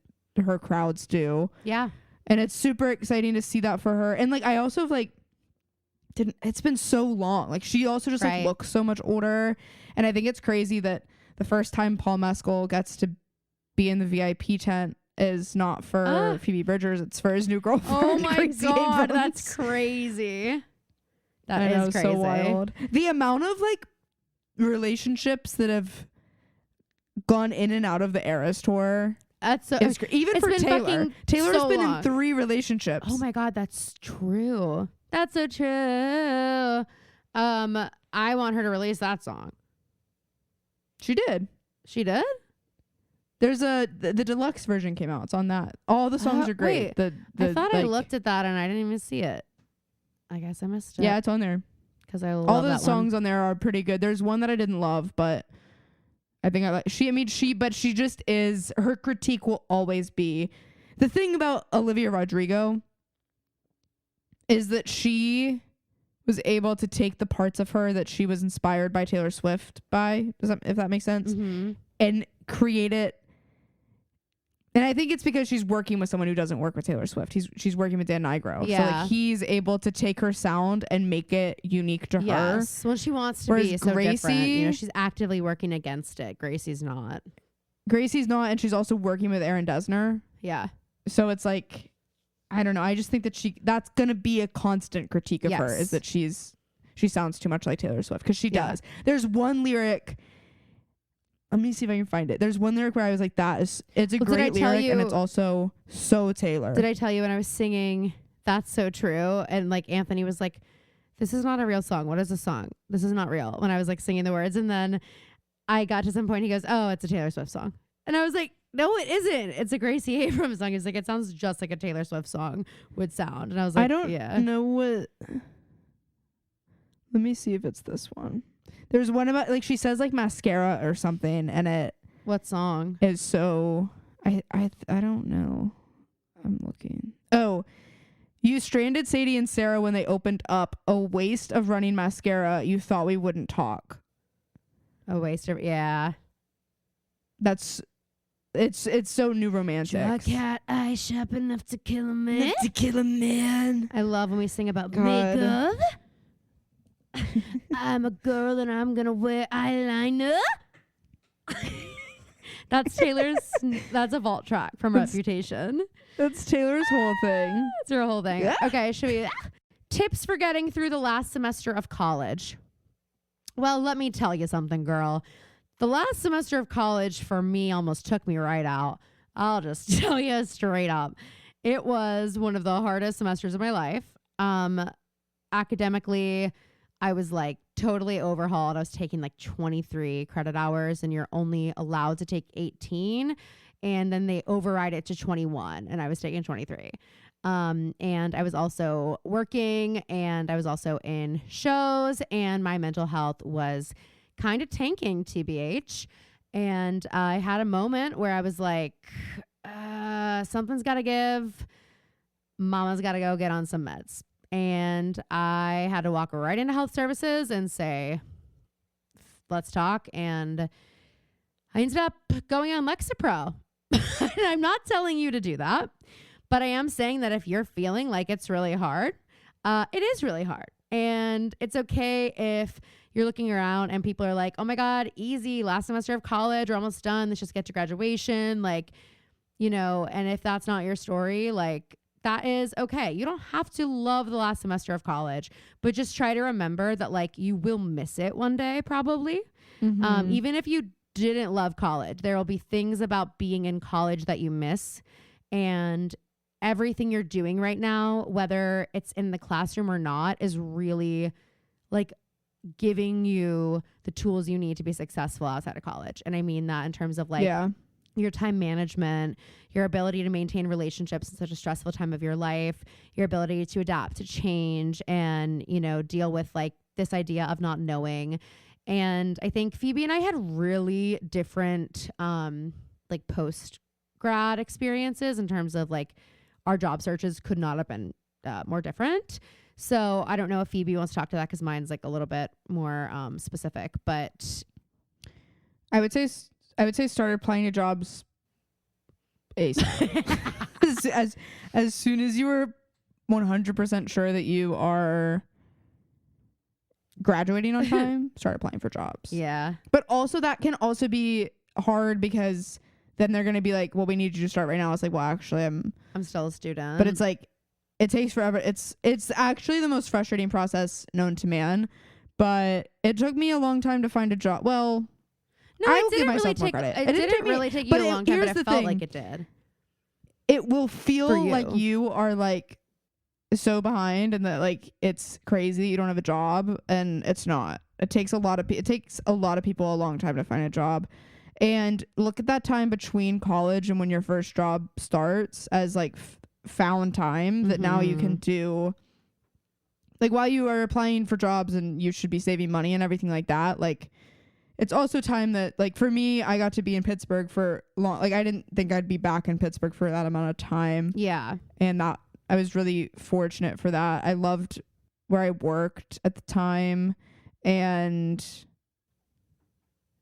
[SPEAKER 2] her crowds do. Yeah. And it's super exciting to see that for her. And like, I also like, it's been so long. Like, she also just like looks so much older. And I think it's crazy that the first time Paul Mescal gets to be in the VIP tent is not for Phoebe Bridgers, it's for his new girlfriend.
[SPEAKER 1] Oh my
[SPEAKER 2] Gracie
[SPEAKER 1] god,
[SPEAKER 2] Abrams.
[SPEAKER 1] that's crazy. That is crazy.
[SPEAKER 2] So wild. The amount of like relationships that have gone in and out of the Eras tour.
[SPEAKER 1] That's so
[SPEAKER 2] even for Taylor. Taylor's been in 3 relationships.
[SPEAKER 1] Oh my god, that's true. That's so true. I want her to release that song.
[SPEAKER 2] She did.
[SPEAKER 1] She did?
[SPEAKER 2] There's the deluxe version came out. It's on that. All the songs are great.
[SPEAKER 1] Wait, I thought I looked at that and I didn't even see it. I guess I missed it.
[SPEAKER 2] Yeah, it's on there.
[SPEAKER 1] Because I love
[SPEAKER 2] all the
[SPEAKER 1] that
[SPEAKER 2] songs
[SPEAKER 1] one.
[SPEAKER 2] on there are pretty good. There's one that I didn't love, but I think I like. But she just is. Her critique will always be the thing about Olivia Rodrigo is that she was able to take the parts of her that she was inspired by Taylor Swift by, if that makes sense, and create it. And I think it's because she's working with someone who doesn't work with Taylor Swift. She's working with Dan Nigro. Yeah. So like, he's able to take her sound and make it unique to her.
[SPEAKER 1] Yes. Well, she wants to be so different. You know, she's actively working against it. Gracie's not. And she's also working with Aaron Dessner. Yeah. So it's like, I don't know. I just think that that's going to be a constant critique of her, is that she sounds too much like Taylor Swift, because she does. There's one lyric. Let me see if I can find it. There's one lyric where I was like, it's a great lyric, and it's also so Taylor. Did I tell you when I was singing That's So True? And like Anthony was like, this is not a real song. What is this song? This is not real. When I was like singing the words. And then I got to some point, he goes, oh, it's a Taylor Swift song. And I was like, no, it isn't. It's a Gracie Abrams song. He's like, it sounds just like a Taylor Swift song would sound. And I was like,
[SPEAKER 2] I don't know what. Let me see if it's this one. There's one about like she says like mascara or something, and it
[SPEAKER 1] What song?
[SPEAKER 2] is so I don't know. I'm looking. Oh, you stranded Sadie and Sarah when they opened up. A waste of running mascara. You thought we wouldn't talk.
[SPEAKER 1] A waste of
[SPEAKER 2] That's it's so New Romantics.
[SPEAKER 1] cat eye sharp enough to kill a man.
[SPEAKER 2] Enough to kill a man.
[SPEAKER 1] I love when we sing about
[SPEAKER 2] God.
[SPEAKER 1] makeup. I'm a girl and I'm gonna wear eyeliner. That's Taylor's. That's a vault track from Reputation.
[SPEAKER 2] That's Taylor's whole thing.
[SPEAKER 1] That's her whole thing.
[SPEAKER 2] Yeah.
[SPEAKER 1] Okay, should we? Tips for getting through the last semester of college. Well, let me tell you something, girl. The last semester of college for me almost took me right out. I'll just tell you straight up. It was one of the hardest semesters of my life. Academically, I was like totally overhauled. I was taking like 23 credit hours and you're only allowed to take 18. And then they override it to 21 and I was taking 23. And I was also working and I was also in shows and my mental health was kind of tanking, TBH. And I had a moment where I was like, something's got to give. Mama's got to go get on some meds. And I had to walk right into health services and say, let's talk. And I ended up going on Lexapro. And I'm not telling you to do that, but I am saying that if you're feeling like it's really hard, it is really hard. And it's okay if you're looking around and people are like, oh my God, easy, last semester of college, we're almost done. Let's just get to graduation. Like, you know, and if that's not your story, like that is okay. You don't have to love the last semester of college, but just try to remember that like you will miss it one day, probably.
[SPEAKER 2] Mm-hmm.
[SPEAKER 1] Even if you didn't love college, there will be things about being in college that you miss. And everything you're doing right now, whether it's in the classroom or not, is really like giving you the tools you need to be successful outside of college. And I mean that in terms of like your time management, your ability to maintain relationships in such a stressful time of your life, your ability to adapt to change and, you know, deal with like this idea of not knowing. And I think Phoebe and I had really different like post grad experiences in terms of like our job searches could not have been more different. So I don't know if Phoebe wants to talk to that because mine's like a little bit more specific, but
[SPEAKER 2] I would say start applying to jobs ASAP. as soon as you were 100% sure that you are graduating on time, start applying for jobs.
[SPEAKER 1] Yeah.
[SPEAKER 2] But also that can also be hard because then they're going to be like, well, we need you to start right now. It's like, well, actually I'm
[SPEAKER 1] still a student.
[SPEAKER 2] But it's like, it takes forever. It's actually the most frustrating process known to man. But it took me a long time to find a job. Well,
[SPEAKER 1] no,
[SPEAKER 2] I will give myself more credit.
[SPEAKER 1] It didn't really take you a long time, but it felt like it did.
[SPEAKER 2] It will feel like you are like so behind and that like it's crazy that you don't have a job, and it's not. It takes a lot of people a long time to find a job. And look at that time between college and when your first job starts as like found time that now you can do, like while you are applying for jobs and you should be saving money and everything like that. Like it's also time that like for me, I got to be in Pittsburgh for long. Like I didn't think I'd be back in Pittsburgh for that amount of time.
[SPEAKER 1] Yeah.
[SPEAKER 2] And that I was really fortunate for that. I loved where I worked at the time. And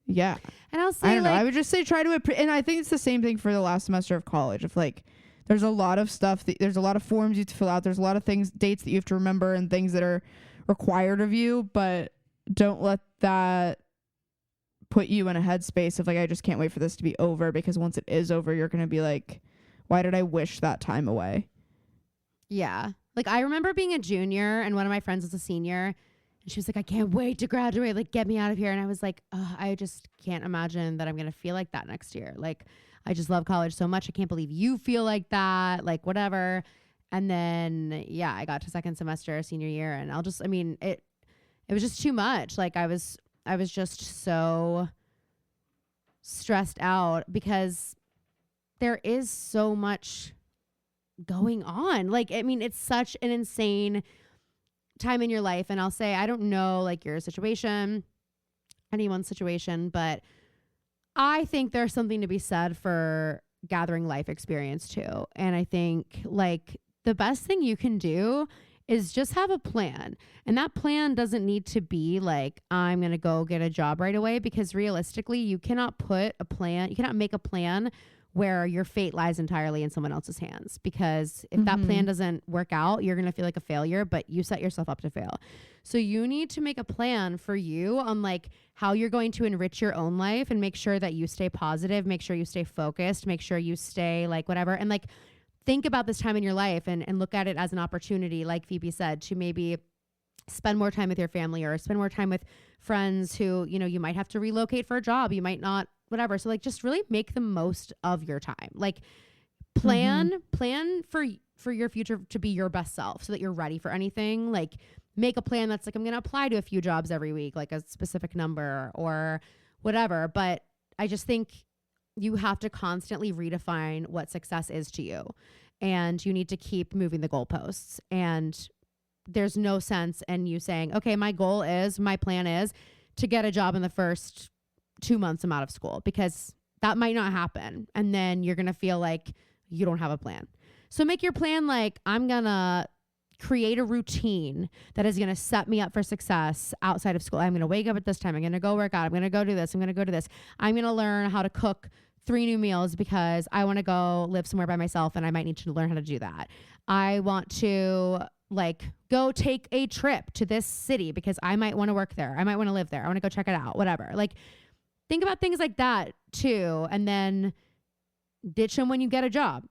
[SPEAKER 2] yeah.
[SPEAKER 1] And I'll say,
[SPEAKER 2] I don't know. I would just say try to, and I think it's the same thing for the last semester of college. If like, there's a lot of stuff, there's a lot of forms you have to fill out. There's a lot of things, dates that you have to remember and things that are required of you, but don't let that put you in a headspace of like, I just can't wait for this to be over, because once it is over, you're going to be like, why did I wish that time away?
[SPEAKER 1] Yeah. Like I remember being a junior and one of my friends was a senior. And she was like, I can't wait to graduate. Like, get me out of here. And I was like, I just can't imagine that I'm going to feel like that next year. Like, I just love college so much. I can't believe you feel like that. Like, whatever. And then, yeah, I got to second semester, senior year. And it was just too much. Like, I was just so stressed out because there is so much going on. Like, I mean, it's such an insane time in your life. And I'll say, I don't know like your situation, anyone's situation, but I think there's something to be said for gathering life experience too. And I think like the best thing you can do is just have a plan. And that plan doesn't need to be like, I'm going to go get a job right away, because realistically, you cannot make a plan where your fate lies entirely in someone else's hands. Because if that plan doesn't work out, you're going to feel like a failure, but you set yourself up to fail. So you need to make a plan for you on like how you're going to enrich your own life and make sure that you stay positive, make sure you stay focused, make sure you stay like whatever. And like, think about this time in your life and look at it as an opportunity, like Phoebe said, to maybe spend more time with your family or spend more time with friends who, you know, you might have to relocate for a job. You might not, whatever. So like, just really make the most of your time. Like plan for your future to be your best self so that you're ready for anything. Like make a plan that's like, I'm going to apply to a few jobs every week, like a specific number or whatever. But I just think you have to constantly redefine what success is to you. And you need to keep moving the goalposts. And there's no sense in you saying, okay, my plan is to get a job in the first 2 months I'm out of school, because that might not happen. And then you're going to feel like you don't have a plan. So make your plan like, I'm going to create a routine that is going to set me up for success outside of school. I'm going to wake up at this time. I'm going to go work out. I'm going to go do this. I'm going to go do this. I'm going to learn how to cook 3 new meals because I want to go live somewhere by myself and I might need to learn how to do that. I want to like go take a trip to this city because I might want to work there. I might want to live there. I want to go check it out, whatever. Like think about things like that too. And then ditch them when you get a job.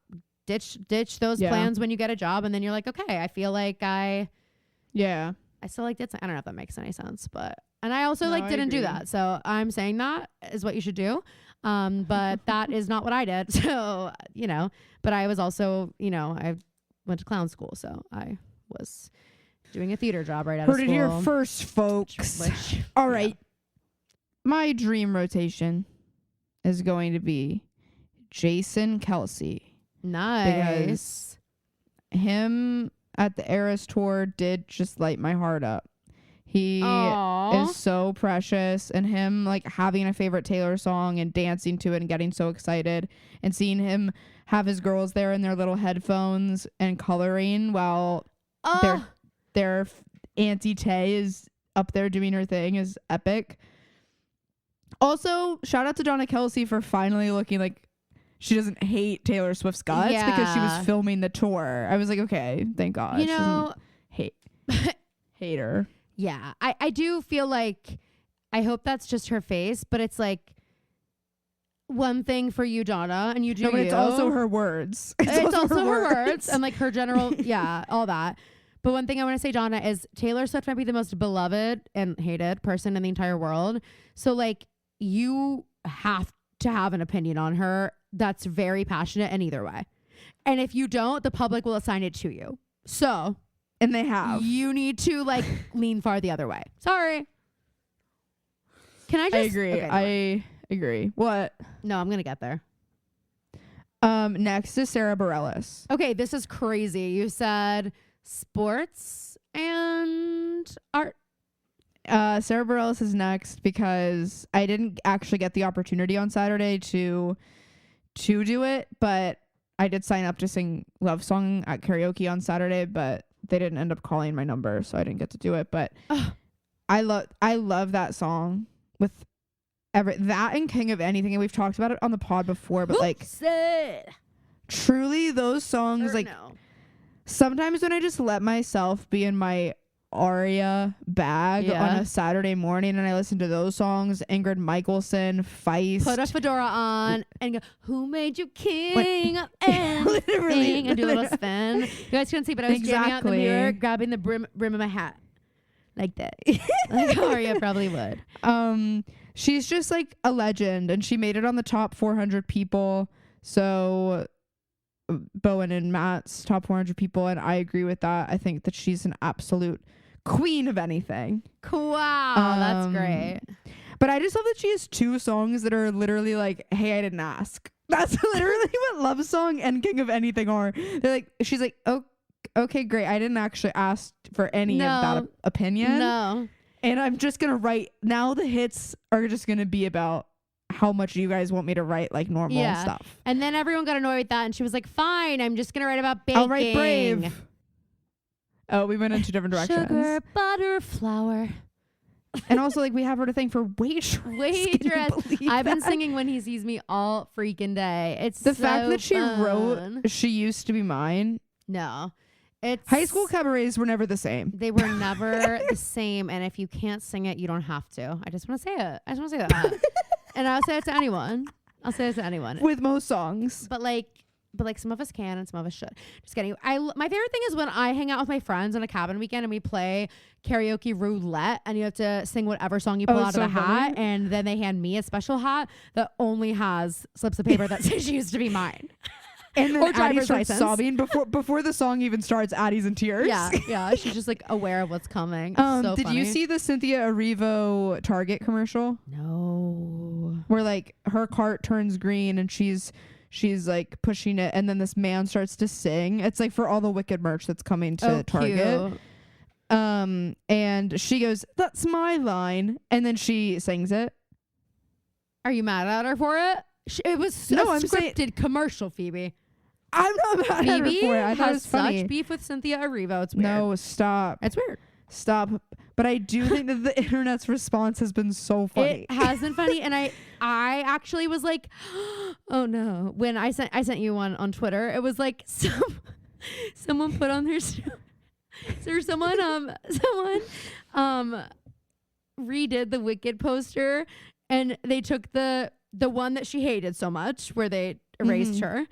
[SPEAKER 1] Ditch those plans when you get a job. And then you're like, okay, I feel like I still like did. I don't know if that makes any sense, but, and I also didn't do that. So I'm saying that is what you should do. But that is not what I did. So, you know, but I was also, you know, I went to clown school. So I was doing a theater job right out of school.
[SPEAKER 2] Heard it here first, folks. All right. My dream rotation is going to be Jason Kelsey.
[SPEAKER 1] Nice.
[SPEAKER 2] Because him at the Eras tour did just light my heart up. He is so precious, and him like having a favorite Taylor song and dancing to it and getting so excited and seeing him have his girls there in their little headphones and coloring while their Auntie Tay is up there doing her thing is epic. Also, shout out to Donna Kelsey for finally looking like she doesn't hate Taylor Swift's guts because she was filming the tour. I was like, okay, thank God.
[SPEAKER 1] You know,
[SPEAKER 2] she doesn't hate her.
[SPEAKER 1] Yeah, I do feel like, I hope that's just her face, but it's like one thing for you, Donna, and you do. No, but
[SPEAKER 2] it's also her words.
[SPEAKER 1] It's also her words and like her general, all that. But one thing I want to say, Donna, is Taylor Swift might be the most beloved and hated person in the entire world. So like you have to have an opinion on her that's very passionate in either way. And if you don't, the public will assign it to you. So.
[SPEAKER 2] And they have.
[SPEAKER 1] You need to like lean far the other way. Sorry. Can I just?
[SPEAKER 2] I agree.
[SPEAKER 1] Okay,
[SPEAKER 2] I agree. What?
[SPEAKER 1] No, I'm gonna get there.
[SPEAKER 2] Next is Sarah Bareilles.
[SPEAKER 1] Okay, this is crazy. You said sports and art.
[SPEAKER 2] Sarah Bareilles is next because I didn't actually get the opportunity on Saturday to do it, but I did sign up to sing Love Song at karaoke on Saturday, but they didn't end up calling my number, so I didn't get to do it. But I love that song with that and King of Anything, and we've talked about it on the pod before. But truly, those songs sometimes when I just let myself be in my Aria bag on a Saturday morning and I listen to those songs, Ingrid Michaelson, Feist,
[SPEAKER 1] put a fedora on and go, who made you king of anything, and do a little spin. You guys couldn't see, but I was jamming out in the mirror, grabbing the brim of my hat like that. Like Aria probably would.
[SPEAKER 2] She's just like a legend, and she made it on the top 400 people. So Bowen and Matt's top 400 people, and I agree with that. I think that she's an absolute queen of anything.
[SPEAKER 1] Wow, that's great.
[SPEAKER 2] But I just love that she has 2 songs that are literally like, hey, I didn't ask. That's literally what Love Song and King of Anything are. They're like, she's like, oh, okay, great. I didn't actually ask for any of that opinion.
[SPEAKER 1] No.
[SPEAKER 2] And I'm just going to write. Now the hits are just going to be about how much you guys want me to write like normal stuff.
[SPEAKER 1] And then everyone got annoyed with that. And she was like, fine, I'm just going to write about baking.
[SPEAKER 2] I'll write Brave. Oh, we went into different directions.
[SPEAKER 1] Sugar, butter, flour.
[SPEAKER 2] And also, like, we have her to thank for waitress.
[SPEAKER 1] I've been singing When He Sees Me all freaking day. It's
[SPEAKER 2] the
[SPEAKER 1] so
[SPEAKER 2] fact that she
[SPEAKER 1] fun.
[SPEAKER 2] wrote She Used to Be Mine.
[SPEAKER 1] No. It's
[SPEAKER 2] High school cabarets were never the same.
[SPEAKER 1] They were never the same. And if you can't sing it, you don't have to. I just want to say it. I just want to say that. And I'll say it to anyone.
[SPEAKER 2] With most songs.
[SPEAKER 1] But some of us can and some of us should. Just kidding. My favorite thing is when I hang out with my friends on a cabin weekend and we play karaoke roulette and you have to sing whatever song you pull out of the hat, and then they hand me a special hat that only has slips of paper that says She Used to Be Mine.
[SPEAKER 2] And then Addie starts sobbing before the song even starts. Addie's in tears.
[SPEAKER 1] Yeah. She's just like aware of what's coming. So
[SPEAKER 2] did
[SPEAKER 1] funny.
[SPEAKER 2] you see the Cynthia Erivo Target commercial?
[SPEAKER 1] No.
[SPEAKER 2] Where like her cart turns green and she's like pushing it, and then this man starts to sing. It's like for all the Wicked merch that's coming to Target.
[SPEAKER 1] Cute.
[SPEAKER 2] And she goes, "That's my line," and then she sings it.
[SPEAKER 1] Are you mad at her for it? It was a scripted commercial, Phoebe.
[SPEAKER 2] I'm not mad at her for it. I thought it was funny.
[SPEAKER 1] Such beef with Cynthia Erivo. It's weird.
[SPEAKER 2] No, stop.
[SPEAKER 1] It's weird.
[SPEAKER 2] Stop. But I do think that the internet's response has been so funny.
[SPEAKER 1] It has been funny, and I actually was like, oh no. When I sent you one on Twitter, it was like someone put on their someone redid the Wicked poster, and they took the one that she hated so much, where they erased her.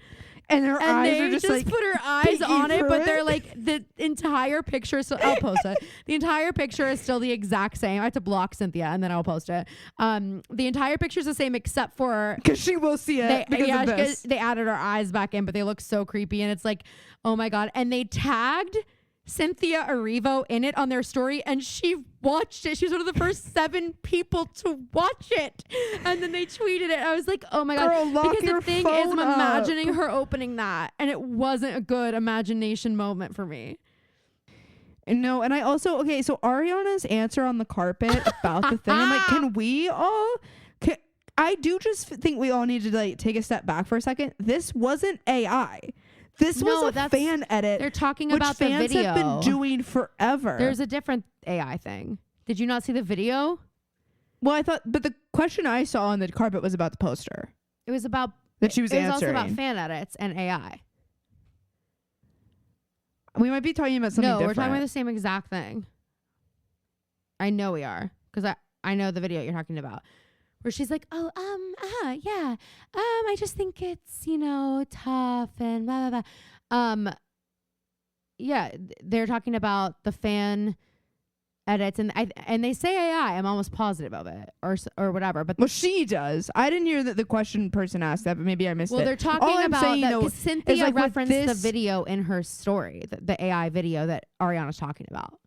[SPEAKER 2] And her eyes are just like
[SPEAKER 1] put her eyes on it, but they're like the entire picture. So I'll post it. The entire picture is still the exact same. I have to block Cynthia and then I'll post it. The entire picture is the same except for
[SPEAKER 2] because she will see it because of this.
[SPEAKER 1] They added her eyes back in, but they look so creepy, and it's like, oh my god! And they tagged Cynthia Erivo in it on their story, and she watched it. She was one of the first 7 people to watch it, and then they tweeted it. I was like, oh my god. Because the thing is, I'm imagining her opening that, and it wasn't a good imagination moment for me.
[SPEAKER 2] No, and I also so Ariana's answer on the carpet about the thing, I'm like, can we all I do just think we all need to like take a step back for a second. This wasn't AI. This was a fan edit.
[SPEAKER 1] They're talking about the video.
[SPEAKER 2] Which fans have been doing forever.
[SPEAKER 1] There's a different AI thing. Did you not see the video?
[SPEAKER 2] Well, but the question I saw on the carpet was about the poster.
[SPEAKER 1] It was about
[SPEAKER 2] that she was answering.
[SPEAKER 1] It was also about fan edits and AI.
[SPEAKER 2] We might be talking about something different.
[SPEAKER 1] No, we're talking about the same exact thing. I know we are, because I know the video you're talking about. Where she's like, yeah, I just think it's, tough and blah, blah, blah. Yeah, they're talking about the fan edits, and they say AI. I'm almost positive of it, or whatever. But
[SPEAKER 2] well, she does. I didn't hear that the question person asked that, but maybe I missed it.
[SPEAKER 1] Well, they're talking about that because Cynthia referenced the video in her story, the AI video that Ariana's talking about.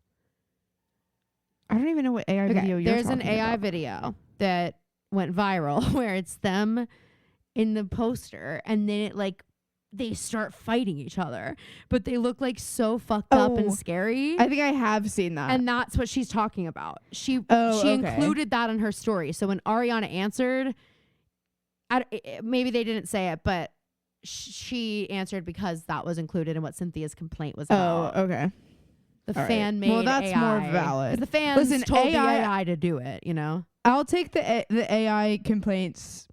[SPEAKER 2] I don't even know what AI video you're talking about.
[SPEAKER 1] There's an AI video that went viral where it's them in the poster, and then it they start fighting each other, but they look like so fucked up and scary.
[SPEAKER 2] I think I have seen that,
[SPEAKER 1] and that's what she's talking about. She included that in her story. So when Ariana answered, maybe they didn't say it, but she answered because that was included in what Cynthia's complaint was about.
[SPEAKER 2] Oh, okay.
[SPEAKER 1] The fan made.
[SPEAKER 2] Well, that's
[SPEAKER 1] AI.
[SPEAKER 2] more valid.
[SPEAKER 1] The fans told the AI to do it.
[SPEAKER 2] I'll take the AI complaints.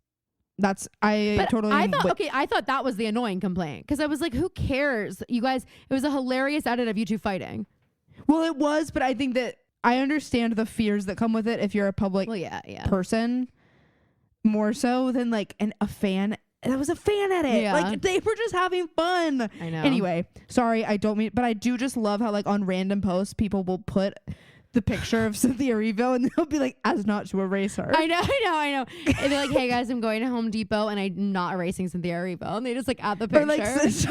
[SPEAKER 2] I
[SPEAKER 1] thought that was the annoying complaint, because I was like, who cares, you guys? It was a hilarious edit of you two fighting.
[SPEAKER 2] Well, it was, but I think that I understand the fears that come with it if you're a public person, more so than a fan. That was a fan edit. Yeah. They were just having fun.
[SPEAKER 1] I know.
[SPEAKER 2] Anyway, sorry, I don't mean, but I do just love how on random posts people will put the picture of Cynthia Erivo and they'll be like, as not to erase her.
[SPEAKER 1] I know. And they're like, hey guys, I'm going to Home Depot and I'm not erasing Cynthia Erivo. And they just add the picture.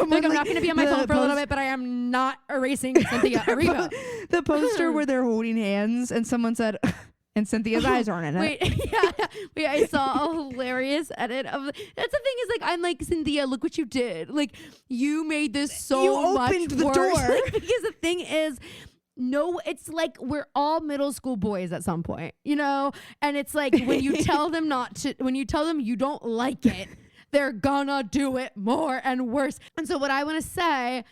[SPEAKER 1] I'm not going to be on my phone for a little bit, but I am not erasing Cynthia Erivo.
[SPEAKER 2] The poster where they're holding hands and someone said, and Cynthia's eyes aren't in it.
[SPEAKER 1] Wait, I saw a hilarious edit of. That's the thing is I'm like, Cynthia, look what you did. You made this so much worse.
[SPEAKER 2] You opened the door.
[SPEAKER 1] Because the thing is, no, it's like we're all middle school boys at some point, you know? And it's like when you tell them when you tell them you don't like it, they're gonna do it more and worse. And so what I want to say,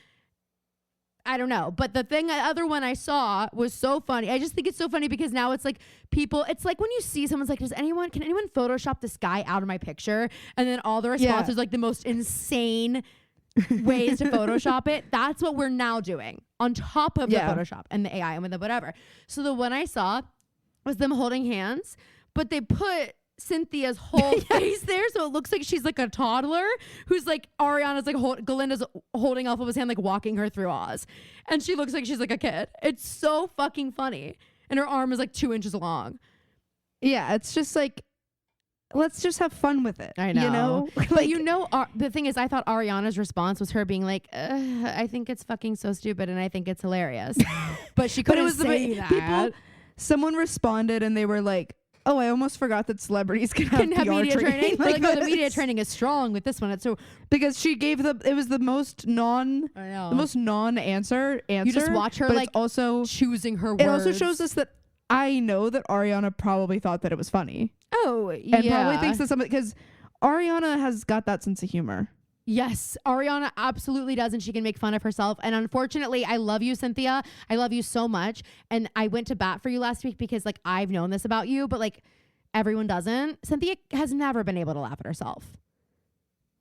[SPEAKER 1] I don't know, but the other one I saw was so funny. I just think it's so funny because now it's like it's like when you see someone's like, can anyone Photoshop this guy out of my picture? And then all the responses like the most insane ways to Photoshop it. That's what we're now doing on top of the Photoshop and the AI and the whatever. So the one I saw was them holding hands, but they put Cynthia's whole face there, so it looks like she's like a toddler who's like Ariana's like Galinda's holding Elphaba's hand, like walking her through Oz, and she looks like she's like a kid. It's so fucking funny, and her arm is like 2 inches long.
[SPEAKER 2] Yeah, it's just like, let's just have fun with it.
[SPEAKER 1] I know,
[SPEAKER 2] you know.
[SPEAKER 1] But you know, the thing is, I thought Ariana's response was her being like, "I think it's fucking so stupid, and I think it's hilarious," but she couldn't say that.
[SPEAKER 2] Someone responded, and they were like, oh, I almost forgot that celebrities can have
[SPEAKER 1] media training.
[SPEAKER 2] Like,
[SPEAKER 1] no, the media training is strong with this one. It's so
[SPEAKER 2] because she gave it was the most non-answer.
[SPEAKER 1] You just watch her like
[SPEAKER 2] also
[SPEAKER 1] choosing her words.
[SPEAKER 2] It also shows us that I know that Ariana probably thought that it was funny.
[SPEAKER 1] Oh, yeah.
[SPEAKER 2] And probably thinks that somebody, because Ariana has got that sense of humor.
[SPEAKER 1] Yes, Ariana absolutely does, and she can make fun of herself. And unfortunately, I love you, Cynthia. I love you so much. And I went to bat for you last week because like I've known this about you, but like everyone doesn't. Cynthia has never been able to laugh at herself.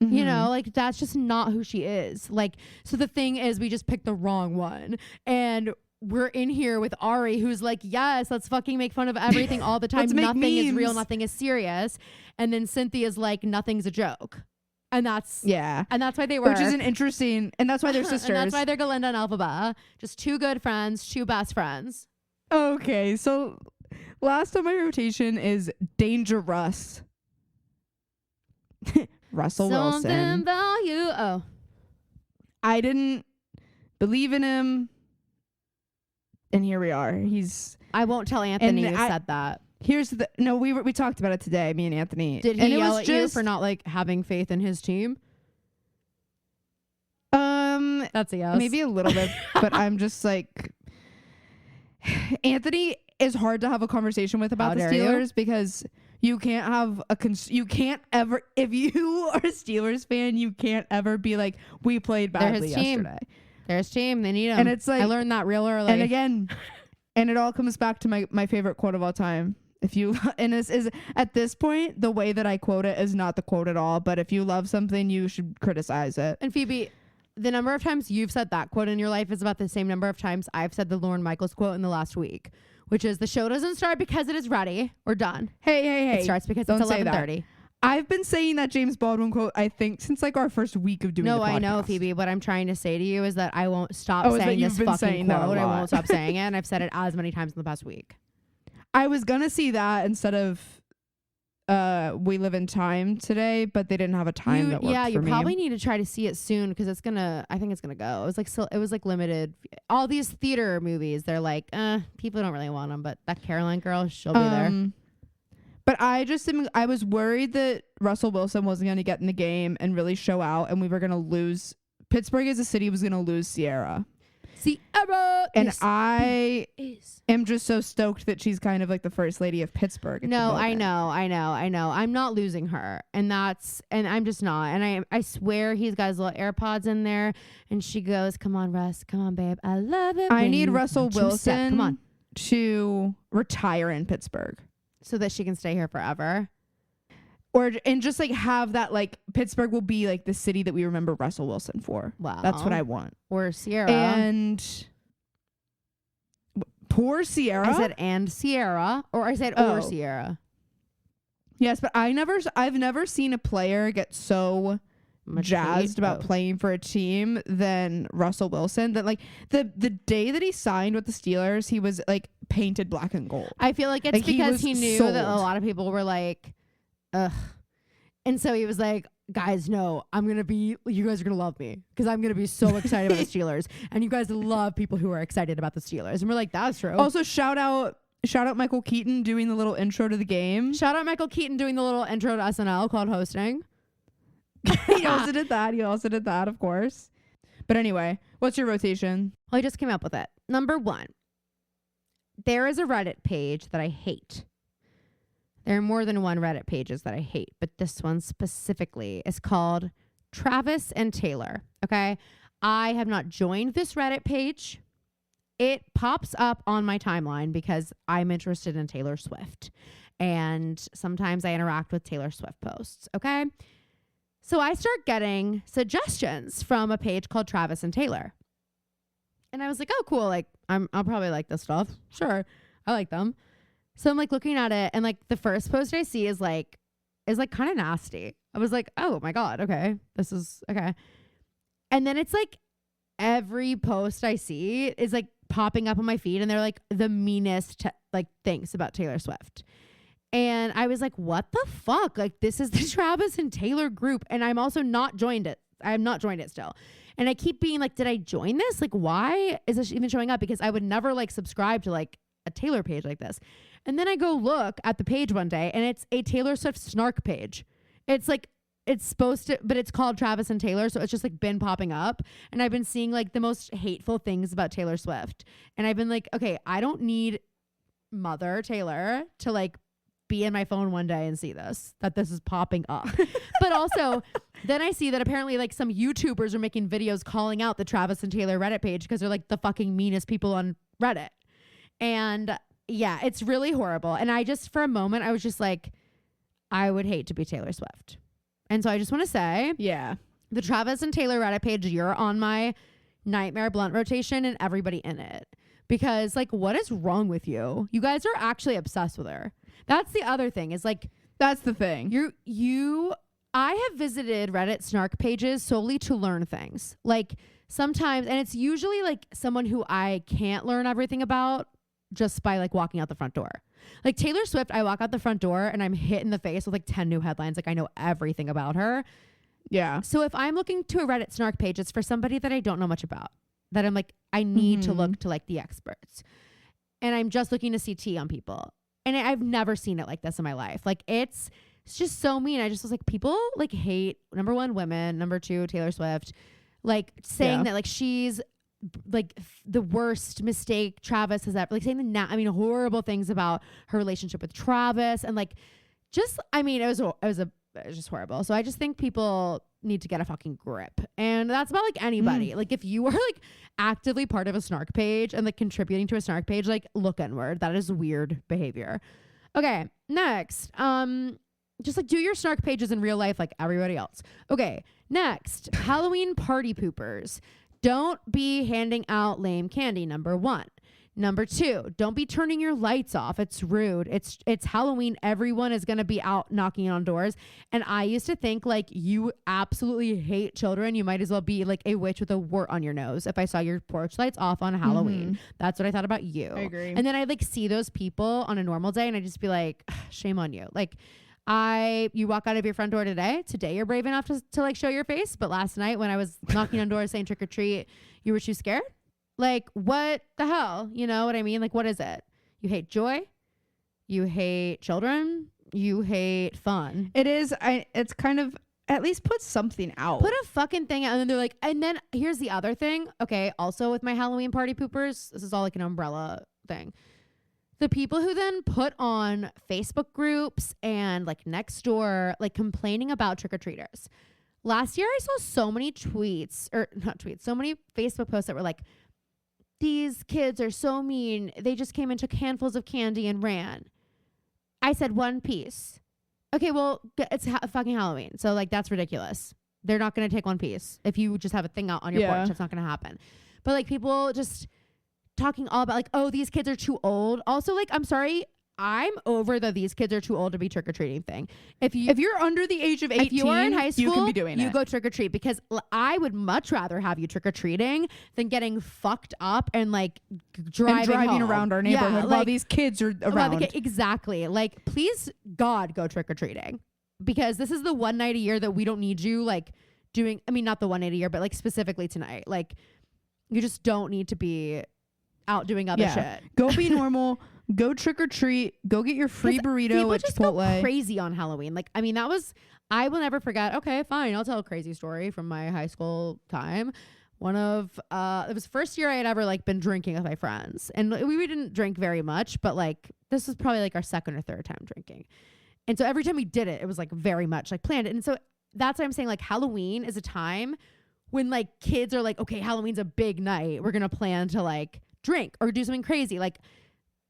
[SPEAKER 1] Mm-hmm. You know, like that's just not who she is. Like, so the thing is, we just picked the wrong one. And we're in here with Ari, who's like, yes, let's fucking make fun of everything all the time. Nothing is real. Nothing is serious. And then Cynthia's like, nothing's a joke. And that's why they were,
[SPEAKER 2] which is an interesting, and that's why they're sisters.
[SPEAKER 1] And that's why they're Galinda and Elphaba, just two good friends, two best friends.
[SPEAKER 2] Okay, so last on my rotation is Dangerous. Russell Wilson. I didn't believe in him, and here we are.
[SPEAKER 1] I won't tell Anthony you said that.
[SPEAKER 2] We talked about it today, me and Anthony.
[SPEAKER 1] Did he yell at you for not like having faith in his team? That's a yes.
[SPEAKER 2] Maybe a little bit, but I'm just like, Anthony is hard to have a conversation with about the Steelers because you can't have you can't ever, if you are a Steelers fan, you can't ever be like, we played badly yesterday.
[SPEAKER 1] They're his team. They need him.
[SPEAKER 2] And it's like,
[SPEAKER 1] I learned that real early.
[SPEAKER 2] And again, and it all comes back to my favorite quote of all time. And this is at this point, the way that I quote it is not the quote at all, but if you love something, you should criticize it.
[SPEAKER 1] And Phoebe, the number of times you've said that quote in your life is about the same number of times I've said the Lorne Michaels quote in the last week, which is the show doesn't start because it is ready or done.
[SPEAKER 2] Hey.
[SPEAKER 1] It starts because it's 11:30.
[SPEAKER 2] I've been saying that James Baldwin quote, I think, since like our first week of doing the podcast.
[SPEAKER 1] No, I know, Phoebe. What I'm trying to say to you is that I won't stop saying this fucking quote. I won't stop saying it. And I've said it as many times in the past week.
[SPEAKER 2] I was going to see that instead of We Live in Time today, but they didn't have a time that worked for me.
[SPEAKER 1] Yeah, you probably need to try to see it soon because I think it's going to go. It was like limited. All these theater movies, they're like, people don't really want them, but that Caroline girl, she'll be there.
[SPEAKER 2] But I was worried that Russell Wilson wasn't going to get in the game and really show out, and we were going to lose. Pittsburgh as a city was going to lose Sierra. And I am just so stoked that she's kind of like the first lady of Pittsburgh.
[SPEAKER 1] No, I know. I'm not losing her. And I'm just not. And I swear he's got his little AirPods in there. And she goes, come on, Russ. Come on, babe. I love it.
[SPEAKER 2] I need Russell Wilson to retire in Pittsburgh.
[SPEAKER 1] So that she can stay here forever.
[SPEAKER 2] And just like have that, like Pittsburgh will be like the city that we remember Russell Wilson for. Wow. That's what I want.
[SPEAKER 1] Or Sierra.
[SPEAKER 2] And poor Sierra.
[SPEAKER 1] I said and Sierra. Or I said or Sierra.
[SPEAKER 2] Yes, but I've never seen a player get so jazzed about playing for a team than Russell Wilson. That like the day that he signed with the Steelers, he was like painted black and gold.
[SPEAKER 1] I feel like it's because he knew that a lot of people were like, ugh. And so he was like, guys, no, you guys are going to love me because I'm going to be so excited about the Steelers. And you guys love people who are excited about the Steelers. And we're like, that's true.
[SPEAKER 2] Also, shout out Michael Keaton doing the little intro to the game.
[SPEAKER 1] Shout out Michael Keaton doing the little intro to SNL called hosting.
[SPEAKER 2] He also did that, of course. But anyway, what's your rotation?
[SPEAKER 1] Well, I just came up with it. Number 1. there is a Reddit page that I hate. There are more than one Reddit pages that I hate, but this one specifically is called Travis and Taylor. Okay. I have not joined this Reddit page. It pops up on my timeline because I'm interested in Taylor Swift. And sometimes I interact with Taylor Swift posts. Okay. So I start getting suggestions from a page called Travis and Taylor. And I was like, oh, cool. Like, I'll probably like this stuff. Sure. I like them. So I'm like looking at it, and like the first post I see is like kind of nasty. I was like, oh my God. Okay. This is okay. And then it's like every post I see is like popping up on my feed, and they're like the meanest like things about Taylor Swift. And I was like, what the fuck? Like, this is the Travis and Taylor group. And I'm also not joined it. I am not joined it still. And I keep being like, did I join this? Like, why is this even showing up? Because I would never like subscribe to like a Taylor page like this. And then I go look at the page one day, and it's a Taylor Swift snark page. It's like, it's supposed to, but it's called Travis and Taylor. So it's just like been popping up. And I've been seeing like the most hateful things about Taylor Swift. And I've been like, okay, I don't need Mother Taylor to like be in my phone one day and see that this is popping up. But also then I see that apparently like some YouTubers are making videos calling out the Travis and Taylor Reddit page because they're like the fucking meanest people on Reddit. And yeah, it's really horrible. And I just, for a moment, I was just like, I would hate to be Taylor Swift. And so I just want to say,
[SPEAKER 2] yeah,
[SPEAKER 1] the Travis and Taylor Reddit page, you're on my nightmare blunt rotation, and everybody in it. Because like, what is wrong with you? You guys are actually obsessed with her. That's the other thing, is like,
[SPEAKER 2] that's the thing.
[SPEAKER 1] I have visited Reddit snark pages solely to learn things. Like sometimes, and it's usually like someone who I can't learn everything about just by like walking out the front door. Like Taylor Swift, I walk out the front door and I'm hit in the face with like 10 new headlines. Like I know everything about her.
[SPEAKER 2] Yeah.
[SPEAKER 1] So if I'm looking to a Reddit snark page, it's for somebody that I don't know much about, that I'm like, I need to look to like the experts. And I'm just looking to see tea on people. And I've never seen it like this in my life. Like it's just so mean. I just was like, people like hate, number one, women, number two, Taylor Swift, like saying that like she's like the worst mistake Travis has ever, like saying horrible things about her relationship with Travis. And like, just, I mean, it was just horrible. So I just think people need to get a fucking grip. And that's about like anybody. Like if you are like actively part of a snark page and like contributing to a snark page, like look inward. That is weird behavior. Okay, next. Just like do your snark pages in real life like everybody else. Okay, next. Halloween party poopers. Don't be handing out lame candy, number one. Number two, don't be turning your lights off. It's rude. It's Halloween. Everyone is going to be out knocking on doors. And I used to think like you absolutely hate children. You might as well be like a witch with a wart on your nose if I saw your porch lights off on Halloween. That's what I thought about you.
[SPEAKER 2] I agree.
[SPEAKER 1] And then I like see those people on a normal day and I just be like, shame on you. Like you walk out of your front door today you're brave enough to like show your face. But last night when I was knocking on doors saying trick or treat, you were too scared. Like, what the hell? You know what I mean? Like, what is it? You hate joy? You hate children? You hate fun?
[SPEAKER 2] It is. It's kind of, at least put something out.
[SPEAKER 1] Put a fucking thing out. And then they're like, and then here's the other thing. Okay, also with my Halloween party poopers, this is all like an umbrella thing. The people who then put on Facebook groups and like next door, like complaining about trick-or-treaters. Last year, I saw so many so many Facebook posts that were like, these kids are so mean. They just came and took handfuls of candy and ran. I said one piece. Okay, well, it's fucking Halloween. So, like, that's ridiculous. They're not going to take one piece. If you just have a thing out on your porch, that's not going to happen. But, like, people just talking all about, like, oh, these kids are too old. Also, like, I'm sorry. I'm over these kids are too old to be trick-or-treating thing. If you're under the age of 18, if you are in high school,
[SPEAKER 2] you can be doing it.
[SPEAKER 1] You go trick-or-treat, because I would much rather have you trick-or-treating than getting fucked up and like driving
[SPEAKER 2] around our neighborhood while these kids are around.
[SPEAKER 1] Exactly. Like, please, God, go trick-or-treating, because this is the one night a year that we don't need you like doing. I mean, not the one night a year, but like specifically tonight. Like, you just don't need to be out doing other shit.
[SPEAKER 2] Go be normal. Go trick or treat. Go get your free burrito at
[SPEAKER 1] just
[SPEAKER 2] Chipotle.
[SPEAKER 1] Go crazy on Halloween. Like, I mean, I will never forget. Okay, fine. I'll tell a crazy story from my high school time. it was the first year I had ever like been drinking with my friends, and we didn't drink very much, but like this was probably like our second or third time drinking. And so every time we did it was like very much like planned. And so that's what I'm saying. Like Halloween is a time when like kids are like, okay, Halloween's a big night. We're going to plan to like drink or do something crazy. Like,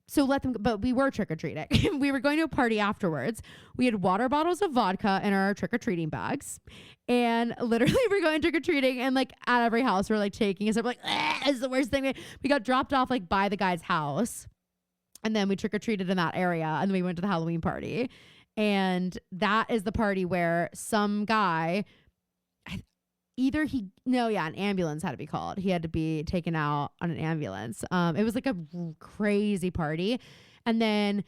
[SPEAKER 1] so let them, but we were trick-or-treating. We were going to a party afterwards. We had water bottles of vodka in our trick-or-treating bags. And literally we're going trick-or-treating, and like at every house we're like taking a sip, like, it's the worst thing. We got dropped off like by the guy's house. And then we trick-or-treated in that area. And then we went to the Halloween party. And that is the party where some guy, an ambulance had to be called. He had to be taken out on an ambulance. It was like a crazy party. And then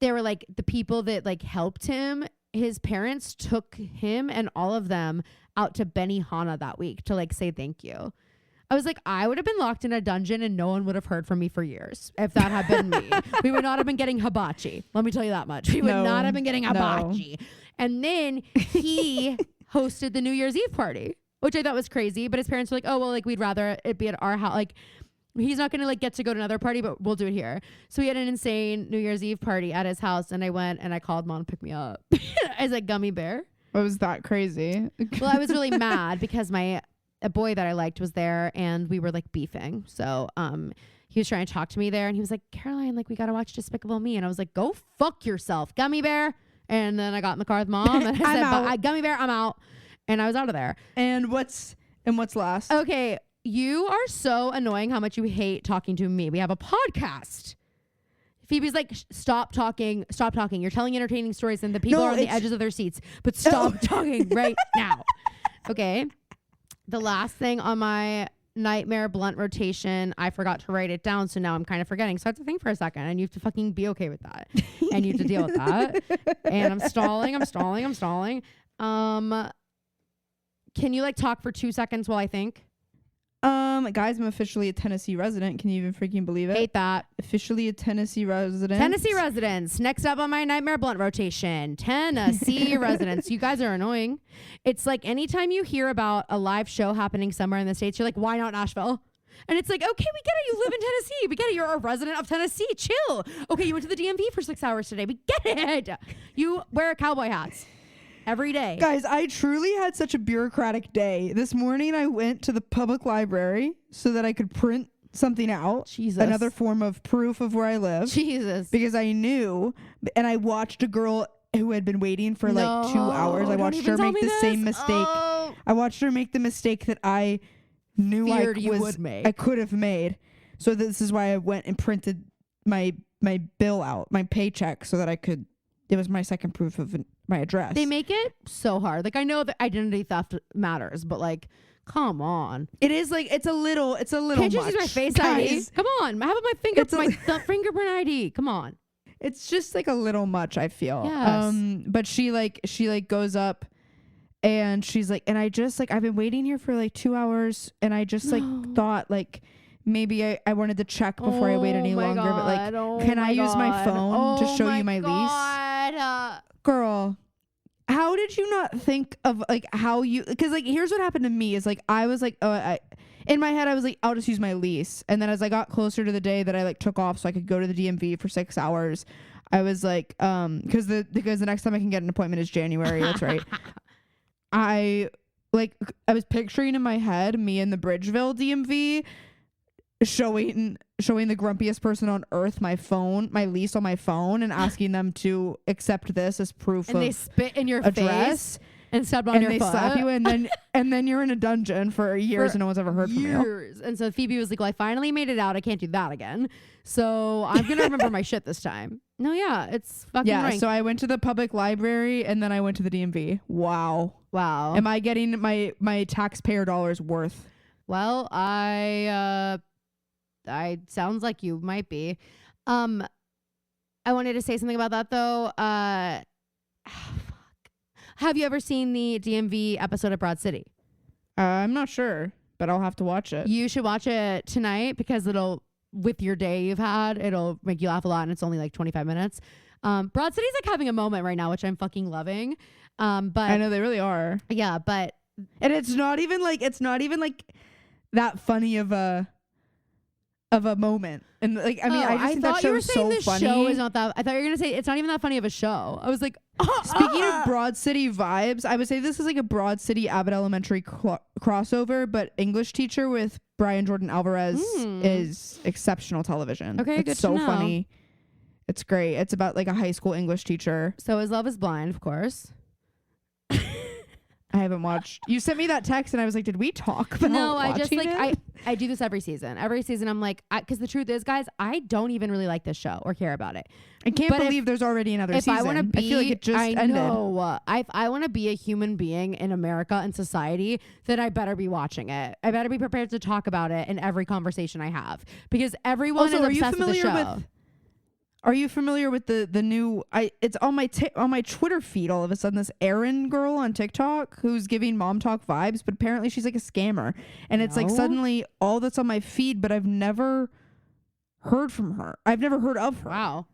[SPEAKER 1] there were like the people that like helped him. His parents took him and all of them out to Benihana that week to like say thank you. I was like, I would have been locked in a dungeon and no one would have heard from me for years if that had been me. We would not have been getting hibachi. Let me tell you that much. We would not have been getting hibachi. No. And then he hosted the New Year's Eve party, which I thought was crazy. But his parents were like, oh, well, like we'd rather it be at our house. Like he's not going to like get to go to another party, but we'll do it here. So we had an insane New Year's Eve party at his house. And I went and I called Mom to pick me up as a gummy bear.
[SPEAKER 2] What was that crazy?
[SPEAKER 1] Well, I was really mad because a boy that I liked was there and we were like beefing. So he was trying to talk to me there and he was like, Caroline, like we got to watch Despicable Me. And I was like, go fuck yourself, gummy bear. And then I got in the car with Mom and I said, gummy bear, I'm out. And I was out of there.
[SPEAKER 2] And what's last?
[SPEAKER 1] Okay. You are so annoying how much you hate talking to me. We have a podcast. Phoebe's like, stop talking. You're telling entertaining stories and the people are on the edges of their seats, but stop talking right now. Okay. The last thing on my nightmare blunt rotation, I forgot to write it down. So now I'm kind of forgetting. So I have to think for a second and you have to fucking be okay with that. And you have to deal with that. And I'm stalling. Can you like talk for 2 seconds while I think?
[SPEAKER 2] Guys, I'm officially a Tennessee resident. Can you even freaking believe it?
[SPEAKER 1] Hate that.
[SPEAKER 2] Officially a Tennessee resident.
[SPEAKER 1] Tennessee residents. Next up on my nightmare blunt rotation, Tennessee residents. You guys are annoying. It's like anytime you hear about a live show happening somewhere in the States, you're like, why not Nashville? And it's like, okay, we get it. You live in Tennessee. We get it. You're a resident of Tennessee. Chill. Okay, you went to the DMV for 6 hours today. We get it. You wear cowboy hats every day.
[SPEAKER 2] Guys, I truly had such a bureaucratic day. This morning I went to the public library so that I could print something out.
[SPEAKER 1] Jesus.
[SPEAKER 2] Another form of proof of where I live.
[SPEAKER 1] Jesus.
[SPEAKER 2] Because I knew, and I watched a girl who had been waiting for like 2 hours. I watched her make the same mistake. Oh. I watched her make the mistake that I knew I could have made. So this is why I went and printed my bill out, my paycheck, so that it was my second proof of my address.
[SPEAKER 1] They make it so hard. Like I know that identity theft matters, but like, come on.
[SPEAKER 2] It is like it's a little.
[SPEAKER 1] Can't you
[SPEAKER 2] much,
[SPEAKER 1] use my face
[SPEAKER 2] guys.
[SPEAKER 1] ID? Come on, how about my fingerprint ID? Come on.
[SPEAKER 2] It's just like a little much, I feel.
[SPEAKER 1] Yes.
[SPEAKER 2] But she goes up and she's like, and I just like I've been waiting here for like 2 hours, and I just like thought like maybe I wanted to check before I wait any longer.
[SPEAKER 1] God.
[SPEAKER 2] But like, can I use my phone to show you my lease? Girl, how did you not think of like how you, because like here's what happened to me is like I was like, in my head I was like, I'll just use my lease. And then as I got closer to the day that I like took off so I could go to the DMV for 6 hours, I was like, because the next time I can get an appointment is January. That's right. I was picturing in my head me in the Bridgeville DMV showing the grumpiest person on earth my lease on my phone, and asking them to accept this as proof
[SPEAKER 1] and
[SPEAKER 2] of
[SPEAKER 1] they spit in your
[SPEAKER 2] address
[SPEAKER 1] face and step on your foot.
[SPEAKER 2] Slap you, and then you're in a dungeon for years and no one's ever heard from you.
[SPEAKER 1] And so Phoebe was like, well, I finally made it out. I can't do that again. So I'm gonna remember my shit this time. No, yeah, it's fucking rank.
[SPEAKER 2] So I went to the public library and then I went to the DMV. Wow. Am I getting my taxpayer dollars worth?
[SPEAKER 1] Well, I sounds like you might be. I wanted to say something about that though. Have you ever seen the DMV episode of Broad City?
[SPEAKER 2] I'm not sure, but I'll have to watch it.
[SPEAKER 1] You should watch it tonight because with your day you've had, it'll make you laugh a lot, and it's only like 25 minutes. Broad City's like having a moment right now, which I'm fucking loving. But
[SPEAKER 2] I know they really are.
[SPEAKER 1] Yeah, but
[SPEAKER 2] and it's not even like that funny of a moment. And like, I mean, I just think that show is so funny.
[SPEAKER 1] Show is not that. I thought you were gonna say it's not even that funny of a show. I was like,
[SPEAKER 2] speaking of Broad City vibes, I would say this is like a Broad City Abbott Elementary crossover, but English teacher with Brian Jordan Alvarez is exceptional television.
[SPEAKER 1] Okay,
[SPEAKER 2] it's
[SPEAKER 1] good
[SPEAKER 2] so
[SPEAKER 1] to know.
[SPEAKER 2] funny. It's great. It's about like a high school English teacher.
[SPEAKER 1] So is Love is Blind, of course.
[SPEAKER 2] I haven't watched. You sent me that text and I was like, did we talk about
[SPEAKER 1] No, I just
[SPEAKER 2] watching
[SPEAKER 1] like
[SPEAKER 2] it?
[SPEAKER 1] I do this every season. Every season I'm like, because the truth is, guys, I don't even really like this show or care about it.
[SPEAKER 2] I can't
[SPEAKER 1] But
[SPEAKER 2] believe there's already another
[SPEAKER 1] If
[SPEAKER 2] season.
[SPEAKER 1] I want to be,
[SPEAKER 2] I feel like it just ended.
[SPEAKER 1] know. If I want to be a human being in America and society, then I better be watching it. I better be prepared to talk about it in every conversation I have, because everyone
[SPEAKER 2] Also,
[SPEAKER 1] is
[SPEAKER 2] are you
[SPEAKER 1] obsessed with the
[SPEAKER 2] familiar
[SPEAKER 1] show.
[SPEAKER 2] with? Are you familiar with the new? It's on my Twitter feed. All of a sudden, this Erin girl on TikTok who's giving mom talk vibes, but apparently she's like a scammer, and it's like
[SPEAKER 1] No.
[SPEAKER 2] suddenly all that's on my feed, but I've never heard from her. I've never heard of her.
[SPEAKER 1] Wow.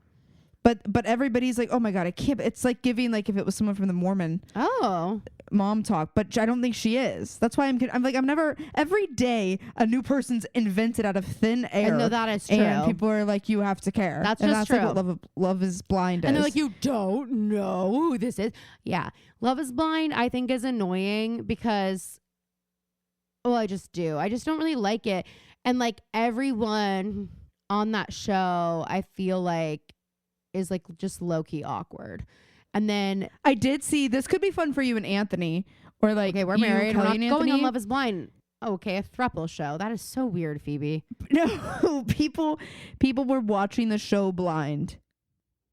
[SPEAKER 2] But everybody's like, oh my god, I can't. It's like giving like if it was someone from the Mormon
[SPEAKER 1] Oh.
[SPEAKER 2] mom talk, but I don't think she is. That's why I'm like, I'm never. Every day a new person's invented out of thin air.
[SPEAKER 1] No, that is true.
[SPEAKER 2] And people are like, you have to care.
[SPEAKER 1] That's
[SPEAKER 2] and
[SPEAKER 1] just
[SPEAKER 2] that's
[SPEAKER 1] true.
[SPEAKER 2] like what Love is Blind is.
[SPEAKER 1] And they're like, you don't know who this is. Yeah. Love is Blind, I think, is annoying because, well, I just do. I just don't really like it. And like everyone on that show, I feel like is like just low-key awkward. And then,
[SPEAKER 2] I did see this could be fun for you and Anthony, or like,
[SPEAKER 1] okay, we're
[SPEAKER 2] you,
[SPEAKER 1] married. We're
[SPEAKER 2] Kelly,
[SPEAKER 1] not
[SPEAKER 2] and
[SPEAKER 1] going
[SPEAKER 2] Anthony.
[SPEAKER 1] on Love is Blind. Okay, a throuple show. That is so weird, Phoebe.
[SPEAKER 2] No, people were watching the show blind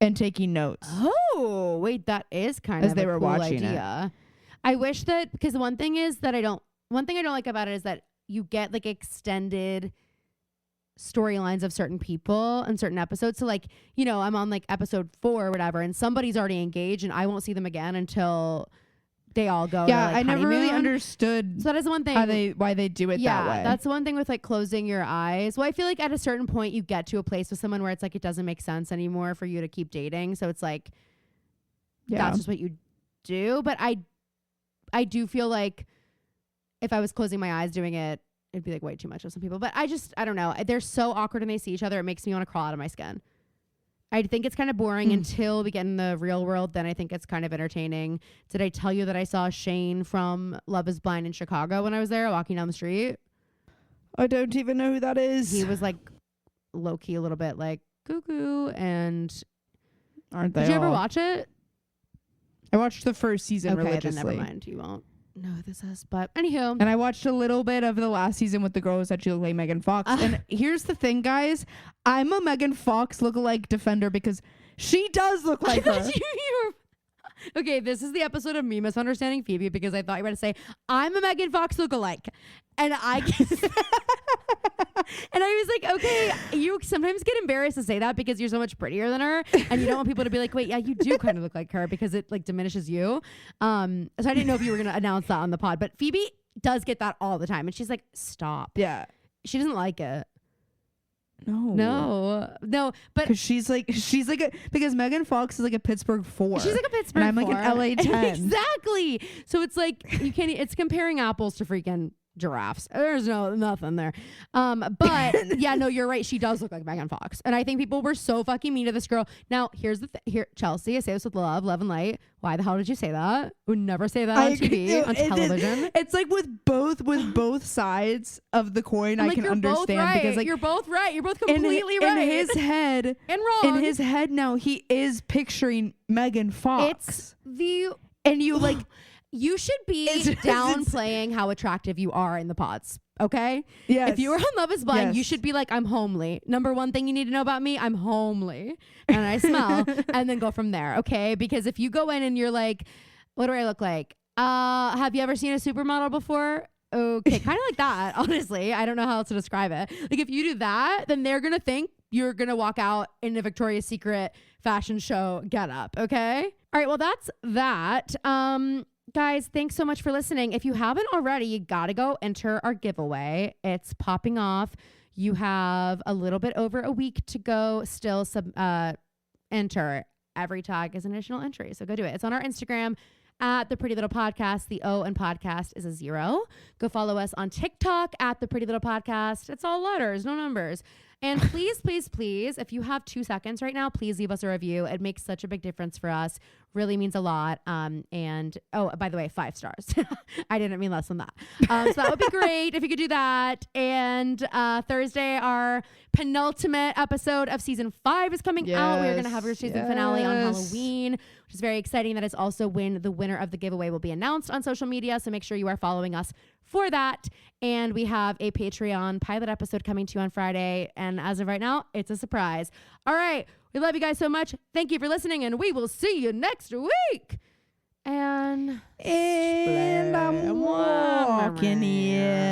[SPEAKER 2] and taking notes.
[SPEAKER 1] Oh, wait, that is kind
[SPEAKER 2] As
[SPEAKER 1] of
[SPEAKER 2] they
[SPEAKER 1] a
[SPEAKER 2] were
[SPEAKER 1] cool
[SPEAKER 2] watching it.
[SPEAKER 1] idea. I wish that, because one thing I don't like about it is that you get like extended storylines of certain people and certain episodes. So like, you know, I'm on like episode 4 or whatever, and somebody's already engaged and I won't see them again until they all go.
[SPEAKER 2] Yeah,
[SPEAKER 1] to, like,
[SPEAKER 2] I never really
[SPEAKER 1] honeymoon.
[SPEAKER 2] understood
[SPEAKER 1] So that is one thing.
[SPEAKER 2] why they do it
[SPEAKER 1] yeah,
[SPEAKER 2] that way.
[SPEAKER 1] that's one thing with like closing your eyes. Well, I feel like at a certain point you get to a place with someone where it's like it doesn't make sense anymore for you to keep dating. So it's like that's just what you do. But I do feel like if I was closing my eyes doing it, it'd be like way too much of some people. But I don't know. They're so awkward when they see each other. It makes me want to crawl out of my skin. I think it's kind of boring until we get in the real world. Then I think it's kind of entertaining. Did I tell you that I saw Shane from Love is Blind in Chicago when I was there walking down the street?
[SPEAKER 2] I don't even know who that is.
[SPEAKER 1] He was like low key a little bit like cuckoo. And
[SPEAKER 2] Aren't they?
[SPEAKER 1] did you ever
[SPEAKER 2] all?
[SPEAKER 1] watch it?
[SPEAKER 2] I watched the first season
[SPEAKER 1] Okay, then
[SPEAKER 2] religiously.
[SPEAKER 1] never mind. You won't know who this is. But anywho.
[SPEAKER 2] And I watched a little bit of the last season with the girls that she looked like Megan Fox. And here's the thing, guys. I'm a Megan Fox lookalike defender because she does look like
[SPEAKER 1] I
[SPEAKER 2] her.
[SPEAKER 1] thought you were- Okay, this is the episode of me misunderstanding Phoebe because I thought you were going to say, I'm a Megan Fox lookalike. And I and I was like, okay, you sometimes get embarrassed to say that because you're so much prettier than her. And you don't want people to be like, wait, yeah, you do kind of look like her because it like diminishes you. So I didn't know if you were going to announce that on the pod. But Phoebe does get that all the time. And she's like, stop.
[SPEAKER 2] Yeah.
[SPEAKER 1] She doesn't like it.
[SPEAKER 2] No.
[SPEAKER 1] No. But
[SPEAKER 2] Because she's like because Megan Fox is like a Pittsburgh 4.
[SPEAKER 1] she's like a Pittsburgh
[SPEAKER 2] And I'm like an
[SPEAKER 1] 4.
[SPEAKER 2] LA 10.
[SPEAKER 1] Exactly. So it's like it's comparing apples to freaking giraffes. There's nothing there. But yeah, no, you're right. She does look like Megan Fox. And I think people were so fucking mean to this girl. Now, here's the here, Chelsea, I say this with love and light. Why the hell did you say that? Would never say that on TV, on television.
[SPEAKER 2] It's like with both sides of the coin.
[SPEAKER 1] I'm
[SPEAKER 2] I
[SPEAKER 1] like,
[SPEAKER 2] can
[SPEAKER 1] you're both
[SPEAKER 2] understand
[SPEAKER 1] right.
[SPEAKER 2] because like
[SPEAKER 1] you're both right. You're both completely right.
[SPEAKER 2] In his head
[SPEAKER 1] and wrong.
[SPEAKER 2] In his head now, he is picturing Megan Fox.
[SPEAKER 1] It's the
[SPEAKER 2] and you like
[SPEAKER 1] you should be downplaying how attractive you are in the pods. Okay?
[SPEAKER 2] Yes.
[SPEAKER 1] If you were on Love is Blind, you
[SPEAKER 2] Yes.
[SPEAKER 1] should be like, I'm homely. Number one thing you need to know about me, I'm homely. And I smell. And then go from there. Okay? Because if you go in and you're like, what do I look like? Have you ever seen a supermodel before? Okay, kind of like that, honestly. I don't know how else to describe it. Like if you do that, then they're gonna think you're gonna walk out in a Victoria's Secret fashion show getup. Okay? All right, well that's that. Guys, thanks so much for listening. If you haven't already, you gotta go enter our giveaway. It's popping off. You have a little bit over a week to go. Still enter. Every tag is an additional entry. So go do it. It's on our Instagram at The Pretty Little Podcast. The O in podcast is a 0. Go follow us on TikTok at The Pretty Little Podcast. It's all letters, no numbers. And please, please, please, if you have 2 seconds right now, please leave us a review. It makes such a big difference for us. Really means a lot. And oh, by the way, 5 stars. I didn't mean less than that. So that would be great if you could do that. And Thursday, our penultimate episode of season 5 is coming out. We're going to have our season finale on Halloween, which is very exciting. That is also when the winner of the giveaway will be announced on social media. So make sure you are following us for that. And we have a Patreon pilot episode coming to you on Friday. And as of right now, it's a surprise. All right. We love you guys so much. Thank you for listening, and we will see you next week. And
[SPEAKER 2] I'm walking here.